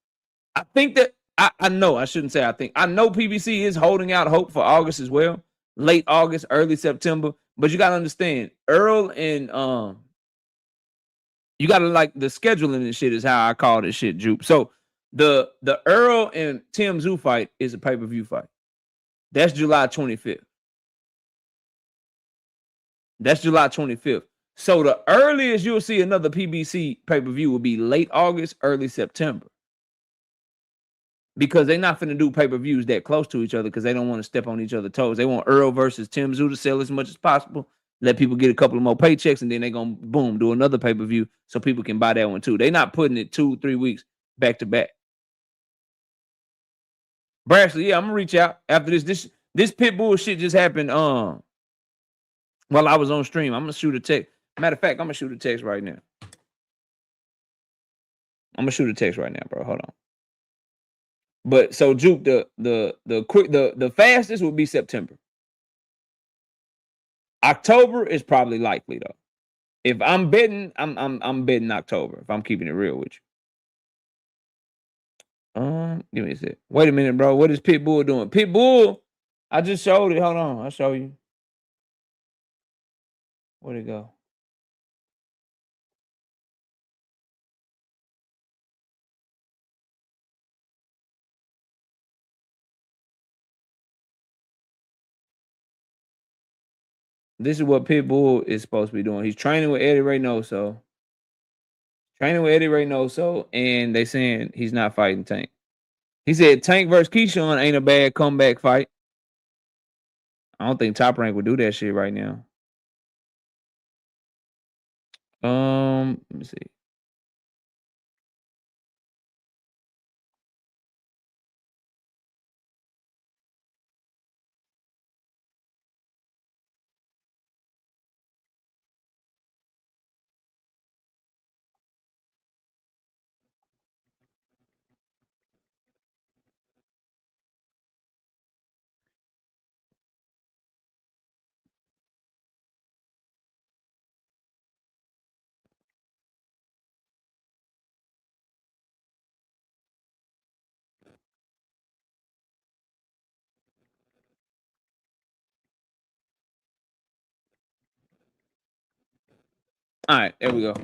B: I think that I know. I shouldn't say I think. I know PBC is holding out hope for August as well. Late August, early September. But you gotta understand, Earl and you gotta like the scheduling and shit is how I call this shit, Jupe. So the Earl and Tim Tszyu fight is a pay-per-view fight. That's July 25th. That's July 25th. So the earliest you'll see another PBC pay-per-view will be late August, early September. Because they're not finna do pay-per-views that close to each other because they don't want to step on each other's toes. They want Earl versus Tim Tszyu to sell as much as possible, let people get a couple of more paychecks, and then they're going to, boom, do another pay-per-view so people can buy that one too. They're not putting it 2-3 weeks back to back. Brashley, yeah, I'm going to reach out after this. This Pitbull shit just happened while I was on stream. I'm going to shoot a text. Matter of fact, I'm going to shoot a text right now. I'm going to shoot a text right now, bro. Hold on. But so Juke, the fastest would be September. October is probably likely though. If I'm betting, I'm betting October. If I'm keeping it real with you. Give me a sec. Wait a minute, bro. What is Pitbull doing? Pitbull, I just showed it. Hold on, I'll show you. Where'd it go? This is what Pitbull is supposed to be doing. He's training with Eddie Reynoso. And they saying he's not fighting Tank. He said Tank versus Keyshawn ain't a bad comeback fight. I don't think Top Rank would do that shit right now. Let me see. All right, there we go.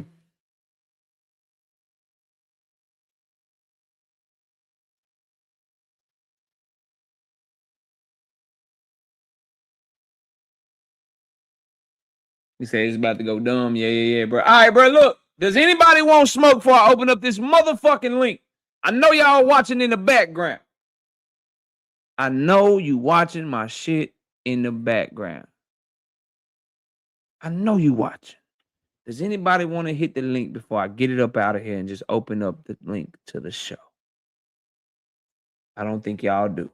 B: He said he's about to go dumb. Yeah, bro. All right, bro. Look, does anybody want smoke before I open up this motherfucking link? I know y'all watching in the background. I know you watching my shit in the background. I know you watching. Does anybody want to hit the link before I get it up out of here and just open up the link to the show? I don't think y'all do.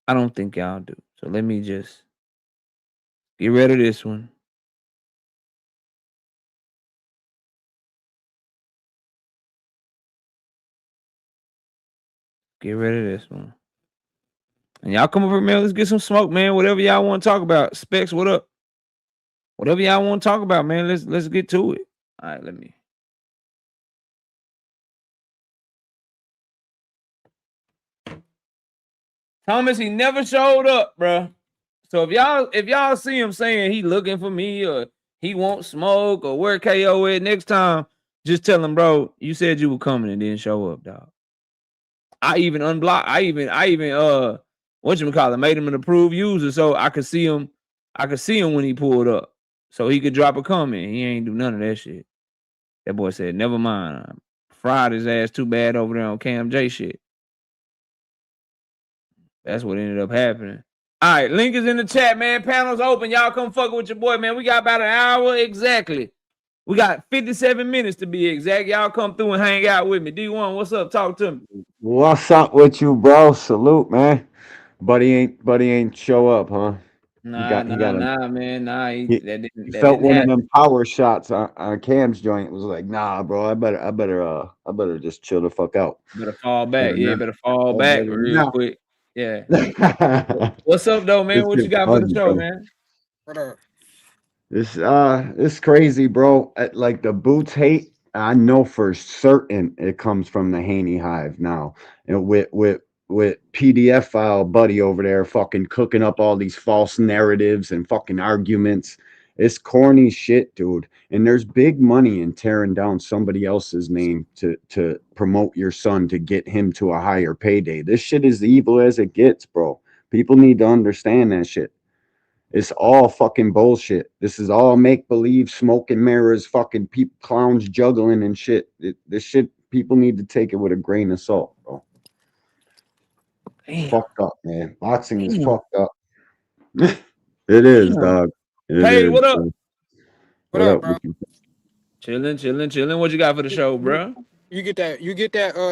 B: I don't think y'all do. So let me just get rid of this one. Get rid of this one. And y'all come over, man. Let's get some smoke, man. Whatever y'all want to talk about. Specs, what up? Whatever y'all want to talk about, man. Let's get to it. All right, let me. Thomas, he never showed up, bro. So if y'all see him saying he looking for me or he wants smoke or where KO at next time, just tell him, bro, you said you were coming and didn't show up, dog. I even unblocked. I even whatchamacallit, made him an approved user so I could see him. I could see him when he pulled up. So he could drop a comment. He ain't do none of that shit. That boy said, never mind. Fried his ass too bad over there on Cam J shit. That's what ended up happening. All right, link is in the chat, man. Panels open. Y'all come fuck with your boy, man. We got about an hour exactly. We got 57 minutes to be exact. Y'all come through and hang out with me. D1, what's up? Talk to me.
G: What's up with you, bro? Salute, man. Buddy ain't show up, huh?
B: Nah, man. Nah,
G: He
B: that
G: felt
B: didn't
G: one of
B: happen.
G: them power shots on Cam's joint. Was like, nah, bro. I better just chill the fuck out.
B: Better fall back. Yeah, better fall back real quick. Yeah. What's up, though, man? What you got for the show, man?
C: What up?
G: It's crazy, bro. Like the Boots hate, I know for certain it comes from the Haney Hive now. And with PDF file buddy over there fucking cooking up all these false narratives and fucking arguments. It's corny shit, dude. And there's big money in tearing down somebody else's name to promote your son to get him to a higher payday. This shit is evil as it gets, bro. People need to understand that shit. It's all fucking bullshit. This is all make-believe, smoke and mirrors, fucking people, clowns juggling and shit. This shit, people need to take it with a grain of salt, bro. It's fucked up, man. Boxing is fucked up. It is, dog.
B: Hey, what up?
C: What up, bro?
B: Chilling. What you got for the show, bro?
C: You get that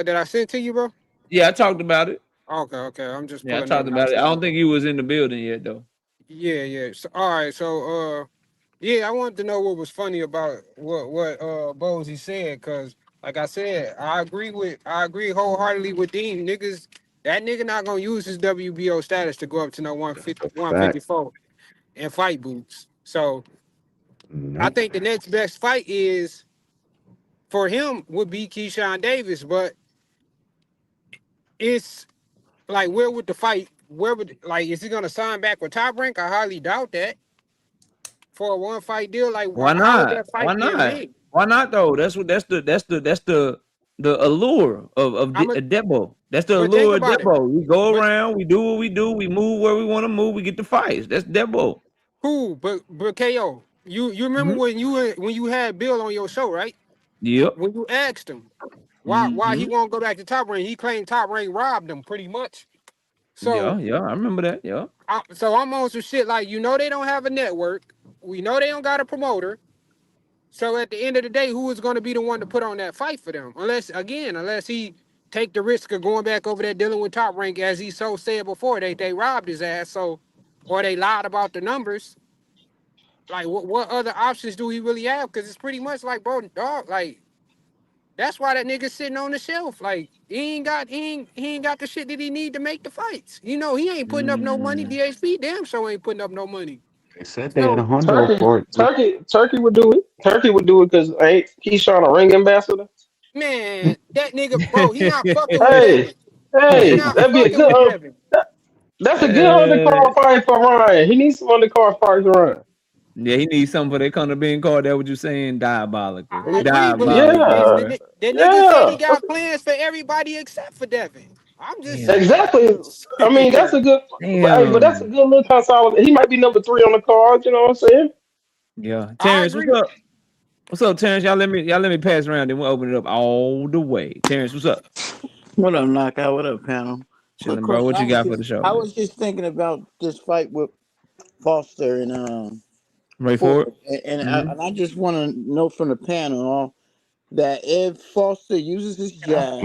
C: that I sent to you, bro?
B: Yeah, I talked about it.
C: Okay. I'm just
B: I talked about it. I don't think you was in the building yet, though.
C: Yeah. So, all right. So, yeah, I wanted to know what was funny about what Bozy said, because, like I said, I agree wholeheartedly with Dean. Niggas, that nigga not gonna use his WBO status to go up to no 154 and fight Boots. So, I think the next best fight is for him would be Keyshawn Davis, but it's like, where would the fight? Is he gonna sign back with Top Rank? I highly doubt that. For a one fight deal, like
B: why not? Why not though? That's the allure of Debo. That's the allure of Debo. We go around, we do what we do, we move where we want to move, we get the fights. That's Debo.
C: Cool, but KO, you remember when you had Bill on your show, right?
B: Yep.
C: When you asked him why he won't go back to Top Rank, he claimed Top Rank robbed him pretty much. So
B: yeah, I remember that. Yeah.
C: So I'm on some shit like, they don't have a network. We know they don't got a promoter. So at the end of the day, who is going to be the one to put on that fight for them? Unless he take the risk of going back over there dealing with Top Rank, as he so said before, they robbed his ass, so, or they lied about the numbers. Like, what other options do he really have? Because it's pretty much like, bro, dog, like, that's why that nigga's sitting on the shelf. Like, he ain't got the shit that he need to make the fights. He ain't putting up no money. DHP damn sure ain't putting up no money.
G: They said they had $100 for it.
H: Turkey would do it. Turkey would do it because ain't Keyshawn a ring ambassador?
C: Man, that nigga, bro, he not fucking with Devin.
H: Hey, that'd be a good. That's a good undercard fight for Ryan. He needs some undercard fights for Ryan.
B: Yeah, he needs something for that kind of being called. That what you saying? Diabolical.
C: The nigga said he got plans for everybody except for Devin. I'm just saying.
H: Exactly. I mean, that's a good. But that's a good little consolidation. He might be number 3 on the card. You know what I'm saying?
B: Yeah. Terrence, what's up? What's up, Terrence? Y'all let me pass around, then we'll open it up all the way. Terrence, what's up?
I: What up, Knockout? What up, panel?
B: Chilling, bro. What you got for the show?
I: I was just thinking about this fight with Foster and
B: Ray Ford.
I: And I just want to know from the panel that if Foster uses his jab,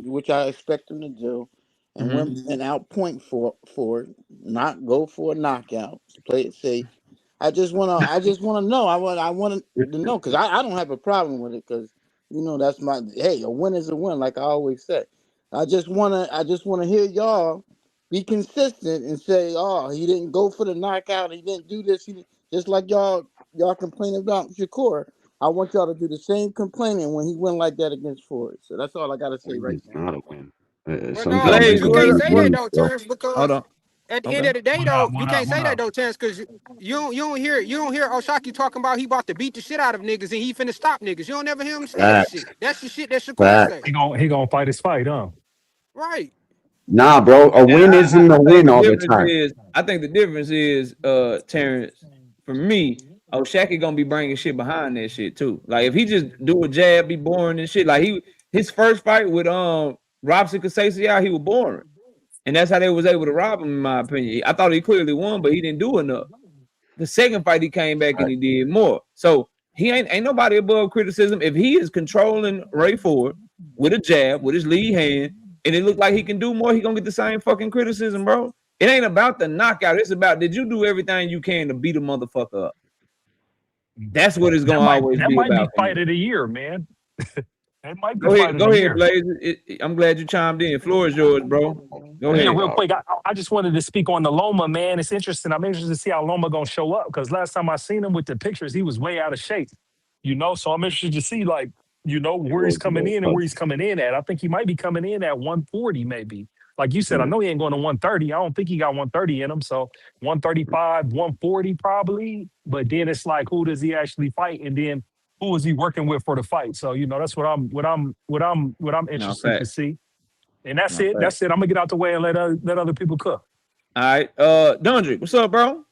I: which I expect him to do, and and outpoint for not go for a knockout, play it safe. I just want to know. I want to know, because I don't have a problem with it, because that's a win is a win, like I always say. I just want to hear y'all be consistent and say, oh, he didn't go for the knockout, he didn't do this, just like y'all complain about Shakur. I want y'all to do the same complaining when he went like that against Ford. So that's all I gotta say right now.
G: Not a win.
C: You can't say that though, Terrence, because at the end of the day, though, you can't say that though, Terrence, because you don't hear Oshaki talking about he about to beat the shit out of niggas and he finna stop niggas. You don't ever hear him say that shit. That's the shit that Shakur say.
J: He gonna fight his fight, huh?
C: Right.
G: Nah, bro. A win isn't a win all the time.
B: I think the difference is, Terrence, for me, oh, Shaq gonna be bringing shit behind that shit too. Like if he just do a jab, be boring and shit. Like his first fight with Robson Casasiao, he was boring, and that's how they was able to rob him. In my opinion, I thought he clearly won, but he didn't do enough. The second fight he came back and he did more. So he ain't nobody above criticism. If he is controlling Ray Ford with a jab, with his lead hand, and it looked like he can do more, he gonna get the same fucking criticism, bro. It ain't about the knockout. It's about, did you do everything you can to beat a motherfucker up? That's what it's gonna always be about.
J: That might be fight of the year, man. That might be
B: go ahead, Blaze. I'm glad you chimed in. Floor is yours, bro. Go ahead.
J: Yeah, real quick. I just wanted to speak on the Loma, man. It's interesting. I'm interested to see how Loma gonna show up because last time I seen him with the pictures, he was way out of shape. So I'm interested to see where he's coming in and where he's coming in at. I think he might be coming in at 140, maybe. Like you said, I know he ain't going to 130. I don't think he got 130 in him. So 135, 140 probably. But then it's like, who does he actually fight? And then who is he working with for the fight? So that's what I'm interested to see. And that's it. That's it. I'm gonna get out the way and let other people cook.
B: All right, Dundry, what's up, bro?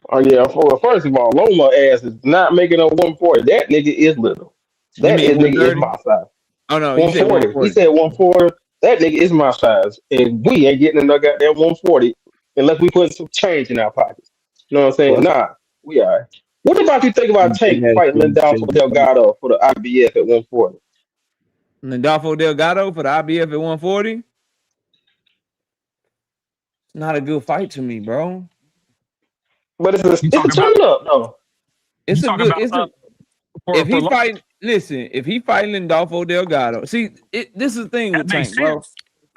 H: Oh yeah. First of all, Loma ass is not making a 140. That nigga is little. That nigga is my size.
B: Oh no,
H: 140. He said 140. That nigga is my size, and we ain't getting no goddamn 140 unless we put some change in our pockets. You know what I'm saying? Nah, we are. What about you think about Tank fighting Lindolfo Delgado for the IBF at 140?
B: Lindolfo Delgado for the IBF at 140? It's not a good fight to me, bro.
H: But it's a tune-up, though.
B: It's a good. If he fighting Lindolfo Delgado, see, this is the thing with Tank, bro.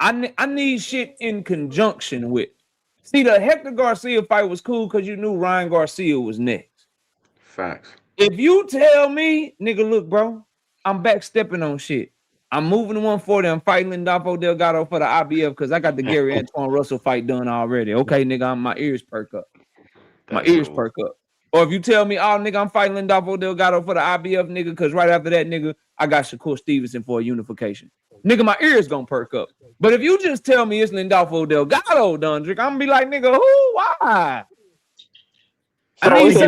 B: I need shit in conjunction with. See, the Hector Garcia fight was cool because you knew Ryan Garcia was next.
G: Facts.
B: If you tell me, nigga, look, bro, I'm back stepping on shit. I'm moving to 140. I'm fighting Lindolfo Delgado for the IBF because I got the Gary Antoine Russell fight done already. Okay, nigga, my ears perk up. Perk up. Or if you tell me, oh, nigga, I'm fighting Lindolfo Delgado for the IBF, nigga, because right after that, nigga, I got Shakur Stevenson for a unification. Nigga, my ears gonna perk up. But if you just tell me it's Lindolfo Delgado, Dundrick, I'm gonna be like, nigga, who? Why?
H: It's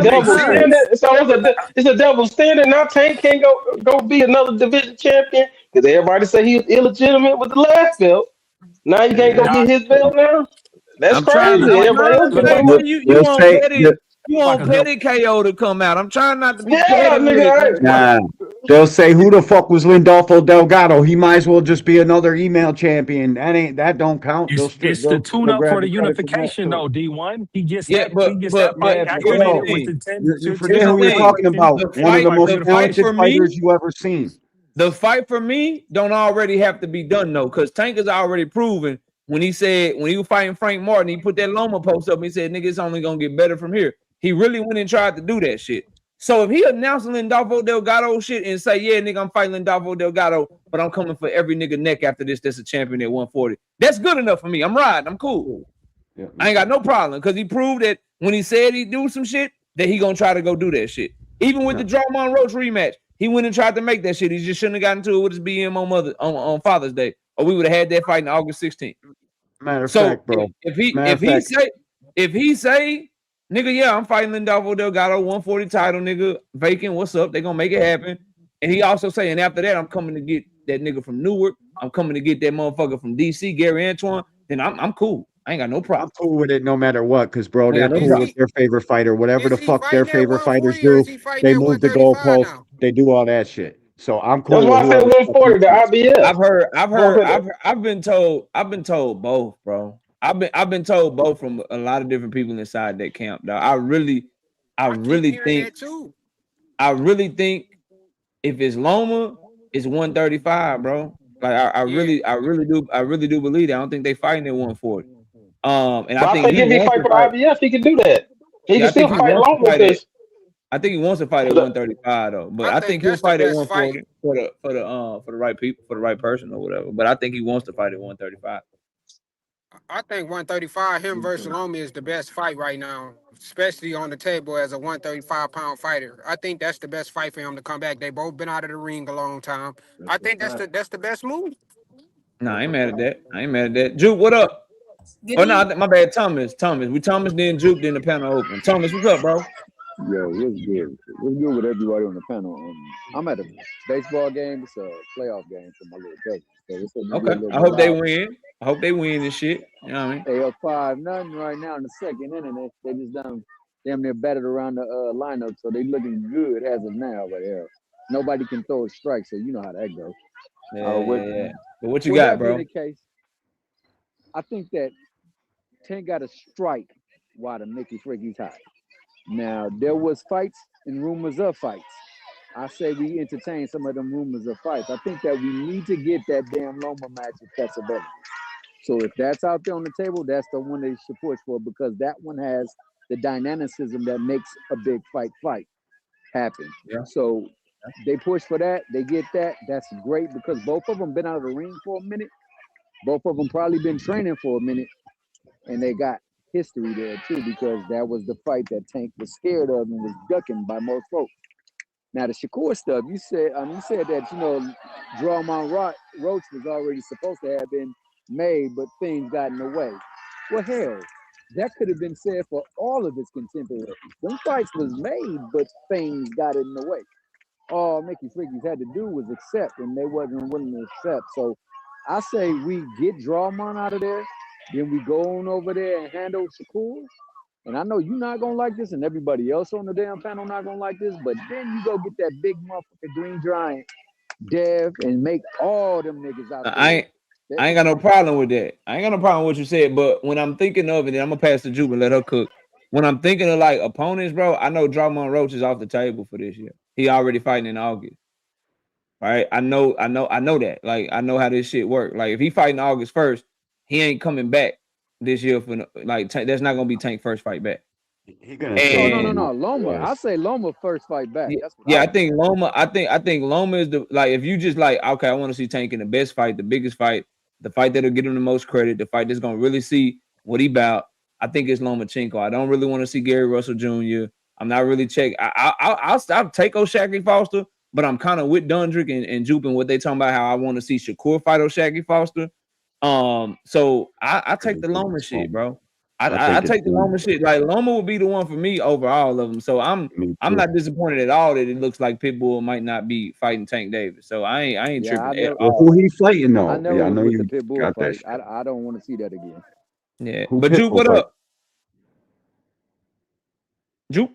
H: a double standard. Now Tank can't go be another division champion because everybody say he was illegitimate with the last belt. Now you can't go get his belt now. That's crazy.
B: You want Petty KO to come out. I'm trying not to be petty.
G: Nah. They'll say, who the fuck was Lindolfo Delgado? He might as well just be another email champion. That don't count.
J: It's the tune-up for the unification, though, D1. He gets that fight activated with the 10.
G: You forget who you're talking about. One of the most talented fighters you ever seen.
B: The fight for me don't already have to be done, though, because Tank is already proven when he was fighting Frank Martin, he put that Loma post up and he said, nigga, it's only going to get better from here. He really went and tried to do that shit. So if he announced Lindolfo Delgado shit and say, yeah, nigga, I'm fighting Lindolfo Delgado, but I'm coming for every nigga neck after this that's a champion at 140. That's good enough for me. I'm riding. I'm cool. Yeah. I ain't got no problem because he proved that when he said he'd do some shit, that he gonna try to go do that shit. Even with the Drummond Roach rematch, he went and tried to make that shit. He just shouldn't have gotten to it with his BM on Father's Day, or we would have had that fight in August 16th.
G: Matter of fact, bro.
B: If he say, nigga, yeah, I'm fighting Lindolfo Delgado, 140 title, nigga, vacant. What's up? They gonna make it happen. And he also saying after that, I'm coming to get that nigga from Newark. I'm coming to get that motherfucker from DC, Gary Antoine. Then I'm cool. I ain't got no problem.
G: I'm cool with it no matter what, because bro, they're cool with their favorite fighter. Whatever the fuck their favorite fighters do, they move the goalposts. They do all that shit. So I'm cool.
H: That's why I said 140 the IBF.
B: I've been told both, bro. I've been told both from a lot of different people inside that camp, dog. I really think if it's Loma, it's 135, bro. Like I really do believe that. I don't think they fighting at 140. And I think
H: if he fight for the IBF, he can do that. He can still fight Loma with this.
B: I think he wants to fight at 135 though, but I think he'll fight at 140 for the right people, for the right person or whatever. But I think he wants to fight at 135.
K: I think 135, him versus Loma is the best fight right now, especially on the table as a 135-pound fighter. I think that's the best fight for him to come back. They both been out of the ring a long time. I think that's the best move.
B: Nah, I ain't mad at that. Juke, what up? Oh no, my bad. Thomas. We Thomas, then Juke, then the panel open. Thomas, what's up, bro?
L: Yo, what's good? What's good with everybody on the panel? I'm at a baseball game. It's a playoff game for my little cousin. So it's gonna be a
B: Okay.
L: little
B: I
L: bit
B: hope they
L: loud.
B: win. I hope they win this shit. You know what I mean?
L: They up 5-0 right now in the second inning. They just damn near batted around the lineup, so they looking good as of now. But nobody can throw a strike, so you know how that goes.
B: Yeah. But what you
L: With
B: got,
L: that being
B: bro?
L: the case, I think that Tank got a strike while the Mickey Fricky's hot. Now there was fights and rumors of fights. I say we entertain some of them rumors of fights. I think that we need to get that damn Loma match if that's available. So if that's out there on the table, that's the one they should push for because that one has the dynamicism that makes a big fight happen.
B: Yeah.
L: So they push for that. They get that. That's great because both of them been out of the ring for a minute. Both of them probably been training for a minute, and they got history there too because that was the fight that Tank was scared of and was ducking by most folks. Now the Shakur stuff, you said that Draymond Roach was already supposed to have been made, but things got in the way. Well, hell, that could have been said for all of his contemporaries. Them fights was made, but things got in the way. All Mickey Frickies had to do was accept, and they wasn't willing to accept. So I say we get Draymond out of there, then we go on over there and handle Shakur. And I know you're not gonna like this, and everybody else on the damn panel not gonna like this, but then you go get that big motherfucker Green Giant, Dev, and make all them niggas out
B: I ain't got no problem with that. I ain't got no problem with what you said, but when I'm thinking of it, then I'm gonna pass to Juba and let her cook. When I'm thinking of like opponents, bro, I know Draymond Roach is off the table for this year. He already fighting in August. Right? I know that. Like I know how this shit work. Like if he fighting August 1st, he ain't coming back this year for like that's not gonna be Tank first fight back.
G: He gonna say
L: no. Loma. I say Loma first fight back. That's what
B: I think Loma. I think Loma is the like if you just like okay, I want to see Tank in the best fight, the biggest fight, the fight that'll get him the most credit, the fight that's gonna really see what he about. I think it's Lomachenko. I don't really want to see Gary Russell Jr. I'm not really checking. I'll take O'Shaquie Foster, but I'm kind of with Dundrick and Jupe and what they talking about how I want to see Shakur fight O'Shaquie Foster. So I take the Loma shit, bro. I take the Loma shit. Like Loma would be the one for me over all of them. So I'm not disappointed at all that it looks like Pitbull might not be fighting Tank Davis. So I ain't tripping at all.
G: Who he fighting though?
L: I never
G: I know
L: with
G: you
L: the Pitbull
G: got
L: fight.
G: that.
L: I don't want to see that again.
B: Yeah,
G: Who
B: but Jupe, what
G: fight?
B: up? Jupe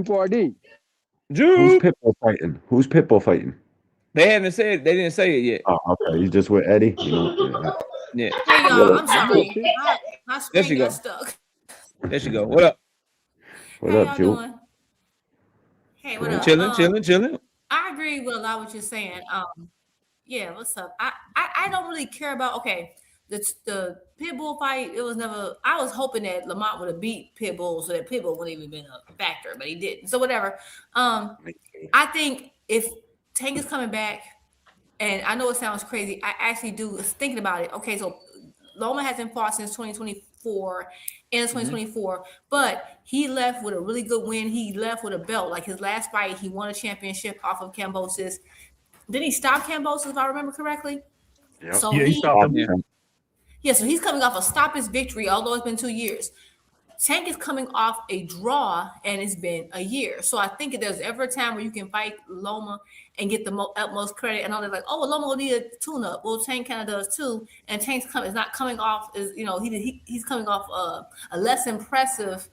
L: RD.
G: Who's Pitbull fighting?
B: They haven't said. They didn't say it yet.
G: Oh, okay. He's just with Eddie.
B: Yeah.
M: Hey y'all, I'm sorry. My
B: There
M: screen
B: she
M: got
B: go.
M: stuck.
B: There she go. What up?
G: What
M: How
G: up,
M: y'all
G: Jupe?
M: doing? Hey, what up?
B: Chilling.
M: I agree with a lot of what you're saying. Yeah, what's up? I don't really care about the Pitbull fight. It was never. I was hoping that Lamont would have beat Pitbull so that Pitbull wouldn't even been a factor, but he didn't. So whatever. I think if Tank is coming back, and I know it sounds crazy, I actually do thinking about it. Okay, so Loma hasn't fought since 2024 and 2024, but he left with a really good win. He left with a belt. Like his last fight, he won a championship off of Kambosos. Did he stop Kambosos, if I remember correctly?
G: Yep.
M: So
J: he stopped him.
M: Yeah, so he's coming off a stoppage victory, although it's been 2 years. Tank is coming off a draw, and it's been a year. So I think if there's ever a time where you can fight Loma and get the utmost credit, and all they're like, oh, well, Loma will need a tune-up. Well, Tank kind of does too, and Tank's is not coming off he's coming off a less impressive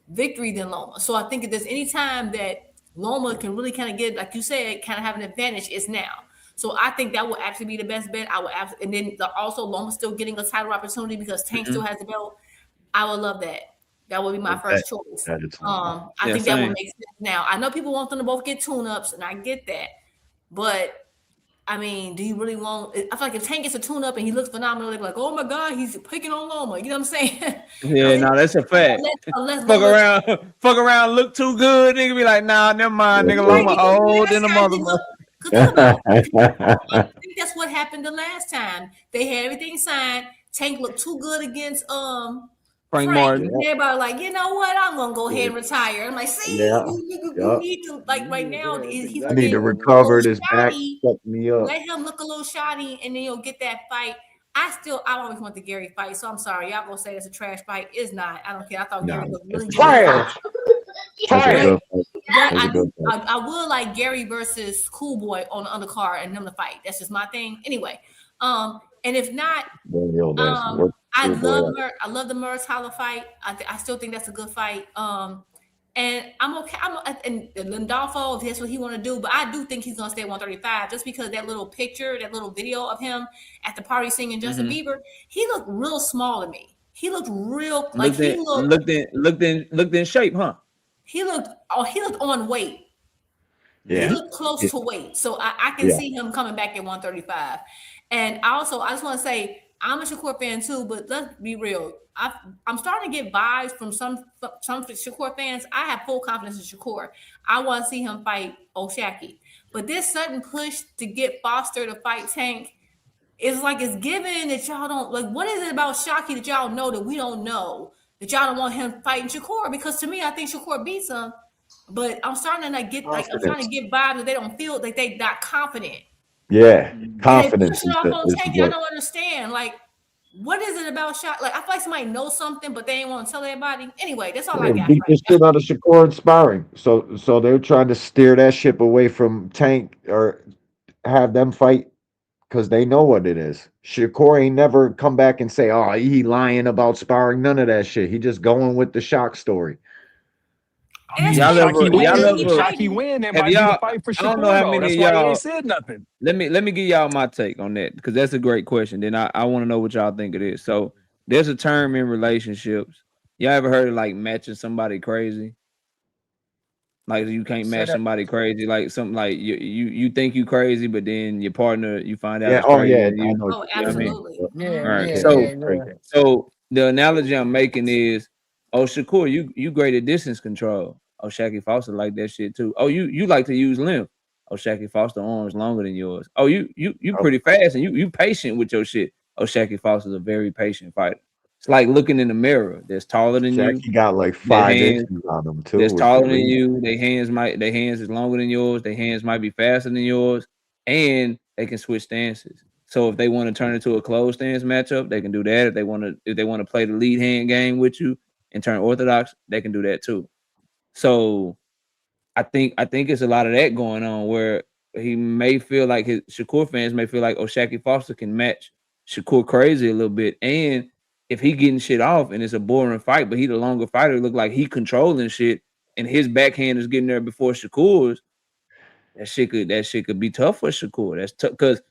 M: victory than Loma. So I think if there's any time that Loma can really kind of get, like you said, kind of have an advantage, it's now. So I think that will actually be the best bet. And then also Loma still getting a title opportunity because Tank still has the belt. I would love that. That would be my first choice. I think that would make sense now. I know people want them to both get tune-ups, and I get that. But, I mean, do you really want... I feel like if Tank gets a tune-up and he looks phenomenal, they're like, oh, my God, he's picking on Loma. You know what I'm saying?
B: Yeah, no, that's a fact. Fuck around, look too good. Nigga be like, nah, never mind. Nigga, Loma old in the motherfucker.
M: I think that's what happened the last time. They had everything signed. Tank looked too good against
B: Frank Martin.
M: Everybody like, you know what? I'm gonna go ahead and retire. I'm like, see, you need to right now. He's
G: I need to recover this back. Fuck me up.
M: Let him look a little shoddy, and then you'll get that fight. I always want the Gary fight, so I'm sorry. Y'all gonna say it's a trash fight. It's not. I don't care. I thought
G: No,
M: Gary looked really
G: it's
M: good.
H: Trash.
G: That's a
H: Trash.
G: good fight.
M: But
G: That's a good fight.
M: I would like Gary versus Cool Boy on the undercard and them to fight. That's just my thing. Anyway, and if not, I love the Merz Holla fight. I still think that's a good fight. And I'm okay. And Lindolfo, if that's what he want to do, but I do think he's gonna stay at 135 just because that little picture, that little video of him at the party singing Justin Bieber, he looked real small to me. He looked real like looked
B: in shape, huh?
M: He looked on weight.
G: Yeah.
M: He looked close to weight. So I can see him coming back at 135. And I just want to say I'm a Shakur fan too, but let's be real. I'm starting to get vibes from some Shakur fans. I have full confidence in Shakur. I want to see him fight O'Shaquie. But this sudden push to get Foster to fight Tank is like it's given that y'all don't like. What is it about Shaquie that y'all know that we don't know? That y'all don't want him fighting Shakur? Because to me, I think Shakur beats him. But I'm starting to get I'm trying to get vibes that they don't feel like they not confident.
G: Yeah, confidence.
M: I don't understand. Like, what is it about Shaq? Like, I feel like somebody knows something, but they ain't want to tell everybody. Anyway, that's all I got.
G: Beat the shit out of Shakur and sparring. So they're trying to steer that ship away from Tank or have them fight because they know what it is. Shakur ain't never come back and say, "Oh, he lying about sparring." None of that shit. He just going with the shock story.
J: I mean, Shaquie win. That might be the fight for Shakur.
B: I don't know how many
J: That's
B: of
J: why
B: y'all
J: he ain't said nothing.
B: Let me give y'all my take on that because that's a great question. Then I want to know what y'all think it is. So there's a term in relationships. Y'all ever heard of like matching somebody crazy? Like you can't match somebody crazy, like something like you think you crazy, but then your partner you find out.
M: Absolutely.
B: So the analogy I'm making is, oh Shakur, you great at distance control. Oh Shaquie Foster like that shit too. Oh you like to use length. Oh Shaquie Foster arms longer than yours. Oh you pretty fast and you patient with your shit. Oh Shaquie Foster's a very patient fighter. It's like looking in the mirror. That's taller than you.
G: He got like 5 inches on him too.
B: That's taller than you. Their hands is longer than yours. Their hands might be faster than yours, and they can switch stances. So if they want to turn it to a closed stance matchup, they can do that. If they want to play the lead hand game with you and turn orthodox, they can do that too. So I think it's a lot of that going on where he may feel like his Shakur fans may feel like Shaquie Foster can match Shakur crazy a little bit, and if he getting shit off and it's a boring fight, but he the longer fighter, it look like he controlling shit, and his backhand is getting there before Shakur's. That shit could be tough for Shakur. That's tough because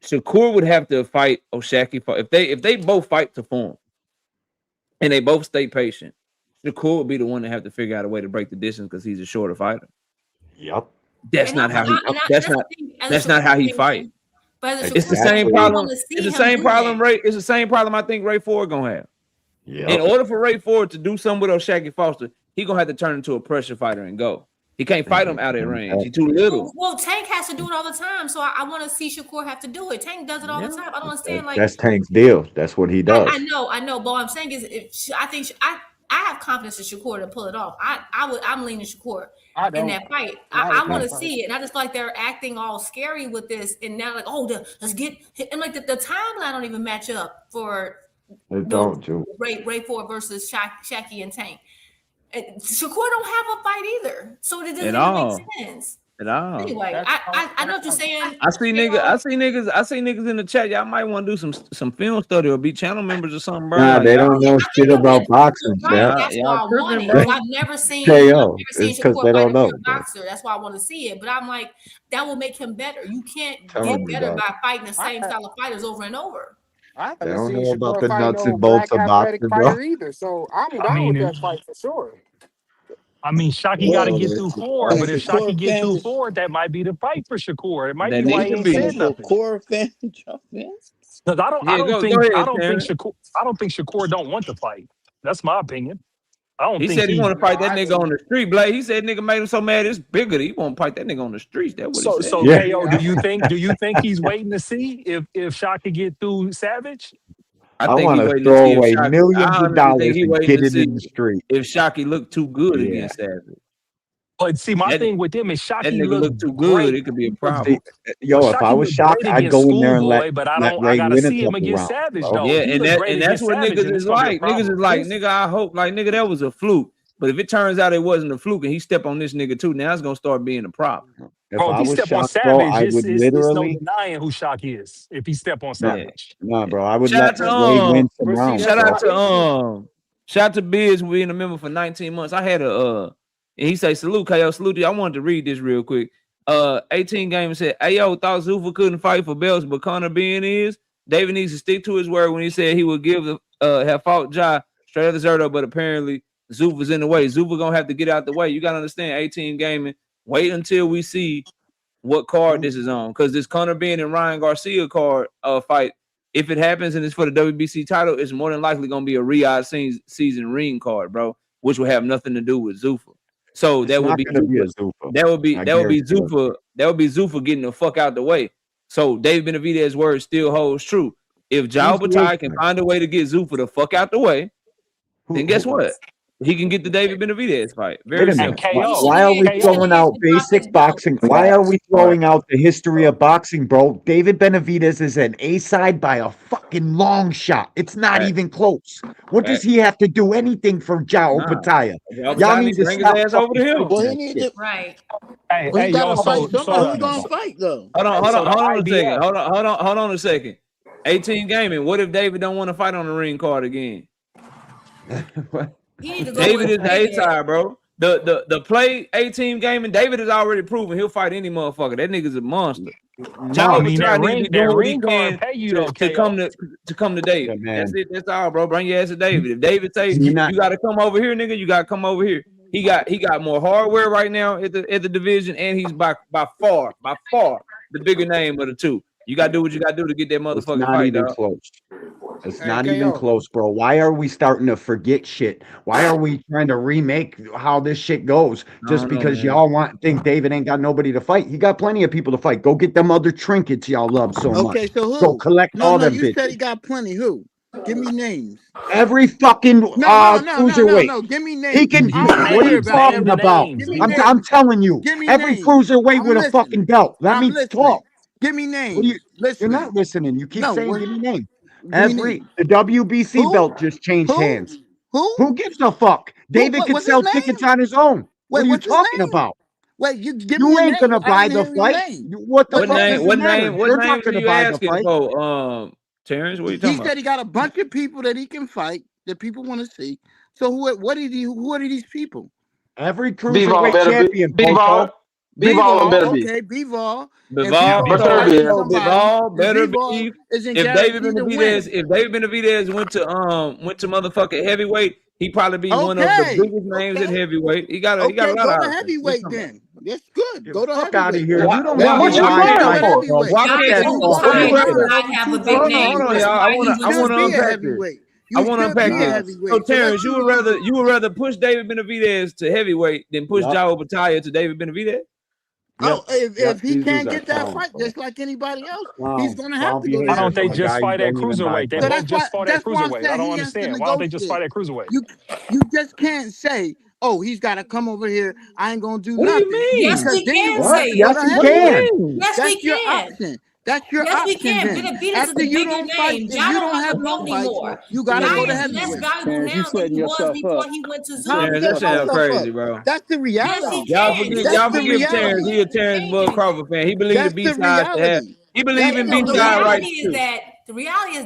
B: Shakur would have to fight O'Shaquie if they both fight to form, and they both stay patient. Shakur would be the one to have to figure out a way to break the distance because he's a shorter fighter.
G: Yep.
B: That's not how he fight.
M: But
B: it's the same problem. It's the same problem. It's the same problem I think Ray Ford gonna have.
G: Yep.
B: In order for Ray Ford to do something with O'Shaquie Foster, he gonna have to turn into a pressure fighter and go. He can't fight him out at range. He's too little.
M: Well, Tank has to do it all the time, so I want to see Shakur have to do it. Tank does it all the time. I don't understand. Like
G: that's Tank's deal. That's what he does.
M: I know. But what I'm saying is, I have confidence in Shakur to pull it off. I'm leaning Shakur in that fight. I want to see it, and I just feel like they're acting all scary with this, and now like, let's get hit. And like the timeline don't even match up for Ray Ford versus Shaquie and Tank. And Shakur don't have a fight either, so it doesn't make sense.
B: At all.
M: Anyway, I know what you're saying.
B: I see niggas in the chat. Y'all might want to do some film study or be channel members or something, bro.
G: Nah, they don't know shit about boxing.
M: That's why I want it. I've never seen Shakur
G: they don't know.
M: Boxer. That's why I want to see it. But I'm like, that will make him better. You can't get better by fighting the same style of fighters over and over.
K: I
G: don't
K: haven't
G: know
K: seen
G: about
K: Shakur
G: the
K: fight
G: nuts
K: no
G: and bolts
K: black
G: of
K: athletic
G: boxing, bro.
K: fighter either. So I'm down with that fight for sure.
J: I mean, Shaquie got to get through Ford, but if Shaquie get through Ford, that might be the fight for Shakur. It might be why he ain't said nothing.
I: Shakur fan,
J: because I don't think Shakur don't want to fight. That's my opinion.
B: He said he want to fight that nigga on the street, Blade. He said nigga made him so mad it's bigger. He won't fight that nigga on the streets. That's what he said.
J: So KO, do you think he's waiting to see if Shaquie get through Savage?
G: I want to throw away millions of dollars and get it in the street.
B: If Shaquie looked too good against Savage.
J: But see, my
B: That
J: thing with them is
B: that
J: Shockey
B: nigga look too
J: looked
B: good.
J: great.
B: It could be a
J: But
B: problem.
G: See, yo, if I
J: Shockey
G: was
J: looked
G: shocked,
J: great
G: I'd
J: against
G: go in there and
J: Schoolboy, but
G: let
J: I
G: Ray
J: gotta
G: win a
J: see him
G: couple
J: against
G: rounds,
J: Savage
G: bro.
J: though.
B: Yeah,
J: He
B: and
J: looked
B: that
J: great
B: and that's
J: against
B: what
J: Savage,
B: niggas
J: and
B: is
J: it's gonna be a
B: like. Niggas
J: problem.
B: is like, nigga, I hope, like, nigga, that was a fluke. But if it turns out it wasn't a fluke and he step on this nigga too, now it's gonna start being a problem.
G: If
J: Bro, if
G: I
J: he
G: was
J: step on
G: shocked, bro,
J: Savage,
G: I would
J: it's no
G: literally
J: denying who Shockey is. If he step on
G: no,
B: Yeah.
J: Savage,
G: no,
B: Yeah.
G: bro. I would
B: Shout
G: let
B: out to
G: Ray win some
K: But see,
G: rounds,
K: that's
B: shout
G: bro.
B: out
K: my issue.
B: shout out to Biz being a member for 19 months. I had a and he say salute, KO, salute you. I wanted to read this real quick. 18 Gamer said, hey yo, thought Zuffa couldn't fight for belts, but Conor being is. David needs to stick to his word when he said he would give have fought Ja straight up the Zerto, but apparently Zuffa's in the way. Zuffa gonna have to get out the way. You gotta understand 18 Gaming. Wait until we see what card this is on, because this Conor Benn and Ryan Garcia card fight, if it happens and it's for the WBC title, it's more than likely gonna be a Riyadh season ring card, bro, which will have nothing to do with Zuffa. So
G: It's
B: that would
G: not
B: be
G: gonna be a
B: Zuffa.
G: Zuffa.
B: That would be
G: I
B: Zuffa. That would be Zuffa getting the fuck out the way. So David Benavidez's word still holds true. If Jao
G: Who's the
B: Batai can
G: A-side?
B: find a way to get Zuffa the fuck out the way, then guess
G: Who?
B: what? He can get the David Benavidez fight.
G: Wait
B: Very
G: a
J: and
G: minute.
B: simple.
J: KO,
G: Why are we
M: He
G: throwing out
M: should drop his
G: basic
M: belt.
G: boxing? Why are we throwing out the history of boxing, bro? David Benavidez is an A-side by a fucking long shot. It's not
B: Right.
G: even close. What does
B: Right.
G: he have to do anything for Jao
B: Nah.
G: Batalha?
B: Jao
G: Y'all
B: Batai
G: need
B: need
G: to
B: to bring his
G: stop
B: ass over to
G: fucking
B: him.
G: fighting
I: Well, he
G: that
I: need
G: shit.
I: to.
M: Right.
J: hey,
I: Well, he
J: hey,
I: got
J: yo,
I: to fight
J: so
I: somebody. Who
J: the
I: gonna fight though?
B: Hold on
J: so the
B: a second.
J: IBF,
B: Hold on a second. 18 Gaming. What if David don't want to fight on the ring card again?
G: What?
M: He need to go
B: David
M: with
B: is the
M: David.
B: A-side, bro. The play 18 Gaming, David has already proven he'll fight any motherfucker. That nigga's a monster.
G: No,
B: Jao
J: I mean
B: Batai need to be doing
J: that
B: what he
J: ring card
B: can
J: pay you though,
B: to
J: KO.
B: come to David.
G: yeah,
B: That's
G: man.
B: it. That's all, bro. Bring your ass to David. If David say
G: You're not.
B: you got to come over here, nigga, you got to come over here. He got more hardware right now at the division, and he's by far the bigger name of the two. You got to do what you got to do to get that
G: It's
B: motherfucking
G: not
B: fight,
G: even
B: dog.
G: close. It's
K: Hey,
G: not even
K: KO.
G: close, bro. Why are we starting to forget shit? Why are we trying to remake how this shit goes just
B: don't know,
G: because
B: man.
G: y'all think David ain't got nobody to fight? He got plenty of people to fight. Go get them other trinkets y'all love so
I: Okay,
G: much.
I: so
G: Go
I: who?
G: collect
I: No,
G: all
I: no,
G: them
I: you said he
G: bitches.
I: got plenty. Who? Give me names.
G: Every fucking
I: No.
G: cruiserweight.
I: Give me
G: He
I: names.
G: can.
I: I don't want to
G: What are
I: hear
G: you
I: about
J: Name
G: talking
J: the
I: every.
G: about?
J: names,
I: Give me
J: D-Boy.
G: I'm
I: names.
G: telling you,
I: Give me
G: every
I: names.
G: cruiserweight
I: I'm
G: with a
I: listening.
G: fucking belt. Let
I: I'm
G: me
I: listening.
G: talk.
I: Give me
G: What
I: names.
G: are you? You're
I: Listening.
G: not listening. You keep
I: No.
G: saying
I: What?
G: give me name.
I: Give me names.
G: The WBC
I: Who?
G: belt just changed
I: Who?
G: hands.
I: Who?
G: Who gives a fuck? David could
I: What's his
G: sell
I: name?
G: tickets on his own. What
I: Wait,
G: are you
I: what's his
G: talking
I: name?
G: about?
I: Wait, you give me
G: You
I: a
G: ain't
I: name.
G: gonna
I: I
G: buy
I: didn't
G: the
I: hear his
G: fight.
I: name.
G: What the
B: What
G: fuck
B: name?
G: does it
B: What
G: matter?
B: name? What
G: You're not
B: names are
G: gonna
B: you
G: buy the
B: asking
G: fight.
B: for? Terrence, what are you
I: He
B: talking about?
I: said he got a bunch of people that he can fight that people want to see. So who are these people?
G: Every
H: B-Ball
G: cruiserweight
H: better be.
G: champion,
H: B-Ball.
G: Popo.
H: B-Ball better
I: Bivol,
H: be.
I: okay, Bivol. If
B: Bivol,
I: Bivol
H: Better
I: fighting
H: be.
I: somebody,
B: Bivol
I: then
B: better
I: Bivol
B: be.
I: isn't
B: If David
I: guaranteed to win.
B: Benavidez went to motherfucking heavyweight, he probably be one of the
I: Okay,
B: biggest names in heavyweight. He got a lot
I: go
B: of
I: to
B: options.
I: heavyweight then. That's good.
G: Get
I: Go
G: the
I: to
G: fuck out of
I: heavyweight.
G: here.
B: Why
G: You don't
B: why
G: have
H: What
G: to
H: you
B: why
G: buy
H: crying
B: can't
I: Go to
G: fights,
H: for?
G: bro.
I: heavyweight.
B: why
M: Jai
G: Get
B: can't
G: that
B: you
G: talk
B: would
G: out
B: you
M: Overtime
G: of
M: does
G: here.
B: rather
M: not have a big
B: hold
M: name,
B: on,
M: but
B: y'all. I
M: somebody
B: wanna
M: who
B: I
M: just
B: wanna
I: Be a
B: unpack this.
I: heavyweight.
B: I
I: You
B: want to
I: should
B: unpack
I: be a
B: this. So
I: heavyweight. So let's
B: Terrence,
I: see
B: you
I: what
B: would
I: you
B: rather
I: do.
B: push David Benavidez to heavyweight than push
G: Yup.
B: Jao Battaglia to David Benavidez?
I: Oh,
G: Yep.
I: if he
G: These dudes
I: can't
G: are
I: get that
G: clowns,
I: fight,
G: bro.
I: just like anybody else, he's
G: Clowns.
I: gonna have
G: Clown
I: to go to
J: Why
G: behavior
J: don't they
G: from a
I: heavyweight.
J: just
G: guy who
J: fight at
G: don't even buy
J: cruiserweight? They
I: So
G: fights.
J: both just fought at
I: that's why I'm
J: cruiserweight. I
I: saying
J: don't
I: he has to
J: understand. Why don't they just
I: negotiate.
J: fight at cruiserweight?
I: You just can't say, oh, he's got to come over here. I ain't gonna do
B: What do you
I: nothing
M: Yes,
B: mean?
I: because
M: we
I: then you're
M: can
I: gonna
G: What?
I: have
M: say
I: to go
M: it.
I: to
G: Yes, he
B: What do you
I: heavyweight.
G: can.
B: mean?
M: Yes,
I: That's
M: we
I: your
M: can.
I: option. That's your
M: Yes, we
I: option
M: can.
I: then.
M: Benavidez is
I: After
M: a
I: you
M: bigger
I: don't fight,
M: name.
I: if
M: Jai
I: you
M: don't
I: don't
M: have
I: have
M: the
I: no
M: belt
I: fights,
M: anymore.
I: you gotta go
M: Jai
I: to
M: is less
I: heavyweight.
M: valuable
L: Terrence, you
M: now than
L: setting
M: he was
L: yourself
M: before
L: up.
M: he went to
I: How I'm
M: Zuffa.
B: Terrence, that
I: setting
B: sounds
I: myself up.
B: crazy, bro.
I: That's the
M: Yes, he
I: reality.
M: can. Just
I: That's
B: Y'all
I: the
M: because
B: forgive
M: you don't
B: Terrence.
I: reality.
B: He a
M: win doesn't
B: Terrence
M: change
B: Bud Crawford
M: anything.
B: fan. He believe the
I: That's
B: B
I: the
B: sides to have.
I: reality.
B: He believe
I: That's
B: in
I: the
B: B
M: The
B: side
I: reality.
B: rights
M: reality is
B: too.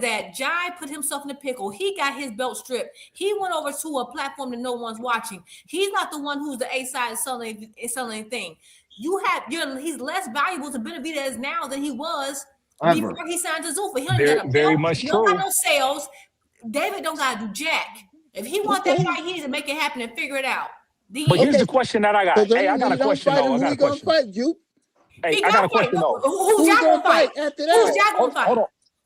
M: that Jai put himself in a pickle. He got his belt stripped. He went over to a platform that no one's watching. He's not the one who's the A side selling anything. He's less valuable to Benavidez now than he was
G: Ever.
M: before he signed to Zuffa. He don't even
J: Very,
M: got a
J: very
M: belt.
J: much
M: He don't got
J: true.
M: no sales. David don't gotta do jack. If he wants that
I: Okay.
M: fight, he needs to make it happen and figure it out. The
J: But here's
M: end.
I: Okay.
J: the question that I
I: So
J: got. Hey, I
I: then
J: got
I: when
J: a
I: he don't
J: question
I: fight him,
J: though. I
I: who
J: got
I: he
J: a
I: gonna
J: question.
I: fight, Juke?
J: Hey,
M: He
J: I got
M: gotta
J: a
M: fight.
J: question though.
M: Who's
I: Who he
M: Jai
I: gonna
M: gonna fight?
I: fight after
M: Who's
I: that?
M: Jai gonna fight?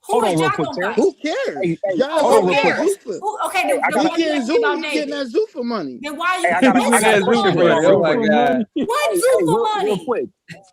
M: Who
J: Hold
M: is
J: on real
M: Ja
J: quick,
M: gonna
J: Terrence.
M: fight?
I: Who cares?
J: Hey,
I: Ja
J: hold
M: Who
J: on
I: gonna
J: real quick.
I: get
M: cares?
I: Zuffa.
M: Okay,
J: Hey, I
M: then
I: He
J: got
M: why you
I: getting
M: asking about
I: He getting
M: David?
I: that Zuffa money.
M: Then why
J: Hey,
M: you?
J: I got a,
M: What
J: I got a
B: That
M: Zuffa
B: Zuffa
J: question for
M: money?
J: y'all
B: money.
J: real
B: Oh my
J: quick.
B: god.
M: What
J: Hey,
M: Zuffa
J: real
M: money?
J: quick.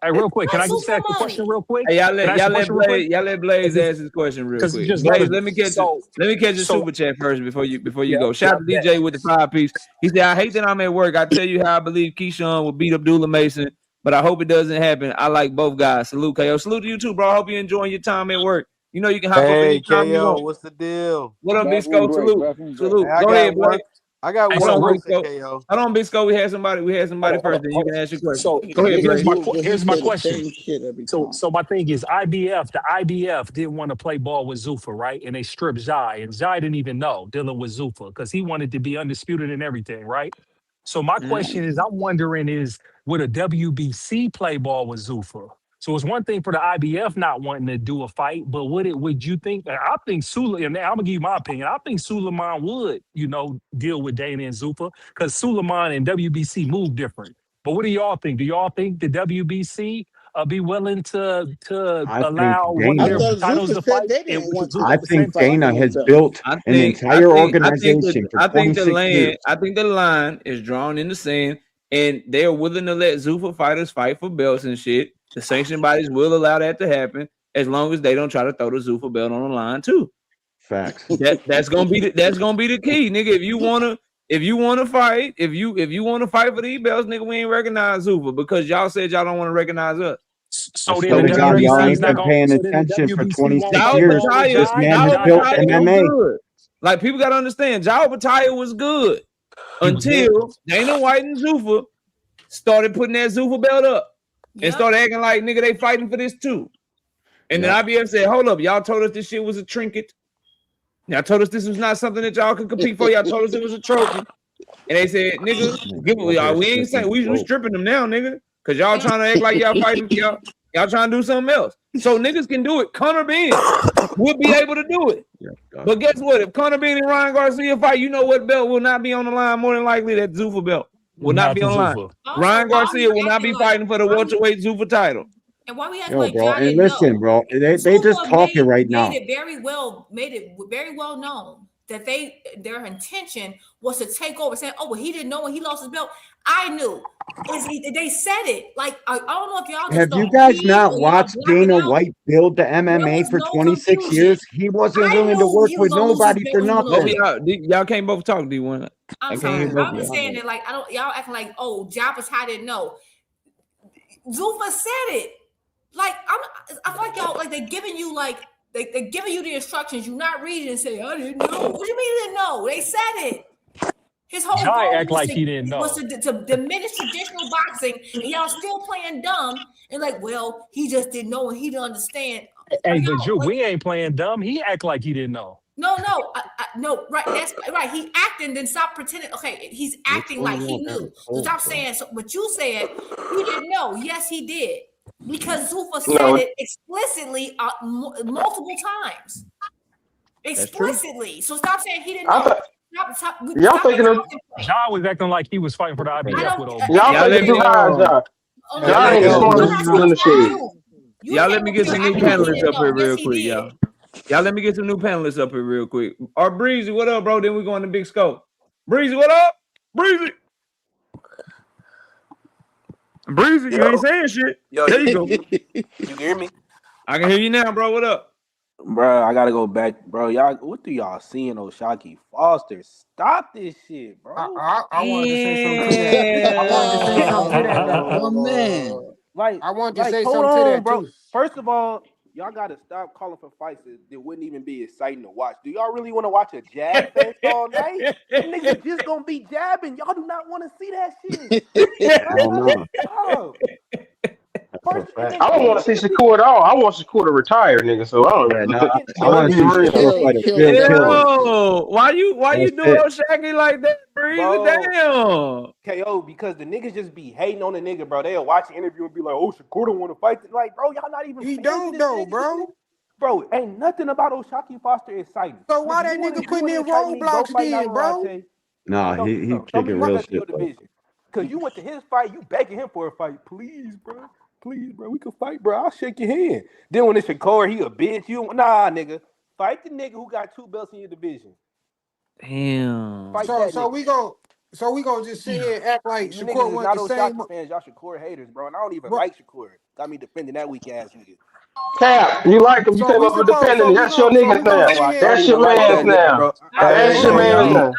J: Hey, real quick. Can
M: What
J: I just ask
M: Zuffa
J: a question
M: money?
J: real quick?
B: Hey,
J: Can I ask a question real quick?
B: y'all let Blaze ask his question real
J: Because
B: quick.
J: just
B: Blaze,
J: literally.
B: let me catch a
J: So
B: super chat first before you
J: yeah,
B: go. Shout out to
J: bet.
B: DJ with the 5-piece. He said, I hate that I'm at work. I tell you how I believe Keyshawn will beat Abdullah Mason, but I hope it doesn't happen. I like both guys. Salute, KO. Salute to you too, bro. I hope you're enjoying your time at work. You know you can hop up
N: Hey,
B: anytime you
N: KO,
B: want.
N: what's the deal?
B: What up,
L: Bathroom
B: Bisco?
L: break.
B: Salute.
L: Bathroom break.
N: Hey,
B: Salute. Go ahead, Blaze.
N: I got
J: Hey,
B: Hold
N: one
J: so
B: on,
J: real,
N: question,
B: Bisco.
N: KO.
B: Hold on, Bisco. We had somebody
J: hold on,
B: first, and you
J: hold
B: can
J: on.
B: ask your question.
J: So
B: Go ahead,
J: here's
B: Blaze.
J: my
I: But he
J: here's my
I: say the
J: question.
I: same shit every
J: So
I: time.
J: so my thing is the IBF didn't want to play ball with Zuffa, right? And they stripped Zai, and Zai didn't even know dealing with Zuffa because he wanted to be undisputed and everything, right? So my
B: Mhm.
J: question is, I'm wondering is would a WBC play ball with Zuffa? So it's one thing for the IBF not wanting to do a fight, but would you think? I think Suleiman, and I'm gonna give you my opinion. I think Suleiman would, deal with Dana and Zuffa because Suleiman and WBC move different. But what do y'all think? Do y'all think the WBC be willing to
G: I think
J: allow one of
I: I
J: their
G: Dana.
I: thought
J: titles
I: Zuffa
J: to
I: said
J: fight
I: they
J: and
I: didn't
J: with
I: want
J: Zuffa
G: I
J: at
I: to
J: the same
G: think
J: time?
I: fight
G: Dana
I: for
G: has
I: themselves.
G: built
B: I
G: an
B: think I
G: entire
B: think I think that
G: organization for
B: I think the
G: 26
B: land
G: years.
B: I think the line is drawn in the sand, and they're willing to let Zuffa fighters fight for belts and shit. The sanctioned bodies will allow that to happen as long as they don't try to throw the Zuffa belt on the line too.
G: Facts.
B: That's gonna be the key, nigga. If you wanna fight, if you wanna fight for these belts, nigga, we ain't recognize Zuffa because y'all said y'all don't want to recognize us.
G: I
J: So then
G: swear
J: the
G: to
B: And
G: God, y'all
J: WBC is
G: ain't
J: not
G: been
J: going.
G: paying
J: So then the
G: attention for
J: WBC won't
G: 26
B: Jao
J: play
G: years.
J: ball with
G: This
B: Bataya,
J: Jai
G: man
J: if
G: has
B: Jao
J: Jai
G: built
J: don't
B: Bataya
J: fight.
B: was
G: MMA.
B: good. Like people gotta understand, Jao Bataya was good
J: He was good.
B: until Dana White and Zuffa started putting that Zuffa belt up and
M: Yep.
B: started acting like nigga they fighting for this too. And then
G: Yep.
B: IBF said, hold up, y'all told us this shit was a trinket. Y'all told us this was not something that y'all could compete for. Y'all told us it was a trophy. And they said, nigga,
G: Man,
B: give
G: out here
B: y'all. We ain't
G: stripping
B: saying
G: the
B: we
G: rope.
B: stripping them now, nigga. Cause y'all trying to act like y'all fighting, y'all trying to do something else. So niggas can do it. Conor Ben will be able to do it.
G: Yeah,
B: But guess what? If Conor Ben and Ryan Garcia fight, you know what belt will not be on the line? More than likely, that Zuffa belt will not
J: Not
B: be
J: the
B: on the line.
J: Zuffa.
M: Also,
B: Ryan
M: why are we
B: Garcia will not
M: acting
B: be
M: like
B: fighting for the
M: why we
B: welterweight Zuffa title.
M: and why we acting
G: Yo,
M: like
G: bro.
M: Ja
G: And
M: didn't
G: listen,
M: know?
G: bro. They just
M: Zuffa
G: talking right
M: made
G: now.
M: it very well known that their intention was to take over, saying, "Oh, well, he didn't know when he lost his belt." I knew. They said it. Like I don't know if y'all just
G: Have you
M: don't
G: guys
M: read
G: not
M: or y'all
G: watched
M: blacking
G: Dana
M: out.
G: White build the
M: There
G: MMA
M: was
G: for
M: no
G: 26
M: confusion.
G: years? He wasn't
M: I
G: willing to
M: knew
G: work
M: he was
G: with
M: gonna lose his
G: nobody
M: belt
G: for
M: when he went
B: Both
M: over
G: nothing.
M: there.
B: y'all can't both talk, D1.
M: I'm
B: I can't hear
M: sorry.
B: both
M: I'm
B: of
M: just
B: y'all.
M: saying that, like, I don't y'all acting like, oh, Jabba's I didn't know. Zuffa said it. Like, I feel like y'all like they're giving you the instructions. You're not reading and say, I didn't know. What do you mean you didn't know? They said it. His whole
J: Jai
M: goal
J: act like he didn't
M: was
J: know.
M: to diminish traditional boxing, and y'all still playing dumb and like, well, he just didn't know and he didn't understand.
J: Hey,
M: Are
J: but
M: y'all like,
J: we ain't playing dumb. He act like he didn't know.
M: no, right? That's right. He acting, then stop pretending. Okay, he's
G: Which
M: acting
G: one
M: like
G: of
M: he
G: y'all got a
M: knew. So
G: cold,
M: stop
G: bro?
M: saying what you said. He didn't know. Yes, he did, because Zuffa said
H: No,
M: it explicitly multiple times,
B: That's true.
M: explicitly. So stop saying he didn't
H: I
M: know.
H: thought
M: Stop
H: y'all thinking of
M: talking points.
J: Jai was acting like he was fighting for the
M: I
J: IBF
M: don't.
J: with old boy.
M: And
H: y'all
B: Y'all
H: thinking
B: let me
H: too high, John.
M: oh no,
B: y'all
H: John
B: let
M: you
H: ain't the
B: me
M: didn't.
H: smartest
M: I'm
H: people
M: asking
H: in the shed.
M: you. You
B: y'all
M: came
B: let me
M: up
B: get
M: here
B: some new
M: acting like he
B: panelists
M: didn't
B: up here
M: know. Yes,
B: real
M: he
B: quick,
M: did.
B: y'all. Y'all let me get some new panelists up here real quick. Or Breezy, what up, bro? Then we go in the big scope. Breezy, what up? Breezy. Breezy, you ain't
O: Yo,
B: saying shit.
O: yo,
B: There you
O: you,
B: go.
O: you, you can hear me?
B: I can hear you now, bro. What up?
O: Bro, I gotta go back. Bro, y'all, what do y'all see in Oshaki Foster? Stop this shit, bro.
K: I wanted to say something to that. I wanted to say something to that though.
I: My man.
O: Like,
K: I wanted to say
O: hold
K: something to
O: on,
K: that
O: bro.
K: too.
O: First of all, y'all gotta stop calling for fights that wouldn't even be exciting to watch. Do y'all really want to watch a jab fest all night? Them niggas just gonna be jabbing. Y'all do not want to see that shit.
G: Hell no.
O: Stop.
G: That's a
O: First, and
G: fact.
O: then
H: I don't want to see Shakur at all. I want Shakur to retire, nigga. So I
G: Yeah,
H: don't.
G: no,
O: nigga,
G: I
H: Let's
G: want
H: be
G: to see
H: real.
G: Shakur fight a
I: Chill
G: good
I: with that
G: killer.
I: bullshit.
B: Yo, why you
G: That's
B: doing
G: it.
B: Oshaki like that, Breezy?
O: bro.
B: Damn.
O: KO, because the niggas just be hating on the nigga, bro. They'll watch the interview and be like, oh, Shakur don't want to fight. Like, bro, y'all not even
K: He
O: fans of
K: don't
O: this
K: though,
O: nigga. This nigga.
K: bro.
O: Bro, ain't nothing about Oshaki Foster exciting.
K: So why
O: Nigga,
K: that nigga
O: you
K: putting
O: wanna
K: in
O: excite me, go
K: roadblocks
O: fight
K: then, bro?
O: Navarrete.
G: Nah,
O: Go,
G: he
O: show me
G: kicking
O: the
G: real
O: rest of
G: shit
O: your
G: though.
O: division. Because you went to his fight, you begging him for a fight. Please, bro. please, bro, we can fight, bro. I'll shake your hand. Then when it's Shakur, he a bitch. You nah, nigga. Fight the nigga who got 2 belts in your division.
B: Damn.
O: Fight
K: So
O: that
K: so
O: nigga.
K: we gonna just sit here and act like
O: You
K: Shakur
O: niggas is
K: want
O: not
K: the
O: those
K: same.
O: Shakur fans. Y'all Shakur haters, bro. And I don't even
K: Bro,
O: like Shakur. Got me defending that weak ass nigga.
H: Cap, you like him? You
K: so
H: came
K: we
H: up with
K: supposed
H: defending. That's your
K: so we
H: nigga
K: gonna
H: now.
O: No,
K: sit
O: I
K: here.
O: don't
H: That's your
O: even like
H: man's
O: that nigga,
H: now.
O: bro.
H: That's
K: Hold
H: your
K: on,
H: man's
K: y'all.
H: now.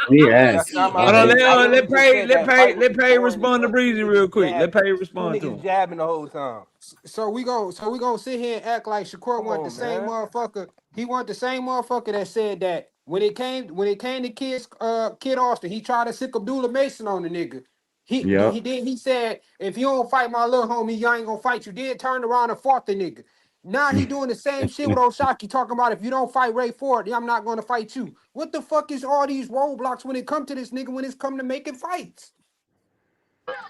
O: That's not my
B: Hold on,
O: man. I
B: let
O: literally just said that fight was
B: Pay
O: boring as
B: respond to
O: fuck. Two
B: Breezy real
O: niggas
B: quick. Let
O: jabbing.
B: Pay
O: Two
B: respond to
O: niggas
B: him.
O: jabbing the whole time.
K: So we gonna sit here and act like Shakur
O: Come
K: want the
O: on,
K: same
O: man.
K: motherfucker. He want the same motherfucker that said that when it came to Kid Austin, he tried to sick Abdullah Mason on the nigga.
G: Yep.
K: He said, if you don't fight my little homie, I ain't gonna fight you. Then turned around and fought the nigga. Now he doing the same shit with Oshaki, talking about if you don't fight Ray Ford, I'm not gonna fight you. What the fuck is all these roadblocks when it come to this nigga when it's come to making fights?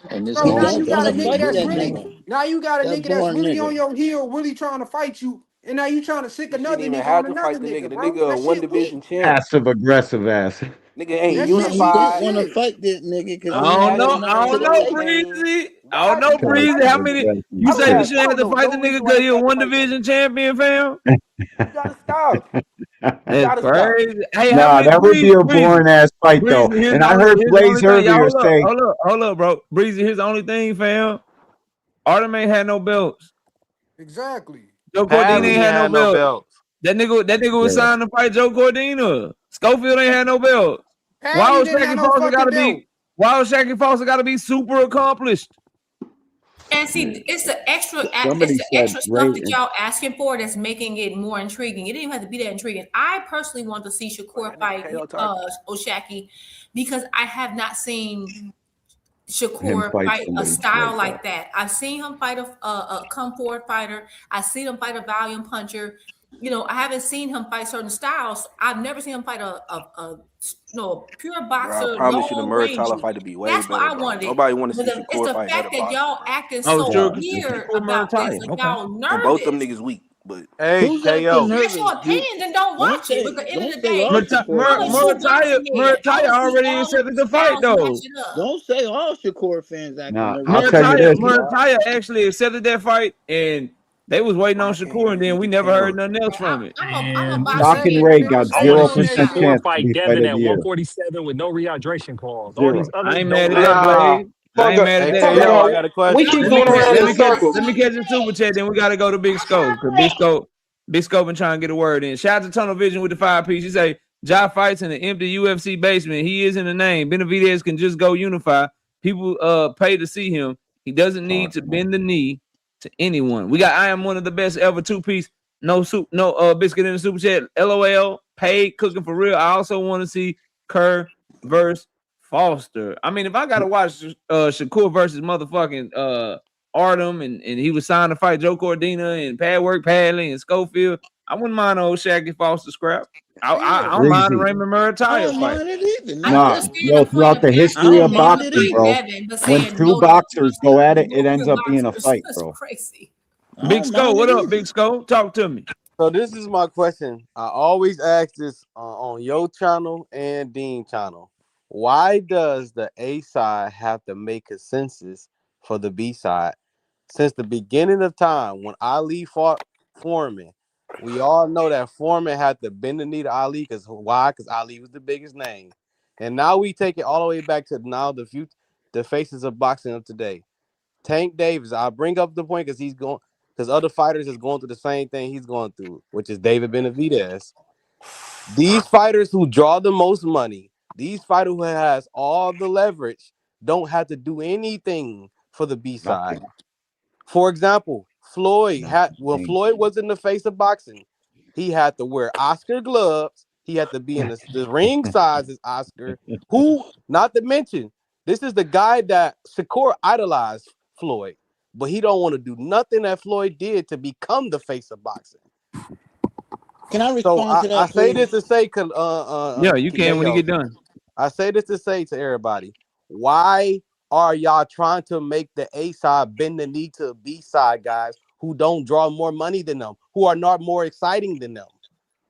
L: And this
K: So
I: He
K: now
L: whole
K: you
I: don't
K: got
I: want
K: a
I: to
K: nigga
L: situation
I: fight
K: that's
I: that
L: moving
K: really
L: on.
I: nigga.
K: now you got a
I: That
K: nigga that's
I: born
K: really on
I: nigga.
K: your heel, really trying to fight you, and now you trying to sick
O: You shouldn't
K: another
O: even
K: nigga
O: have
K: on
O: to
K: another
O: fight the
K: nigga,
O: nigga. The
K: bro.
O: nigga a
K: That
O: one
K: shit
O: division
K: weak.
O: champ.
G: Passive aggressive ass.
O: Nigga ain't
K: That
I: He
K: shit weak
I: don't
K: as
O: unified.
I: want to
K: shit.
I: fight this nigga because
B: I
I: he
O: Fuck
I: ain't
B: don't
O: that
I: got
B: know.
O: nigga,
I: nothing
B: I
I: to
B: don't
O: man.
B: know,
I: say.
O: Man,
B: Breezy. I don't
O: why
B: know,
O: do you
B: Breezy. How
O: gotta?
B: many?
G: Passive
B: You
O: I don't
B: say you
O: have.
G: aggressive.
B: should
O: I
B: have
O: don't
B: to
O: know
B: fight the
O: no
B: nigga
O: reason why
B: because
O: he
B: he a
O: got to
B: one
O: fight that
B: division
O: nigga.
B: champion, fam?
O: You gotta stop. You
B: That's
O: gotta stop.
B: crazy. Hey, how
G: Nah,
B: many
G: that would be a
B: Breezy?
G: boring ass fight though.
B: Breezy,
G: And I heard
B: here's the
G: Blaze
B: only thing. Y'all
G: earlier say,
B: hold up, bro. Breezy, here's the only thing, fam. Artem ain't had no belts.
K: Exactly.
B: Joe Cordina
N: How
B: ain't
N: he
B: had no
N: had no
B: belt.
N: belts?
B: That nigga was
G: yeah,
B: signed to fight Joe Cordina. Schofield ain't had no belt. Why
K: Paddy
B: was
K: didn't have
B: Shaky
K: no
B: Foster
K: fucking
B: gotta
K: belt.
B: be? Why was Shaky Foster gotta be super accomplished?
M: And
G: yeah.
M: see, it's the
G: Somebody said
M: stuff
G: Ray.
M: that y'all asking for that's making it more intriguing. It didn't even have to be that intriguing. I personally want to see
O: Like
M: Shakur
O: that nigga
M: fight
O: KO talk.
M: Oshaki because I have not seen
G: Him
M: Shakur
G: fight
M: fight a
G: somebody
M: style
G: like that.
M: like that. I've seen him fight a come forward fighter. I've seen him fight a volume puncher. You know, I haven't seen him fight certain styles. I've never seen him fight a pure
O: Bro, I
M: boxer,
O: promise you the
M: long
O: Muratala
M: rangey.
O: fight to be way
M: That's what
O: better,
M: I
O: bro.
M: wanted.
O: Nobody want to
M: But
O: see
M: it's
O: Shakur
M: the
O: fight
M: fact
O: another
M: that
O: boxer,
M: y'all
O: bro.
M: acting
B: Oh,
M: so
B: sure,
G: Yeah.
M: weird
B: Shakur
M: about this,
B: Murataya.
M: like
B: Okay.
M: y'all
O: And both them
M: nervous.
O: niggas weak, but
N: Hey,
I: Who's acting
N: KO.
M: That's your
I: nervous?
M: opinion, then don't watch it. But at the end of
I: Don't
M: the
I: say
M: day,
I: all Shakur
M: I'm a true
I: fans.
M: boxing head. I
B: Murataya
M: want to see
B: already
M: all
B: accepted
M: the
B: the fight
M: styles match
B: though.
M: it up.
I: Don't say all Shakur fans acting
G: Nah,
I: nervous.
G: I'll tell you this.
B: Murataya actually accepted that fight, and they was waiting
O: bro,
B: on
O: I can't
B: Shakur,
O: even
B: and then
O: beat
B: we
O: the
B: never heard
O: KO.
B: nothing else
M: Bro,
B: from it.
M: I'm a
J: And
M: boxing
G: Doc
J: listen,
G: and
M: head.
G: Ray
M: Real
G: got
J: I want to
M: real
G: 0%
J: see
M: style.
J: Shakur
G: chance to
J: fight
G: be fight
J: Devin
G: of the
J: at
G: year.
J: 147 with no rehydration clause. All these
G: Zero.
B: I
J: others
B: ain't
J: don't
B: mad at
J: got
B: that,
J: it.
H: Nah,
B: Blaze. I
H: fuck
B: ain't
H: up.
B: mad at
N: Hey,
B: that.
H: Fuck
B: Hey,
N: KO, I
B: y'all.
N: got a
H: We
N: question.
H: keep
B: Let me
H: going
B: catch,
H: around
B: let
H: in
B: me catch,
H: circles.
B: let me catch the super chat. Then we gotta go to Big Scope because Big Scope been trying to get a word in. Shout out to Tunnel Vision with the 5-piece. You say Ja fights in an empty UFC basement. He is in the name. Benavidez can just go unify. People pay to see him. He doesn't need to bend the knee to anyone. We got I am one of the best ever 2-piece. No soup, no biscuit in the super chat. LOL. Paid cooking for real. I also want to see Kerr versus Foster. I mean, if I gotta watch Shakur versus motherfucking Artem and he was signed to fight Joe Cordina and Padwork Padley and Schofield, I wouldn't mind old Shaggy Foster scrap. I
K: Yeah.
B: don't mind a
G: Breezy.
B: Raymond
I: I
B: Murataya
I: don't
B: fight.
I: mind it either.
M: I
I: None of
G: Nah,
I: that.
M: understand
G: yo,
M: the point
G: throughout
M: of
G: the
I: I
G: history
M: asking
I: don't
G: of
M: Devin
I: mind
M: to
I: it
G: boxing,
M: fight
I: either.
G: bro,
M: Devin, but
G: when
M: saying
G: two
M: no, don't
G: boxers go at it,
M: no
G: it ends
M: pure
G: up being a
M: boxers.
G: fight,
M: That's
G: bro.
M: crazy.
I: I
B: Big
I: don't
B: Sco,
I: mind
B: what
I: it
B: up,
I: either.
B: Big Sco? Talk to me.
N: So this is my question. I always ask this on your channel and Dean channel. Why does the A side have to make a census for the B side? Since the beginning of time, when Ali fought Foreman, we all know that Foreman had to bend the knee to Ali because why? Because Ali was the biggest name. And now we take it all the way back to now the faces of boxing of today. Tank Davis, I bring up the point because other fighters is going through the same thing he's going through, which is David Benavidez. These fighters who draw the most money, these fighters who has all the leverage, don't have to do anything for the B side.
G: Nothing.
N: For example, when
G: Nothing.
N: Floyd was in the face of boxing, he had to wear Oscar gloves. He had to be in the ring size as Oscar. Who, not to mention, this is the guy that Shakur idolized Floyd, but he don't want to do nothing that Floyd did to become the face of boxing.
I: Can I
N: So
I: respond to
N: I
I: that,
N: say
I: please?
N: this to say,
B: Yeah, you can when you get done.
N: I say this to say to everybody, why are y'all trying to make the A side bend the knee to B side guys who don't draw more money than them, who are not more exciting than them?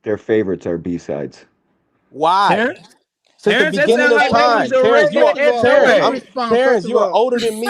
G: Their favorites are B sides.
N: Why?
B: Terrence?
N: Since the
B: Terrence, that
N: beginning
B: sound
N: of
B: like
I: Hey,
B: they was
N: time,
B: direct
N: Terrence,
I: first of all, let me
B: at
N: Terrence,
B: your
I: respond.
B: ass.
I: First
N: Terrence,
I: of
N: you are
I: all,
N: older than me.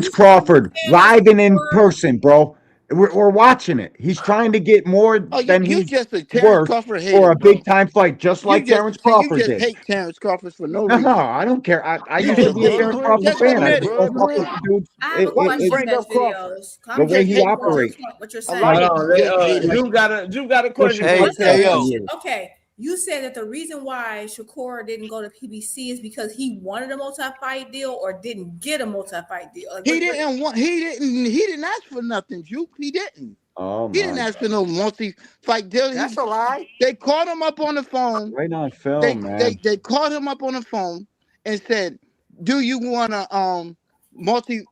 G: Terrence
M: you saying
G: Crawford
M: that
G: live and in
M: Shakur?
G: person, bro. We're watching it. He's trying to get more
I: Oh,
G: than
I: you
G: he's
I: just a Terrence
G: worth
I: Crawford hater,
G: for a
I: bro.
G: big time fight, just
I: You
G: like
I: just
G: Terrence
I: see, you
G: Crawford
I: just
G: did.
I: hate Terrence Crawford for no
G: No,
I: reason.
G: I don't care. I
I: You
G: used to
I: just
G: be a
I: hate
G: Terrence
I: him.
G: Crawford
I: Just
G: fan. I
I: admit
G: just
I: it.
G: don't fuck with
O: Brethren,
G: the dudes.
M: I have a
O: why you
M: question,
O: bring
M: Best
O: up Crawford?
M: videos.
G: The
M: I'm
G: way
M: just
I: just
G: he
I: hate
M: listening to
I: Crawford.
G: operates.
M: what you're
O: A lot
B: Hold
M: saying.
O: of
B: on.
I: Just hate him.
B: Drew got a question
G: Pushing
B: for you,
G: fights
M: What's
G: back
M: the
B: Taylor.
G: in the
N: Yo,
M: question?
G: years.
M: Okay, you said that the reason why Shakur didn't go to PBC is because he wanted a multi-fight deal or didn't get a multi-fight deal. Like,
I: He didn't want. He didn't ask for nothing, Juke. He didn't.
G: Oh
I: He didn't
G: my
I: ask for no multi-fight deal.
O: that's a lie.
I: They called him up on the phone.
G: right on film, man.
I: They called him up on the phone and said, "Do you want to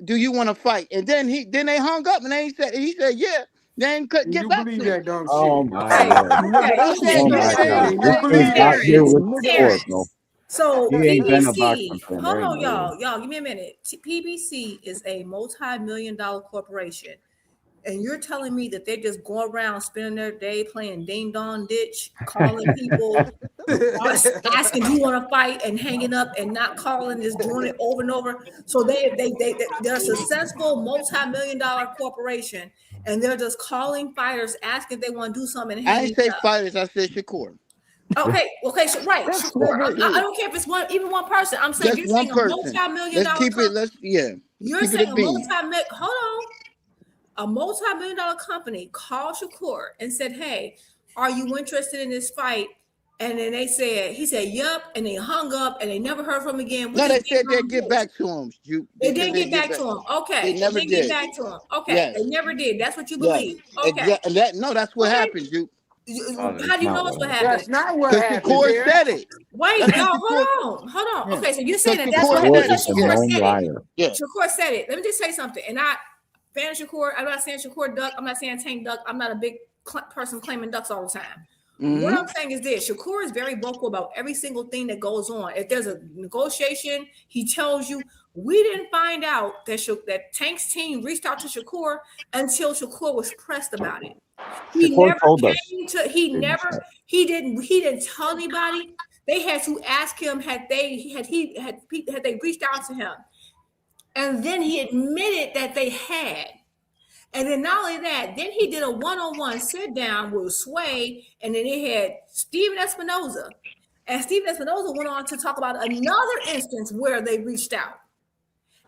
I: do you want to fight? And then they hung up and he said yeah. Then couldn't get
K: You
I: back
K: believe
I: to
K: that
I: him.
K: dumb
G: Oh
K: shit?
G: my
M: Okay,
G: lord.
K: Nigga,
M: okay,
K: that
I: He
K: shit
M: okay.
I: said,
G: Oh
I: yeah,
G: my
K: gay.
G: god.
I: man.
G: This
K: You
G: dude
K: believe
G: out
K: that?
G: here
M: Terrence,
G: with the oracle.
M: So
G: He ain't been a boxing
M: PBC,
G: fan
M: hold on,
G: anyway.
M: y'all, give me a minute. PBC is a multi-million-dollar corporation, and you're telling me that they just go around spending their day playing ding dong ditch, calling people, asking do you want to fight, and hanging up and not calling, just doing it over and over. So they're a successful multi-million-dollar corporation, and they're just calling fighters, asking if they want to do something, and
I: I ain't
M: hanging
I: say
M: up.
I: fighters. I said Shakur.
M: Okay, so right,
L: That's
M: sure.
L: never
M: I don't care if it's even one person. I'm saying
I: Just
M: you're
I: one
M: saying a
I: person.
M: multi-million
I: Let's
M: dollar
I: keep it.
M: company.
I: Let's
M: You're
I: keep it
M: saying
I: a bean.
M: hold on, a multi-million dollar company called Shakur and said, "Hey, are you interested in this fight?" And then he said, "Yup," and they hung up and they never heard from him again. Which
I: No,
M: is
I: they said they'd get back to him. They
M: They
I: said
M: didn't
I: they'd
M: get
I: get
M: back
I: back.
M: to him.
I: They
M: Okay, they
I: never
M: didn't get
I: did.
M: back to him. Okay,
I: Yes.
M: they never did. That's what you
I: Yes.
M: believe. Okay,
I: Exactly. That's what
M: okay.
I: happened, Juke.
G: Oh,
M: How
G: that's
M: do you
G: not
M: know
G: what
M: that's what
G: happened.
M: happened?
K: That's not what
I: Because
K: happened,
I: Shakur
K: Terrence.
I: said it.
M: Wait,
I: That's
M: y'all,
I: what Shakur.
M: hold on.
I: Yeah.
M: Okay, so you're saying
I: Because
M: that's
I: Shakur
M: what
I: said
M: because
I: it.
G: Shakur is a
I: Yeah.
M: Shakur
G: known
M: said it.
G: liar.
I: Yeah.
M: Shakur said it. Let me just say something. And I fan of Shakur. I'm not saying Shakur duck. I'm not saying Tank duck. I'm not a big person claiming ducks all the time. What I'm saying is this: Shakur is very vocal about every single thing that goes on. If there's a negotiation, he tells you. We didn't find out that Tank's team reached out to Shakur until Shakur was pressed about it. He
G: Shakur
M: never
G: told us.
M: came to. He didn't tell anybody. They had to ask him had they reached out to him, and then he admitted that they had. And then not only that, then he did a one-on-one sit down with Sway, and then they had Steven Espinoza. And Steven Espinoza went on to talk about another instance where they reached out.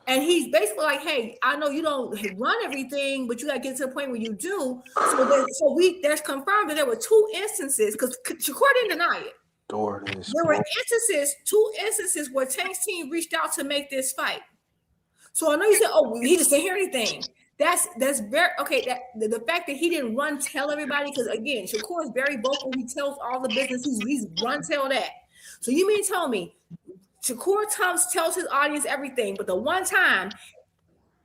M: And he's basically like, hey, I know you don't run everything, but you got to get to the point where you do. There's confirmed that there were two instances, because Shakur didn't deny it. There were two instances where Tank's team reached out to make this fight. So I know you said, oh, he just didn't hear anything. That's very okay. That the fact that he didn't tell everybody, because again, Shakur is very vocal. He tells all the business. He's tell that. So you mean tell me Shakur tells his audience everything, but the one time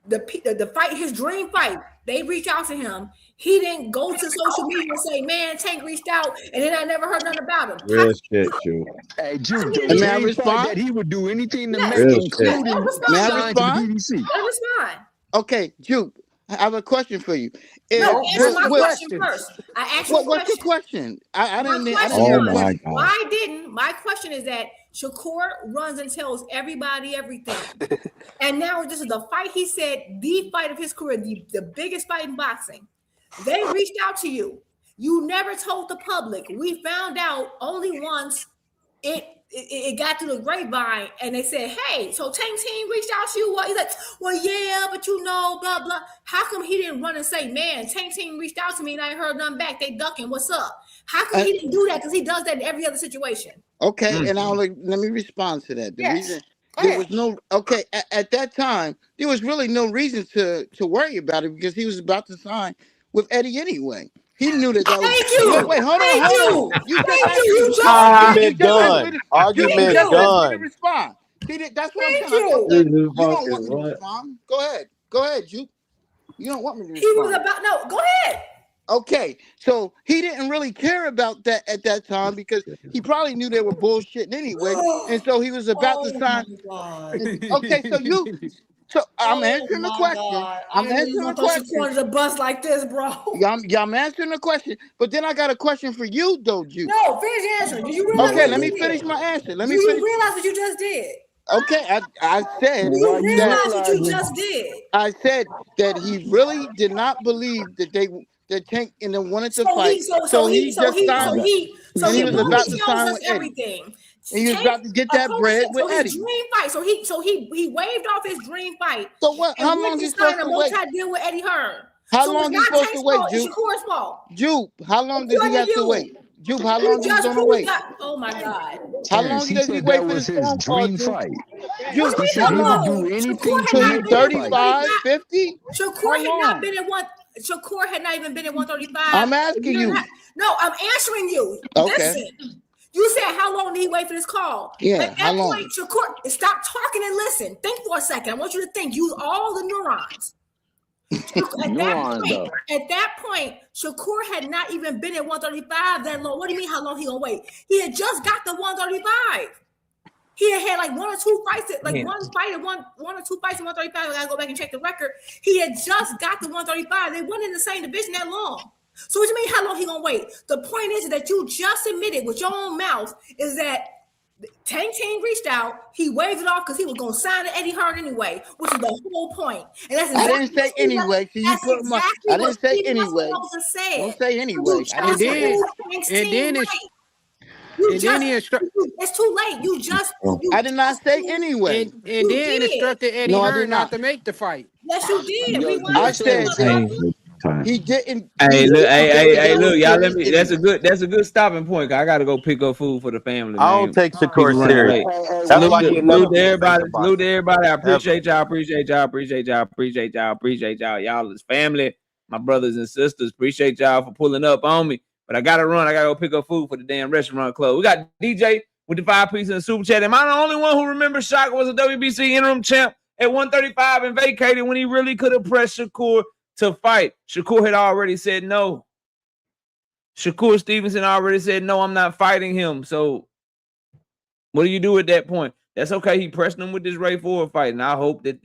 M: the fight, his dream fight, they reach out to him. He didn't go to social media and say, "Man, Tank reached out," and then I never heard nothing about him.
G: Real shit, Juke.
L: Hey, Juke, the
I: And may I
L: dream fight
I: respond?
L: that he would do anything to
M: Yes.
L: make,
G: Real shit.
L: including
I: May I
L: sign to the
I: respond?
L: BBC.
M: Let me respond.
I: Okay, Juke, I have a question for you.
M: No, answer my question
K: questions.
M: first. I asked you a
I: What's your
M: question.
I: question? I didn't
M: My
I: hear
G: Oh
I: the
G: my
I: question.
G: god.
M: My question is that Shakur runs and tells everybody everything. And now this is the fight, he said, the fight of his career, the biggest fight in boxing. They reached out to you. You never told the public. We found out only once it got through the grapevine, and they said, hey, so Tank team reached out to you. What? He's like, well, yeah, but blah, blah. How come he didn't run and say, man, Tank team reached out to me and I ain't heard nothing back. They ducking. What's up? How come he didn't do that? Because he does that in every other situation.
I: Okay, and let me respond to that. The
M: Yes.
I: reason there was no at that time, there was really no reason to worry about it because he was about to sign with Eddie anyway. He knew that was.
M: Thank you.
I: Wait, hold
M: Thank
I: on.
M: you.
I: You just
M: Thank
I: asked
M: you.
I: me.
M: You just
G: Argument
M: did.
G: done. Argument
I: just asked me to
G: done.
I: respond. See, that's what I'm
M: Thank
I: saying. I thought
M: you.
I: that you don't want me to respond. Go ahead, Juke. You don't want me to respond.
M: He was about go ahead.
I: Okay, so he didn't really care about that at that time because he probably knew they were bullshitting anyway, and so he was about to sign. Okay, so I'm answering the question.
M: God.
I: I'm answering the question.
M: The bus like this, bro.
I: I'm answering the question, but then I got a question for you, though, Juke.
M: No, finish answering. Did you realize?
I: Okay, let me finish my answer.
M: Do you realize what you just did?
I: Okay, I said
M: Do you realize
I: that.
M: what you just did?
I: I said that he really did not believe that Tank and them wanted to fight. So he was about to sign with Eddie.
M: Everything.
I: And he was about to get that bread with Eddie.
M: His dream fight. So he waved off his dream fight.
I: So what? How long is supposed to wait?
M: Deal with Eddie Hearn.
I: How long is supposed to wait, Juke?
M: Shakur's fault.
I: Juke, how long does he have to wait? Juke, how long is he gonna wait?
M: Oh my God.
I: How long does he wait for this phone call, Juke? Juke,
L: He said he would do anything to
I: he's
L: make that
I: 35, 50?
M: Shakur had not been in one. Shakur had not even been at 135.
I: I'm asking you.
M: No, I'm answering you.
I: Okay.
M: Listen, You said how long did he wait for this call?
I: Yeah,
M: At
I: how
M: that
I: long?
M: point, Shakur, stop talking and listen. Think for a second. I want you to think. Use all the neurons.
I: Neurons though.
M: At that point, Shakur had not even been at 135 that long. What do you mean? How long he gonna wait? He had just got the 135. He had like one or two fights, like one or two fights in 135. I gotta go back and check the record. He had just got the 135. They weren't in the same division that long. So what do you mean? How long he gonna wait? The point is that you just admitted with your own mouth is that Tank Team reached out. He waved it off because he was gonna sign to Eddie Hearn anyway, which is the whole point. And that's exactly
I: I didn't say anyway. So you put my. I didn't say anyway. Don't say anyway. I didn't say.
K: And then
M: it's too late. You just.
I: I did not say anyway.
K: And then instructed Eddie Hearn not to make the fight.
M: Yes, you did.
I: I said he didn't.
B: Hey, look, y'all. Let me. That's a good stopping point. I gotta go pick up food for the family.
N: I don't take Shakur serious.
B: Salute to everybody. I appreciate y'all. Y'all is family. My brothers and sisters. Appreciate y'all for pulling up on me. But I gotta run. I gotta go pick up food for the damn restaurant club. We got DJ with the 5 pieces in the super chat. Am I the only one who remembers Shakur was a WBC interim champ at 135 and vacated when he really could have pressed Shakur to fight? Shakur had already said no. Shakur Stevenson already said no, I'm not fighting him. So what do you do at that point? That's okay. He pressed him with this Ray Ford fight, and I hope that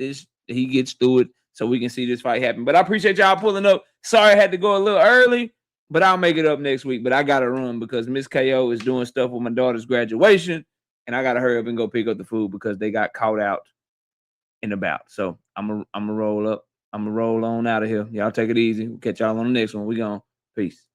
B: he gets through it so we can see this fight happen. But I appreciate y'all pulling up. Sorry I had to go a little early, but I'll make it up next week. But I got to run because Miss KO is doing stuff with my daughter's graduation, and I got to hurry up and go pick up the food because they got caught out and about. So I'm gonna roll up. I'm going to roll on out of here. Y'all take it easy. We'll catch y'all on the next one. We gone. Peace.